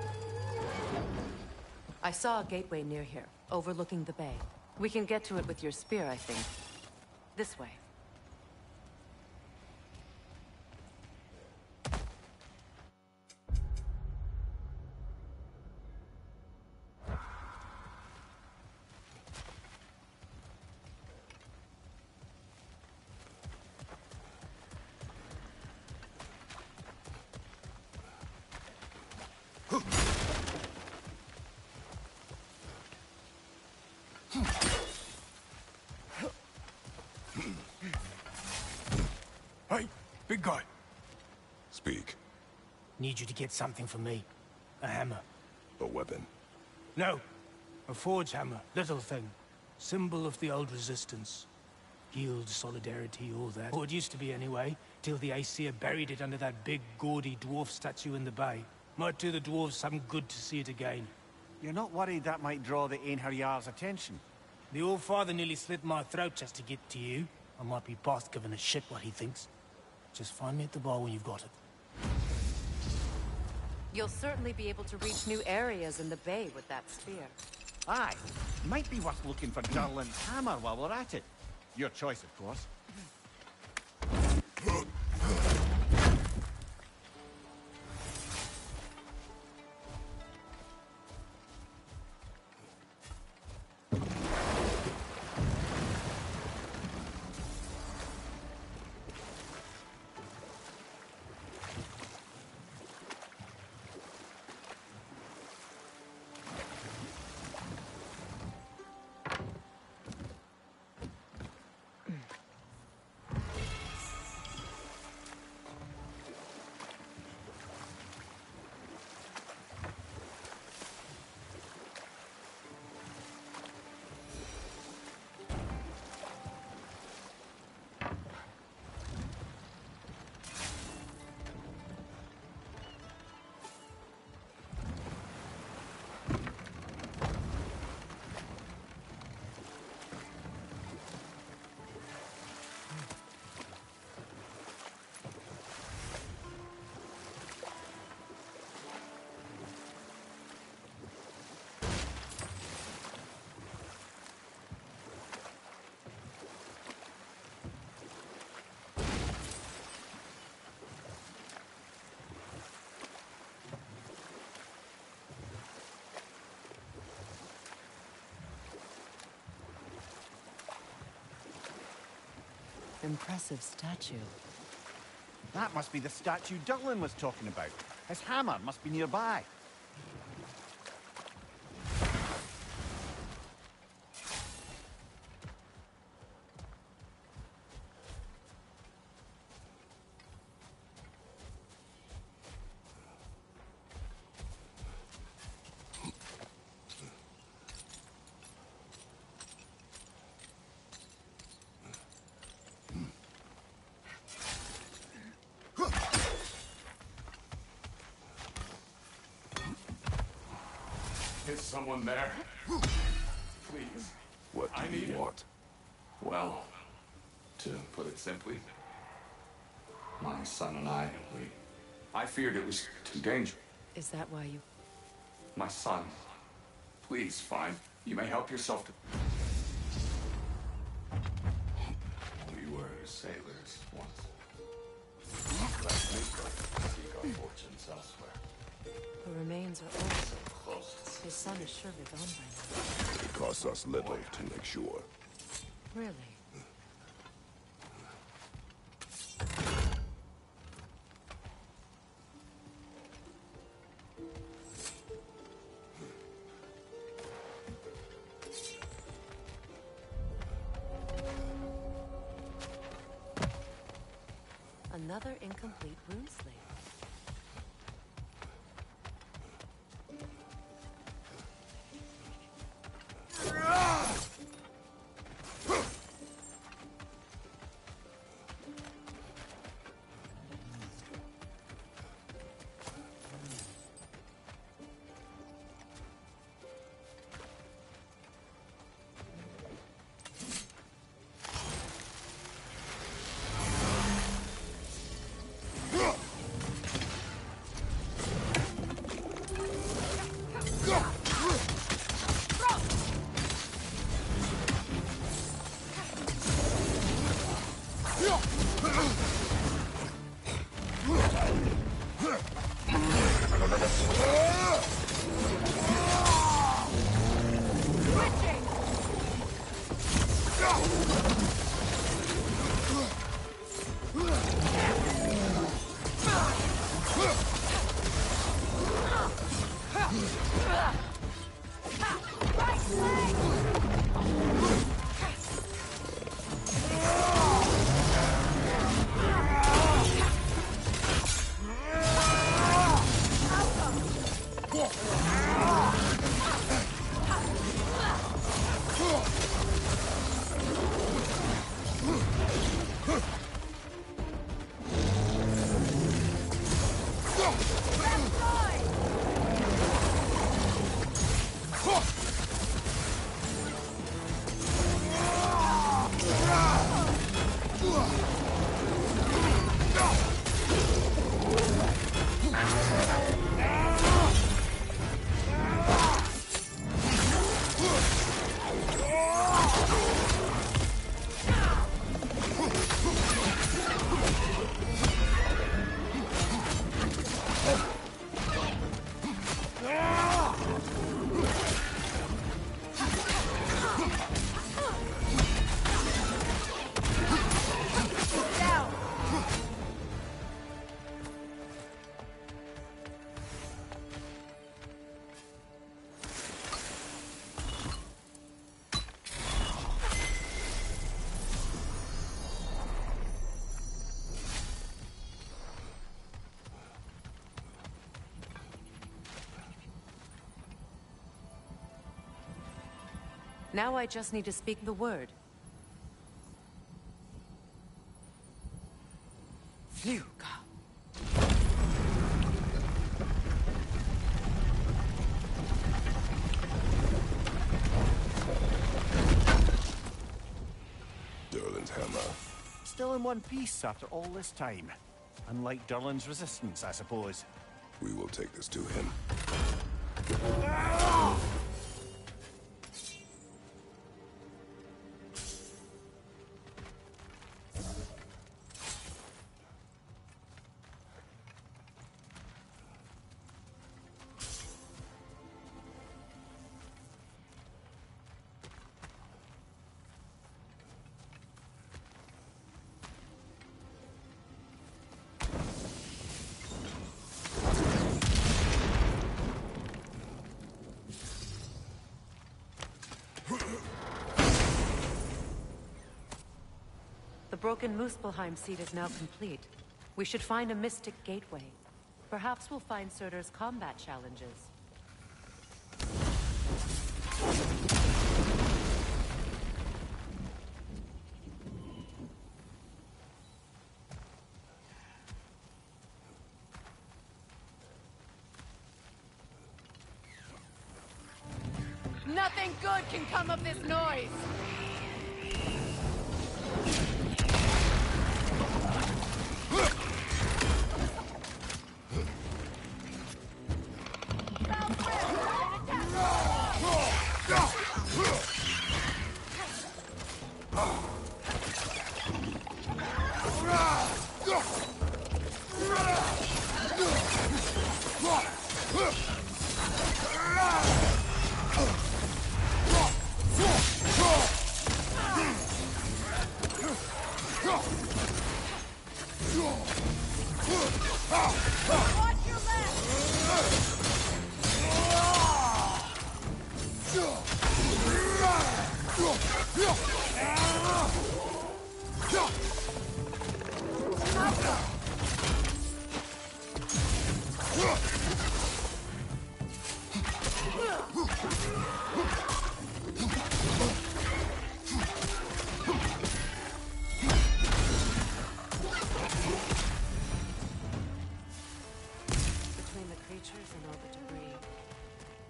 I saw a gateway near here, overlooking the bay. We can get to it with your spear, I think. This way. Hey, big guy. Speak. Need you to get something for me. A hammer. A weapon? No. A forge hammer. Little thing. Symbol of the old resistance. Guild, solidarity, all that. Or it used to be anyway, till the Aesir buried it under that big, gaudy dwarf statue in the bay. Might do the dwarves some good to see it again. You're not worried that might draw the Einherjar's attention? The old father nearly slit my throat just to get to you. I might be past giving a shit what he thinks. Just find me at the bar when you've got it. You'll certainly be able to reach new areas in the bay with that spear. Aye. Might be worth looking for Durlin's hammer while we're at it. Your choice, of course. Impressive statue. That must be the statue Durlin was talking about. His hammer must be nearby. Is someone there? Please. What do you want? Well, to put it simply, my son and I feared it was too dangerous. Is that why you... My son, please, fine. You may help yourself to... We were sailors once. Let's seek our fortunes elsewhere. The remains are old. His son is surely gone by now. It costs us little to make sure. Really? Another incomplete rune slate. Now I just need to speak the word. Phew. Durlin's hammer. Still in one piece after all this time. Unlike Durlin's resistance, I suppose. We will take this to him. The broken Muspelheim seat is now complete. We should find a mystic gateway. Perhaps we'll find Surtur's combat challenges. Nothing good can come of this noise!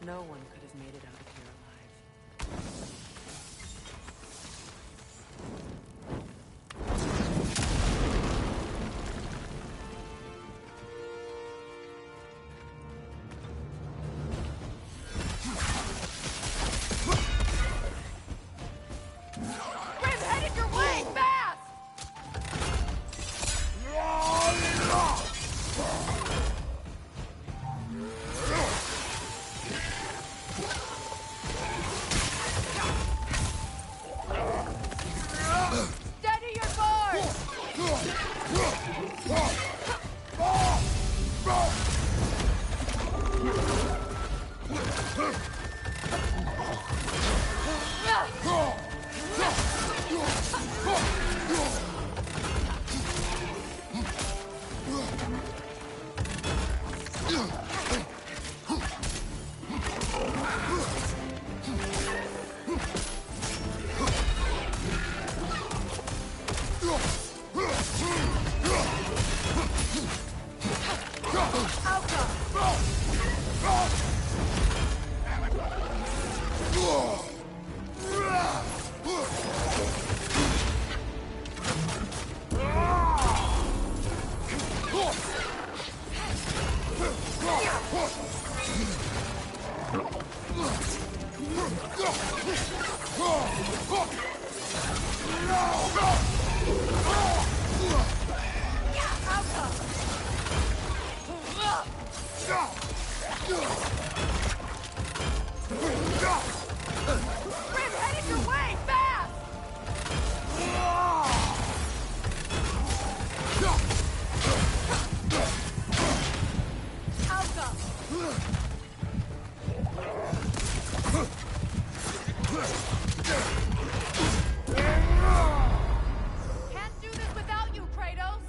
No one could have made it out of here alive. Can't do this without you, Kratos!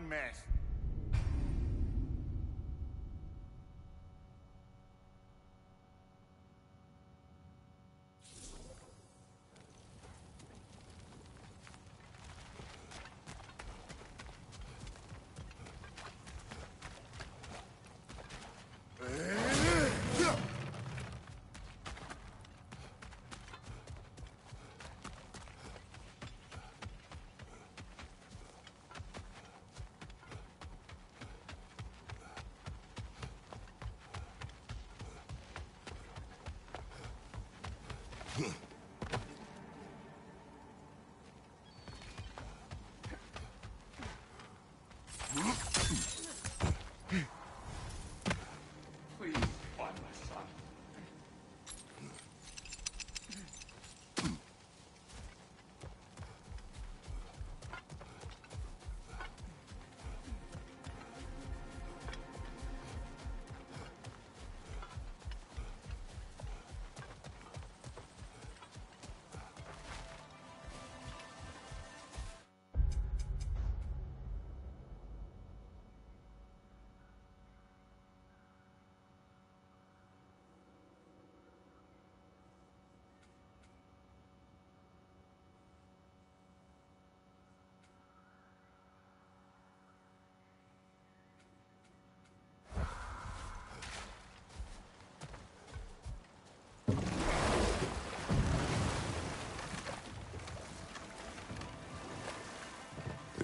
Mess. Please, find my son.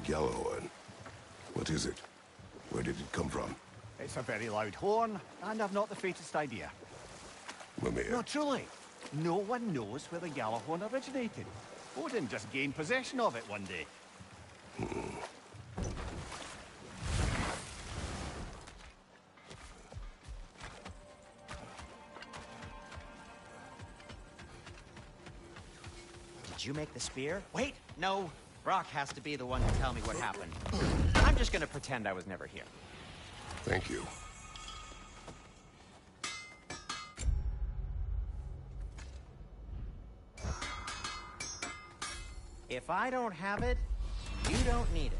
Yellow one. What is it? Where did it come from? It's a very loud horn, and I've not the faintest idea. Mimir. No, truly. No one knows where the Gjallarhorn originated. Odin just gained possession of it one day. Did you make the spear? Wait, no. Brock has to be the one to tell me what happened. I'm just gonna pretend I was never here. Thank you. If I don't have it, you don't need it.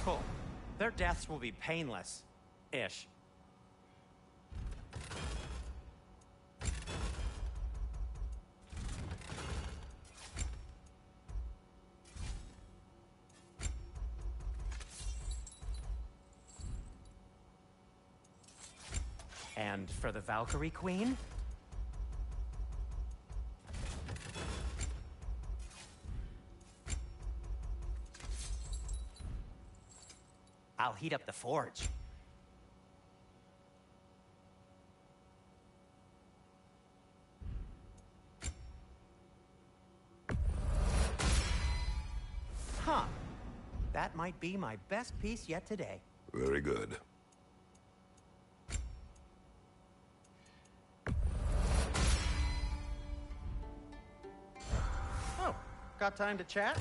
Cool. Their deaths will be painless-ish. And for the Valkyrie Queen? I'll heat up the forge. Huh. That might be my best piece yet today. Very good. Oh, got time to chat?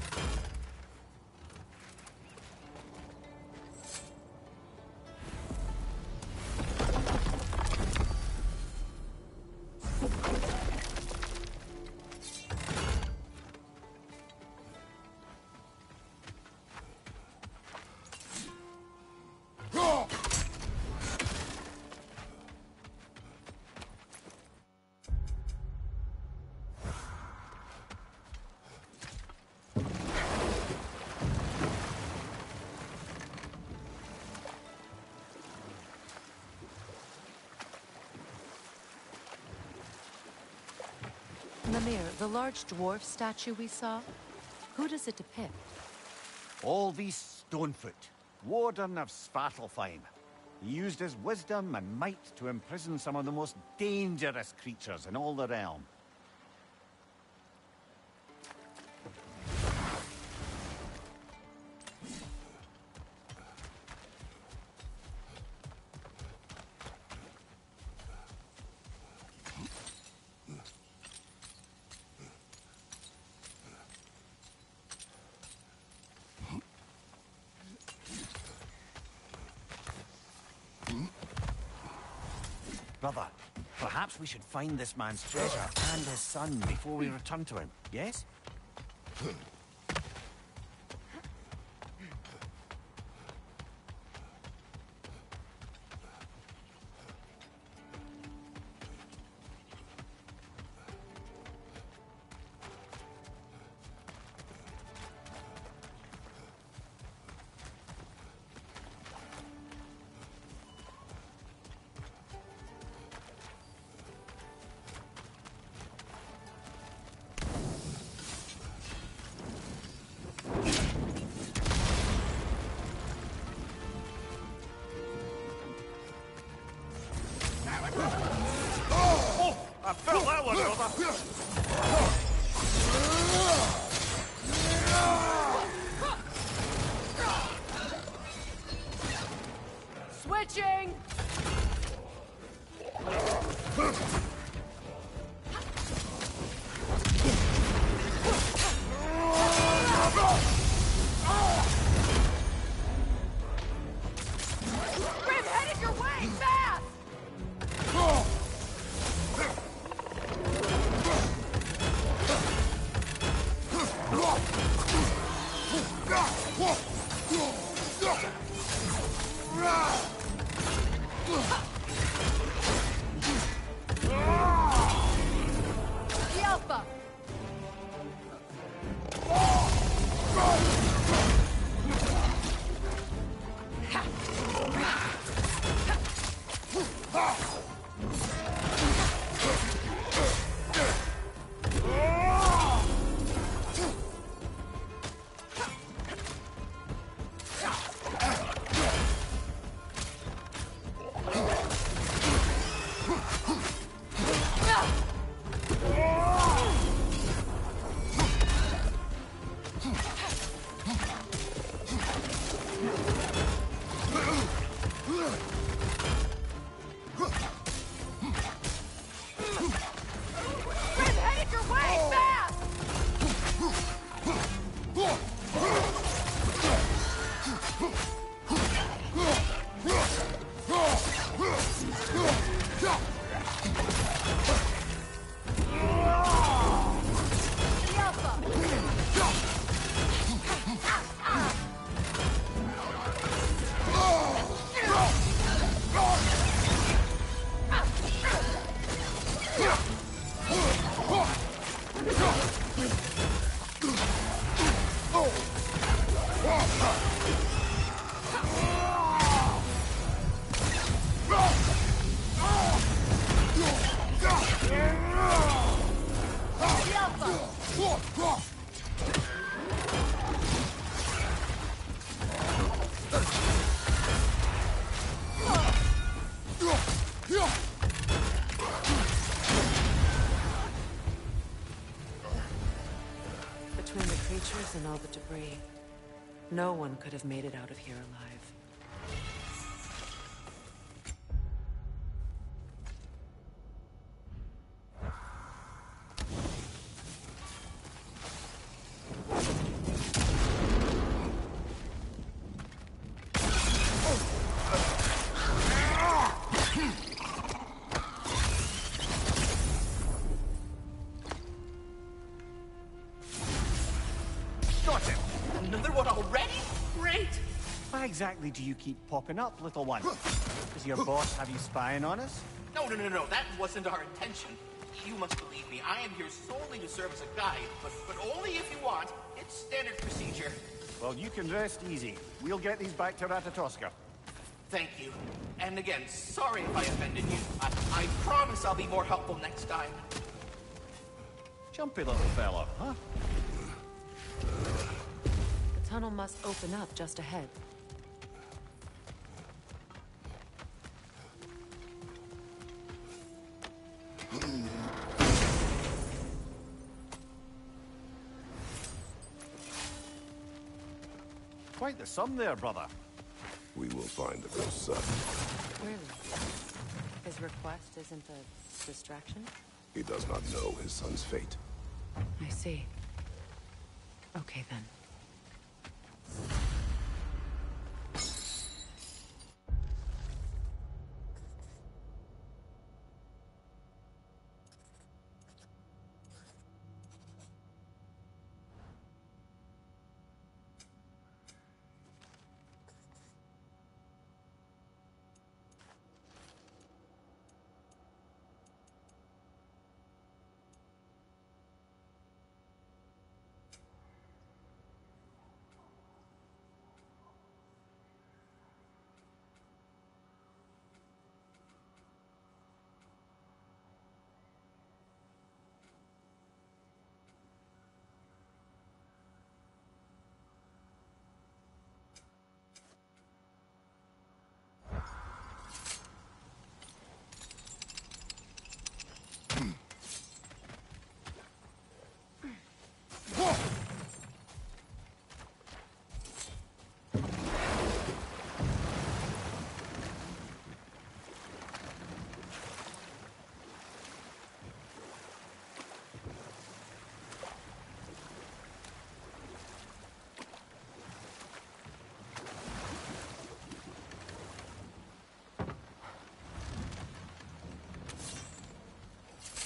Mimir, the large dwarf statue we saw, who does it depict? Alvis Stonefoot, warden of Svartalfheim. He used his wisdom and might to imprison some of the most dangerous creatures in all the realm. Brother, perhaps we should find this man's treasure and his son before we return to him, yes? I felt that one, brother. Switching! Grim, headed your way! Fast! The Alpha! Between the creatures and all the debris, no one could have made it out of here alive. Another one already? Great! Why exactly do you keep popping up, little one? Does your boss have you spying on us? No. That wasn't our intention. You must believe me. I am here solely to serve as a guide, but only if you want. It's standard procedure. Well, you can rest easy. We'll get these back to Ratatoska. Thank you. And again, sorry if I offended you. I promise I'll be more helpful next time. Jumpy little fella, huh? The tunnel must open up just ahead. Quite the sum there, brother. We will find the ghost son. Really? His request isn't a distraction? He does not know his son's fate. I see. Okay, then.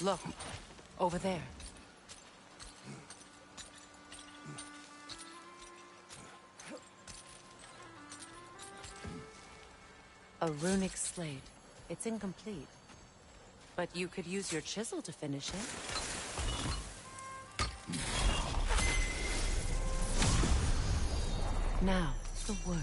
Look, over there. A runic slate. It's incomplete. But you could use your chisel to finish it. Now, the word.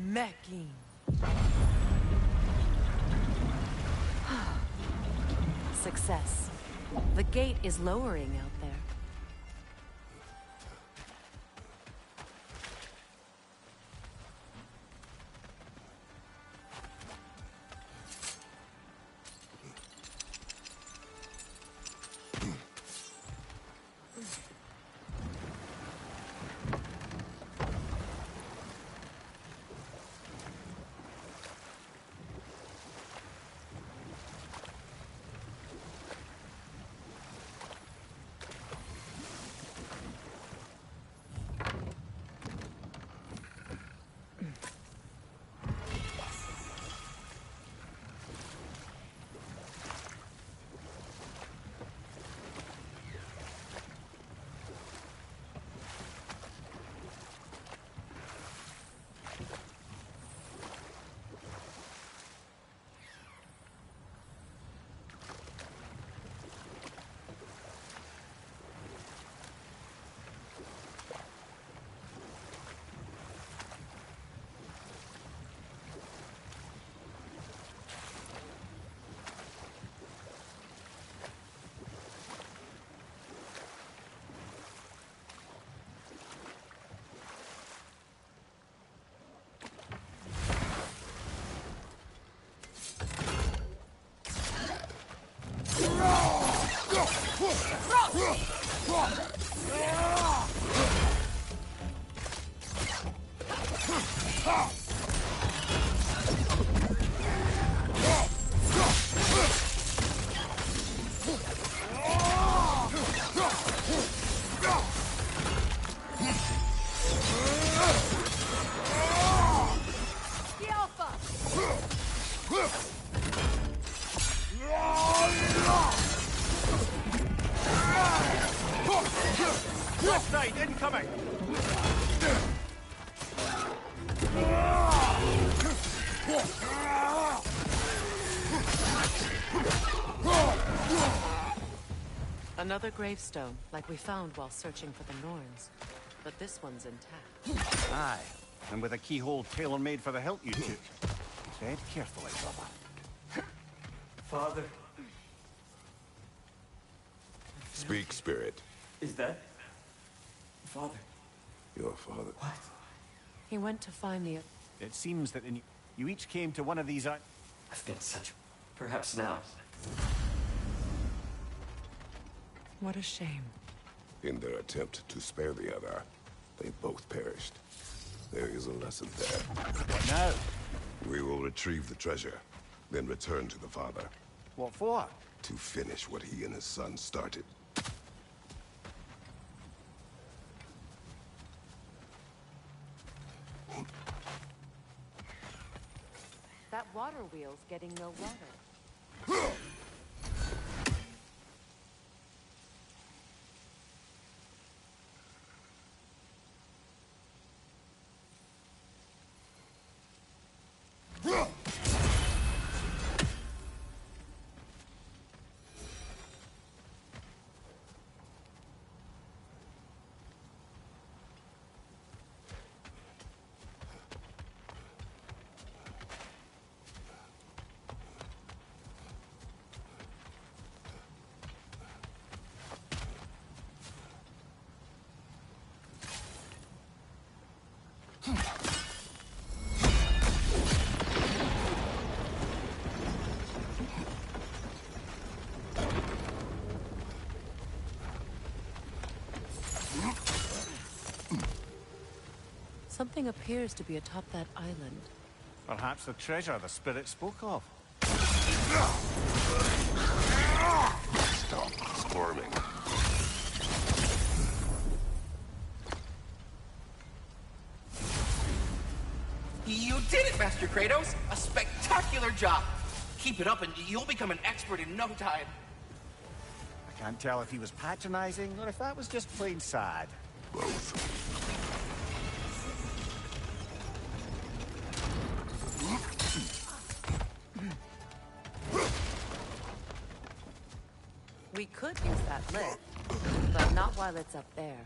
Mecking. Success. The gate is lowering out there. Left side, incoming! Another gravestone, like we found while searching for the Norns. But this one's intact. Aye, and with a keyhole tailor-made for the hilt you took. Tread carefully, brother. Father. Speak, spirit. Is that... Father? Your father. What? He went to find the... It seems that you each came to one of these... I've been such... Perhaps now. What a shame. In their attempt to spare the other, they both perished. There is a lesson there. What now? We will retrieve the treasure, then return to the father. What for? To finish what he and his son started. That water wheel's getting no water. Something appears to be atop that island. Perhaps the treasure the spirit spoke of. Stop squirming. You did it, Master Kratos! A spectacular job! Keep it up and you'll become an expert in no time. I can't tell if he was patronizing or if that was just plain sad. Both. We could use that lift, but not while it's up there.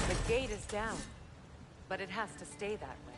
The gate is down, but it has to stay that way.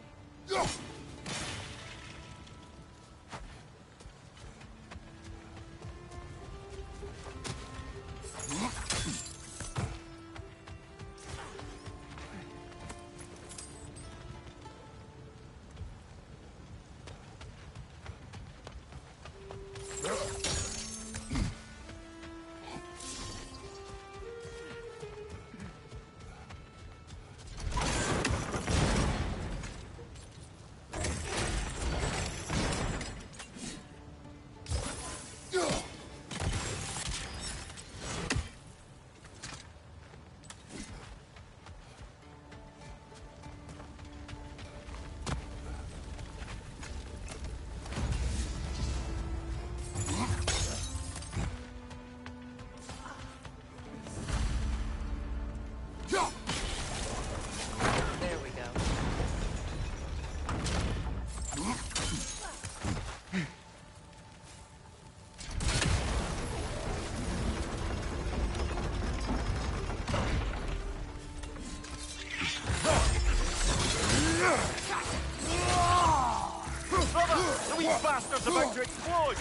The wee bastard's about to explode!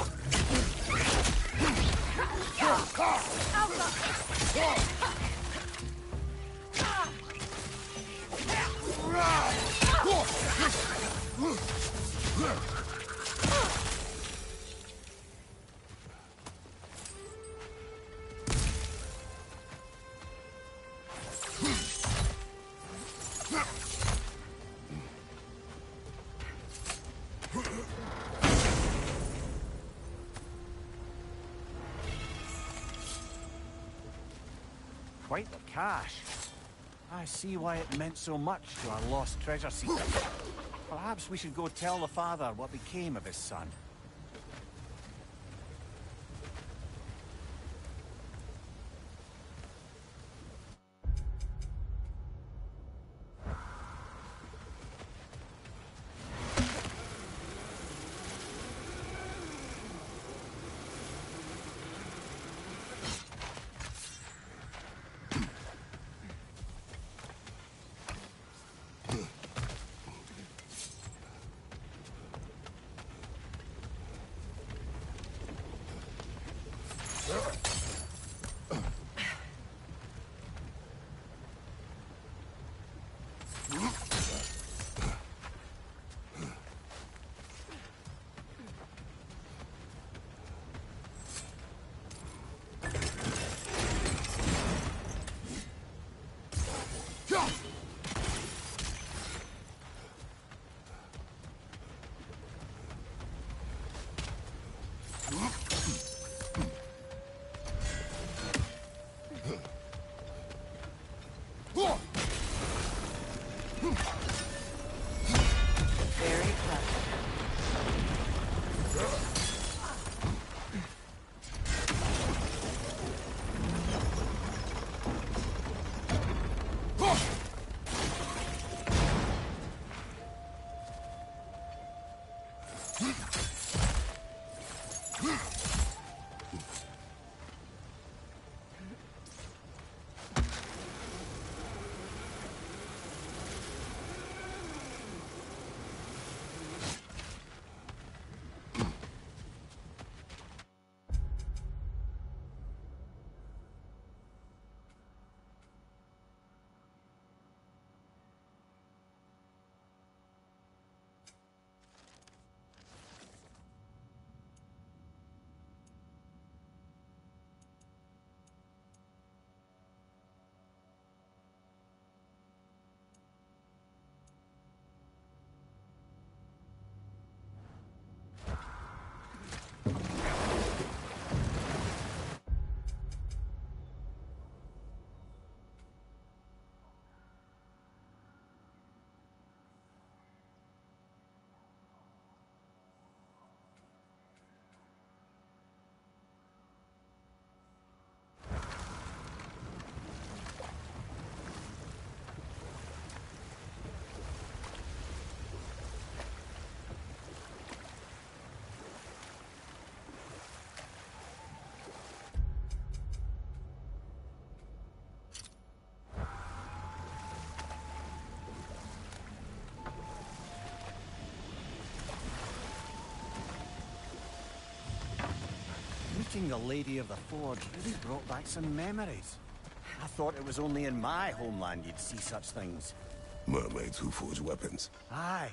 Quite the cache. I see why it meant so much to our lost treasure seeker. Perhaps we should go tell the father what became of his son. Meeting the Lady of the Forge really brought back some memories. I thought it was only in my homeland you'd see such things. Mermaids who forge weapons. Aye.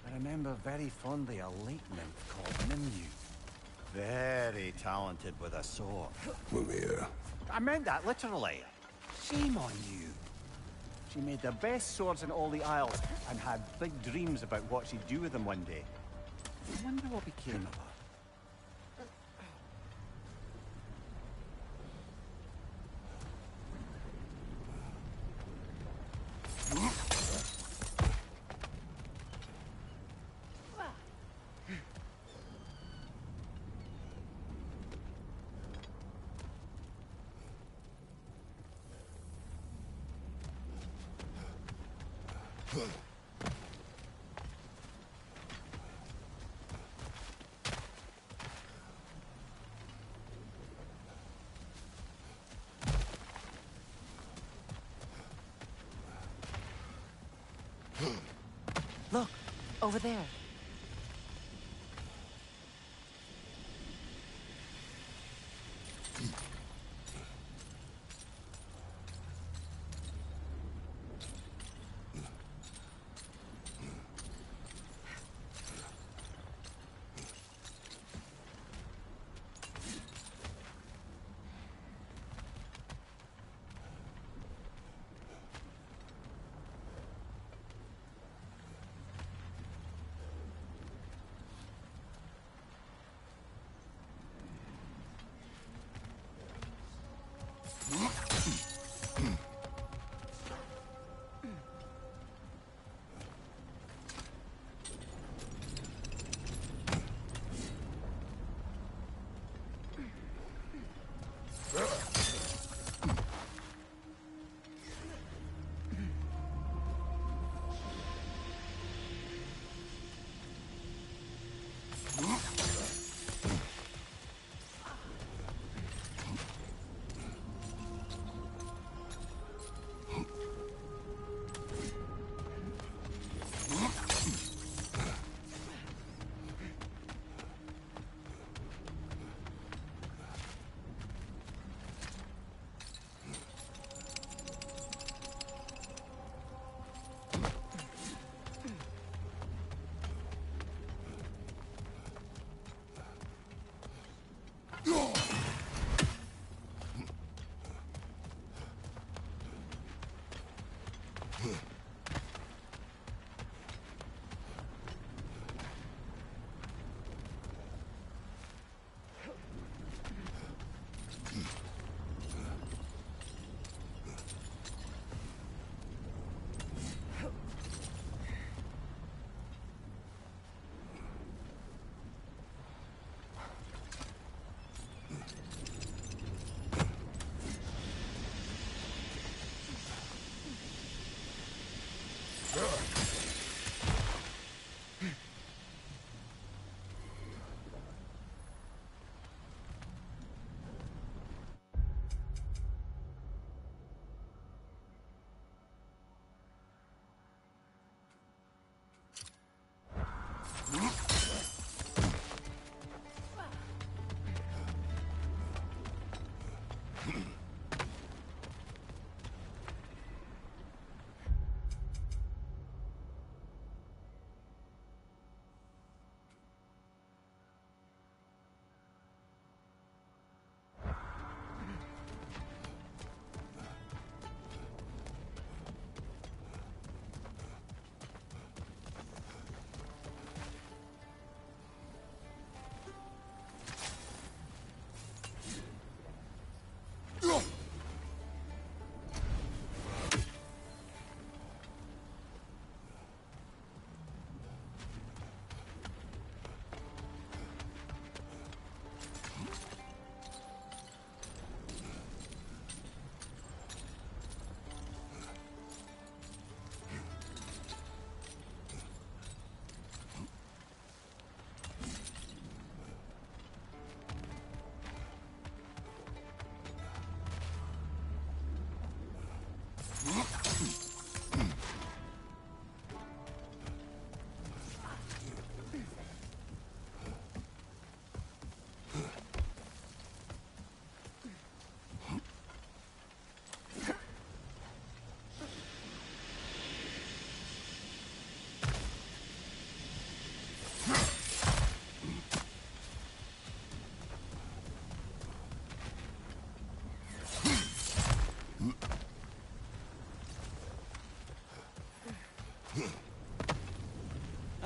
I remember very fondly a lake nymph called Nimue. Very talented with a sword. Mimir. I meant that literally. Shame on you. She made the best swords in all the Isles and had big dreams about what she'd do with them one day. I wonder what became of her. Over there.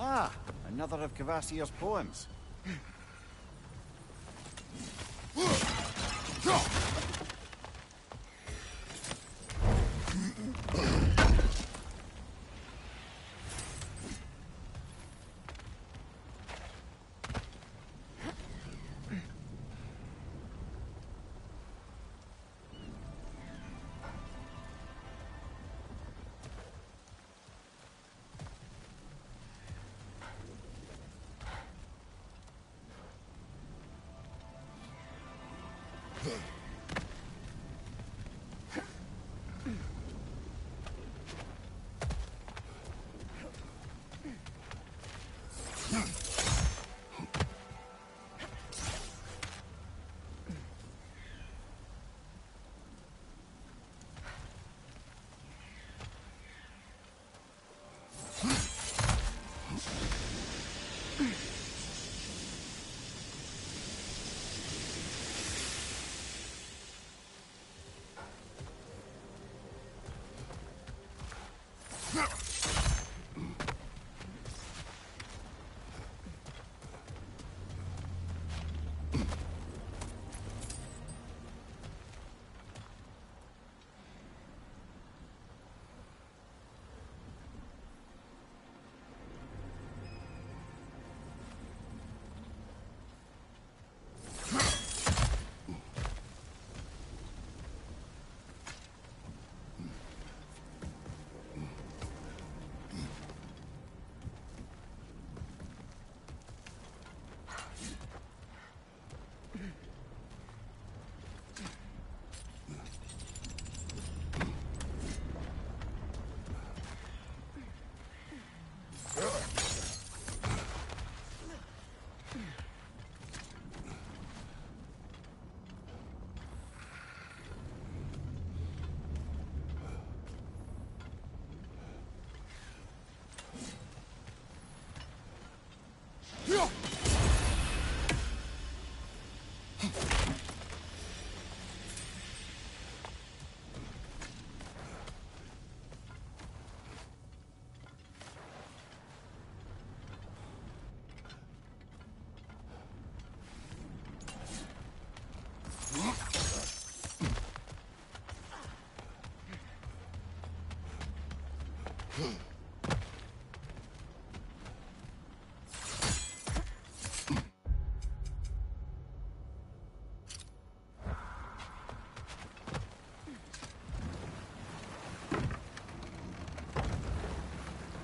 Ah, another of Kvasir's poems.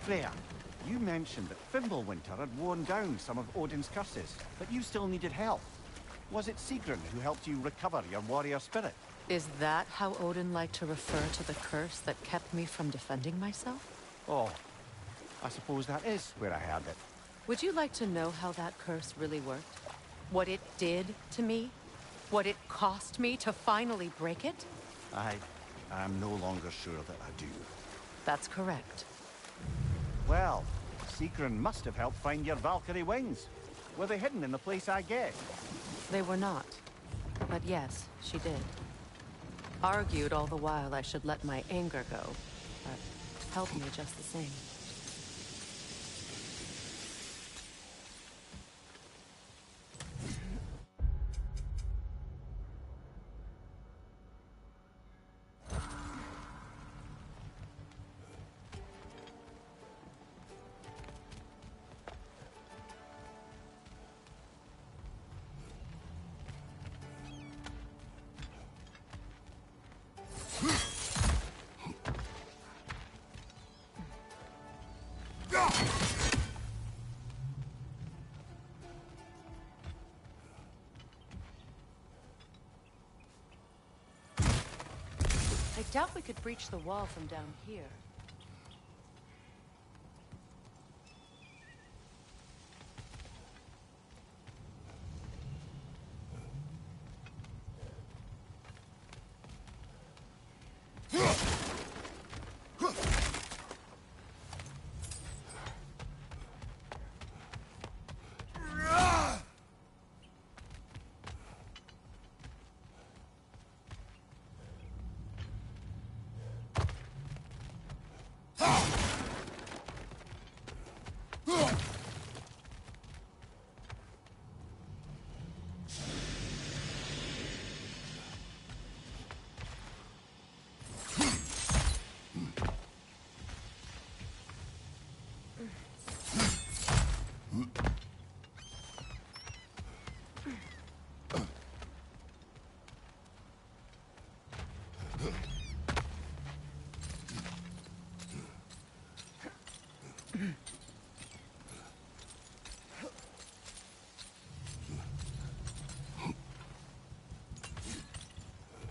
Freya, you mentioned that Fimblwinter had worn down some of Odin's curses, but you still needed help. Was it Sigrun who helped you recover your warrior spirit? Is that how Odin liked to refer to the curse that kept me from defending myself? Oh, I suppose that is where I heard it. Would you like to know how that curse really worked? What it did to me? What it cost me to finally break it? I'm no longer sure that I do. That's correct. Well, Sigrun must have helped find your Valkyrie wings. Were they hidden in the place I guessed? They were not. But yes, she did. Argued all the while I should let my anger go, but helped me just the same. I doubt we could breach the wall from down here.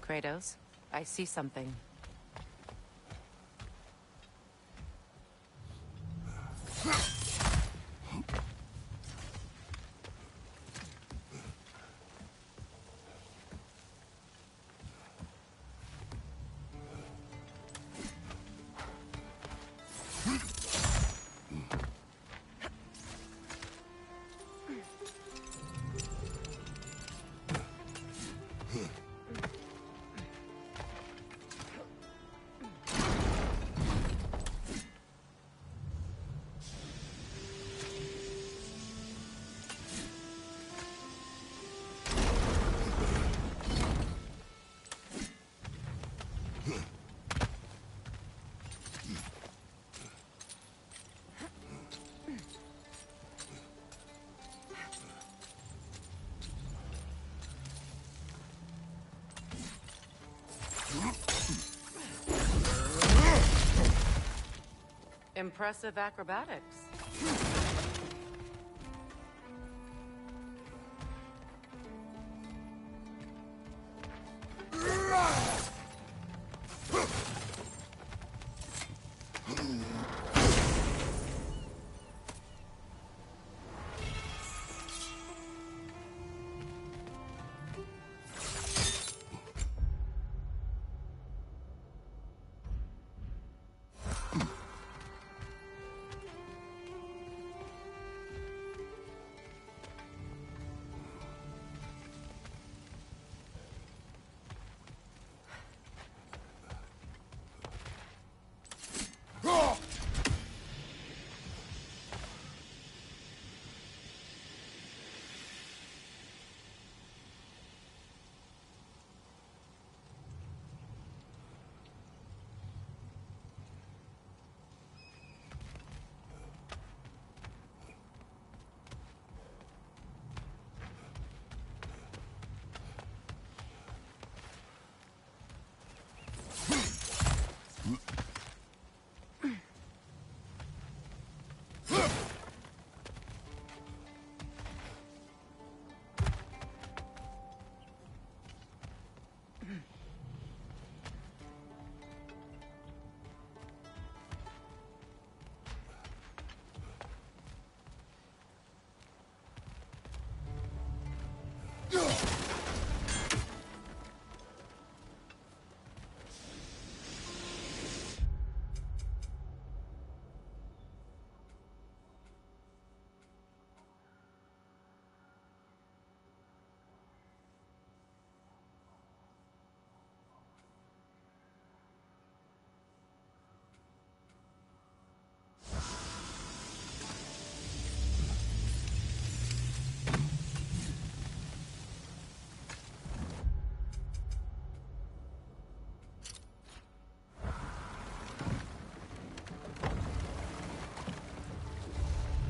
Kratos, I see something. Impressive acrobatics.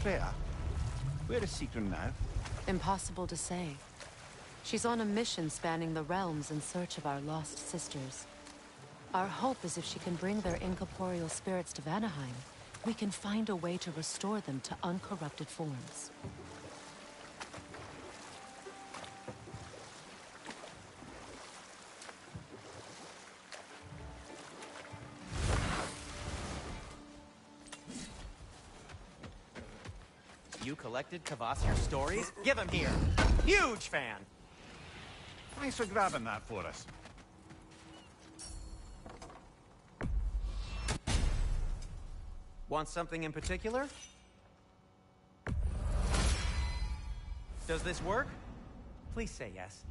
Freya, where is Secret now? Impossible to say. She's on a mission spanning the realms in search of our lost sisters. Our hope is if she can bring their incorporeal spirits to Vanaheim, we can find a way to restore them to uncorrupted forms. You collected Kvasir's stories? Give them here. Huge fan. Thanks for grabbing that for us. Want something in particular? Does this work? Please say yes.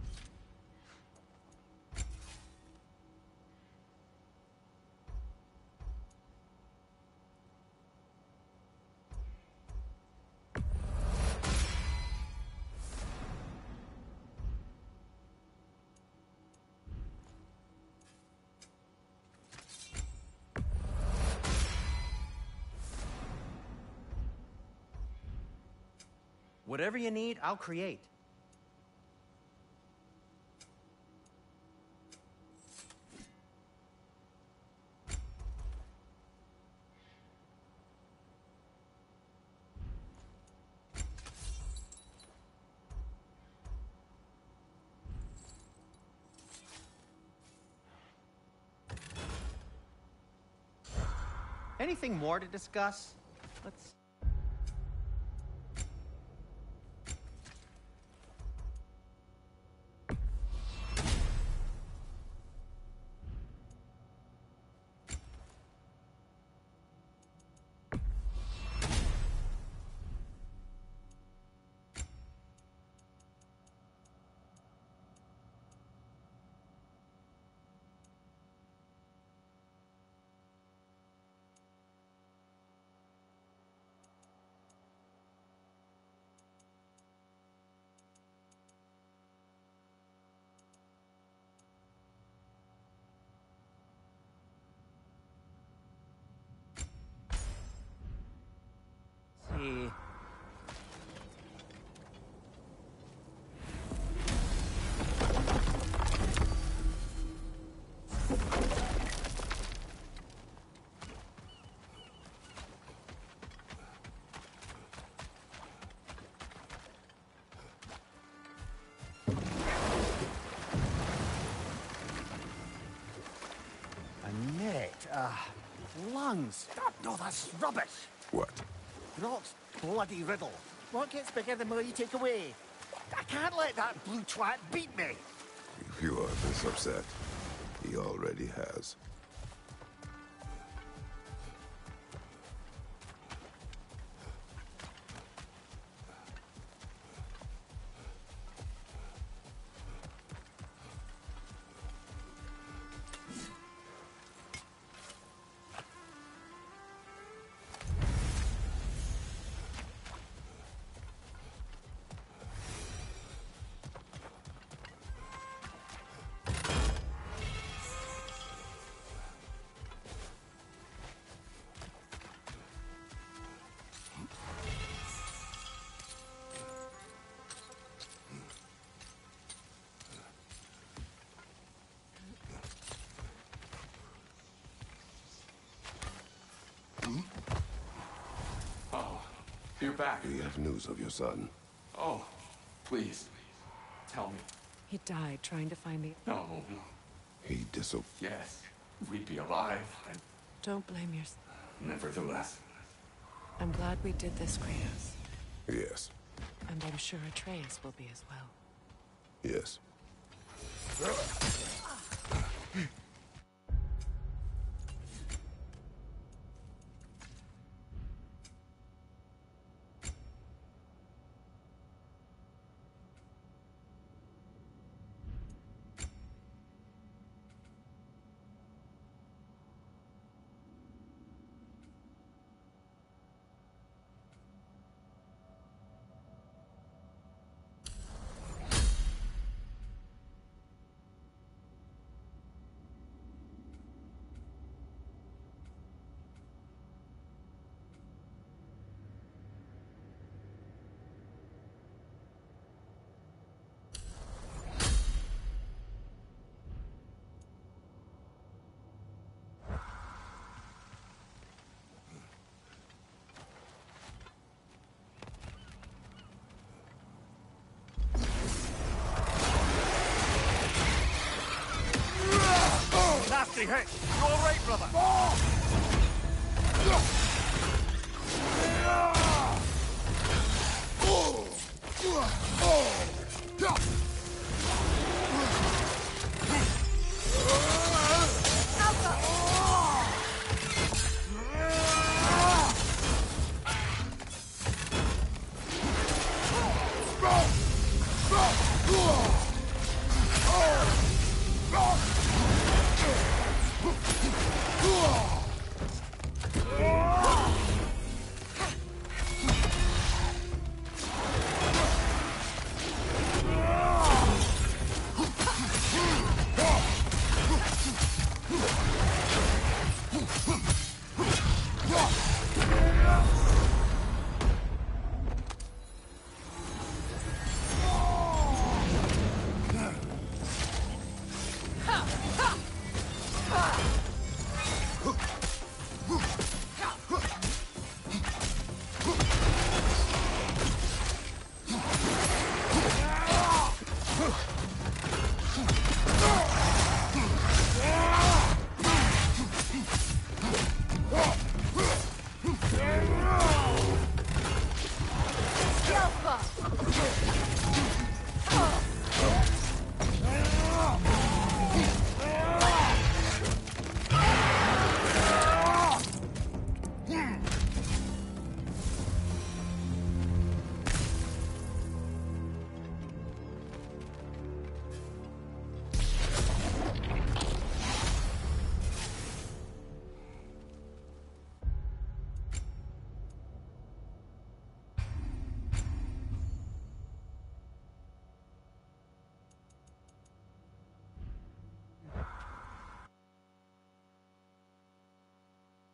Whatever you need, I'll create. Anything more to discuss? Let's... see. A net, lungs. No, that's rubbish. What? Rot's bloody riddle. What gets bigger the more you take away? I can't let that blue twat beat me. If you are this upset, he already has. You're back. We have news of your son. Oh, please. Tell me. He died trying to find the... No. He Yes, we'd be alive. Don't blame yourself. Nevertheless. I'm glad we did this, Kratos. Yes. And I'm sure Atreus will be as well. Yes. Nasty hit! You all right, brother?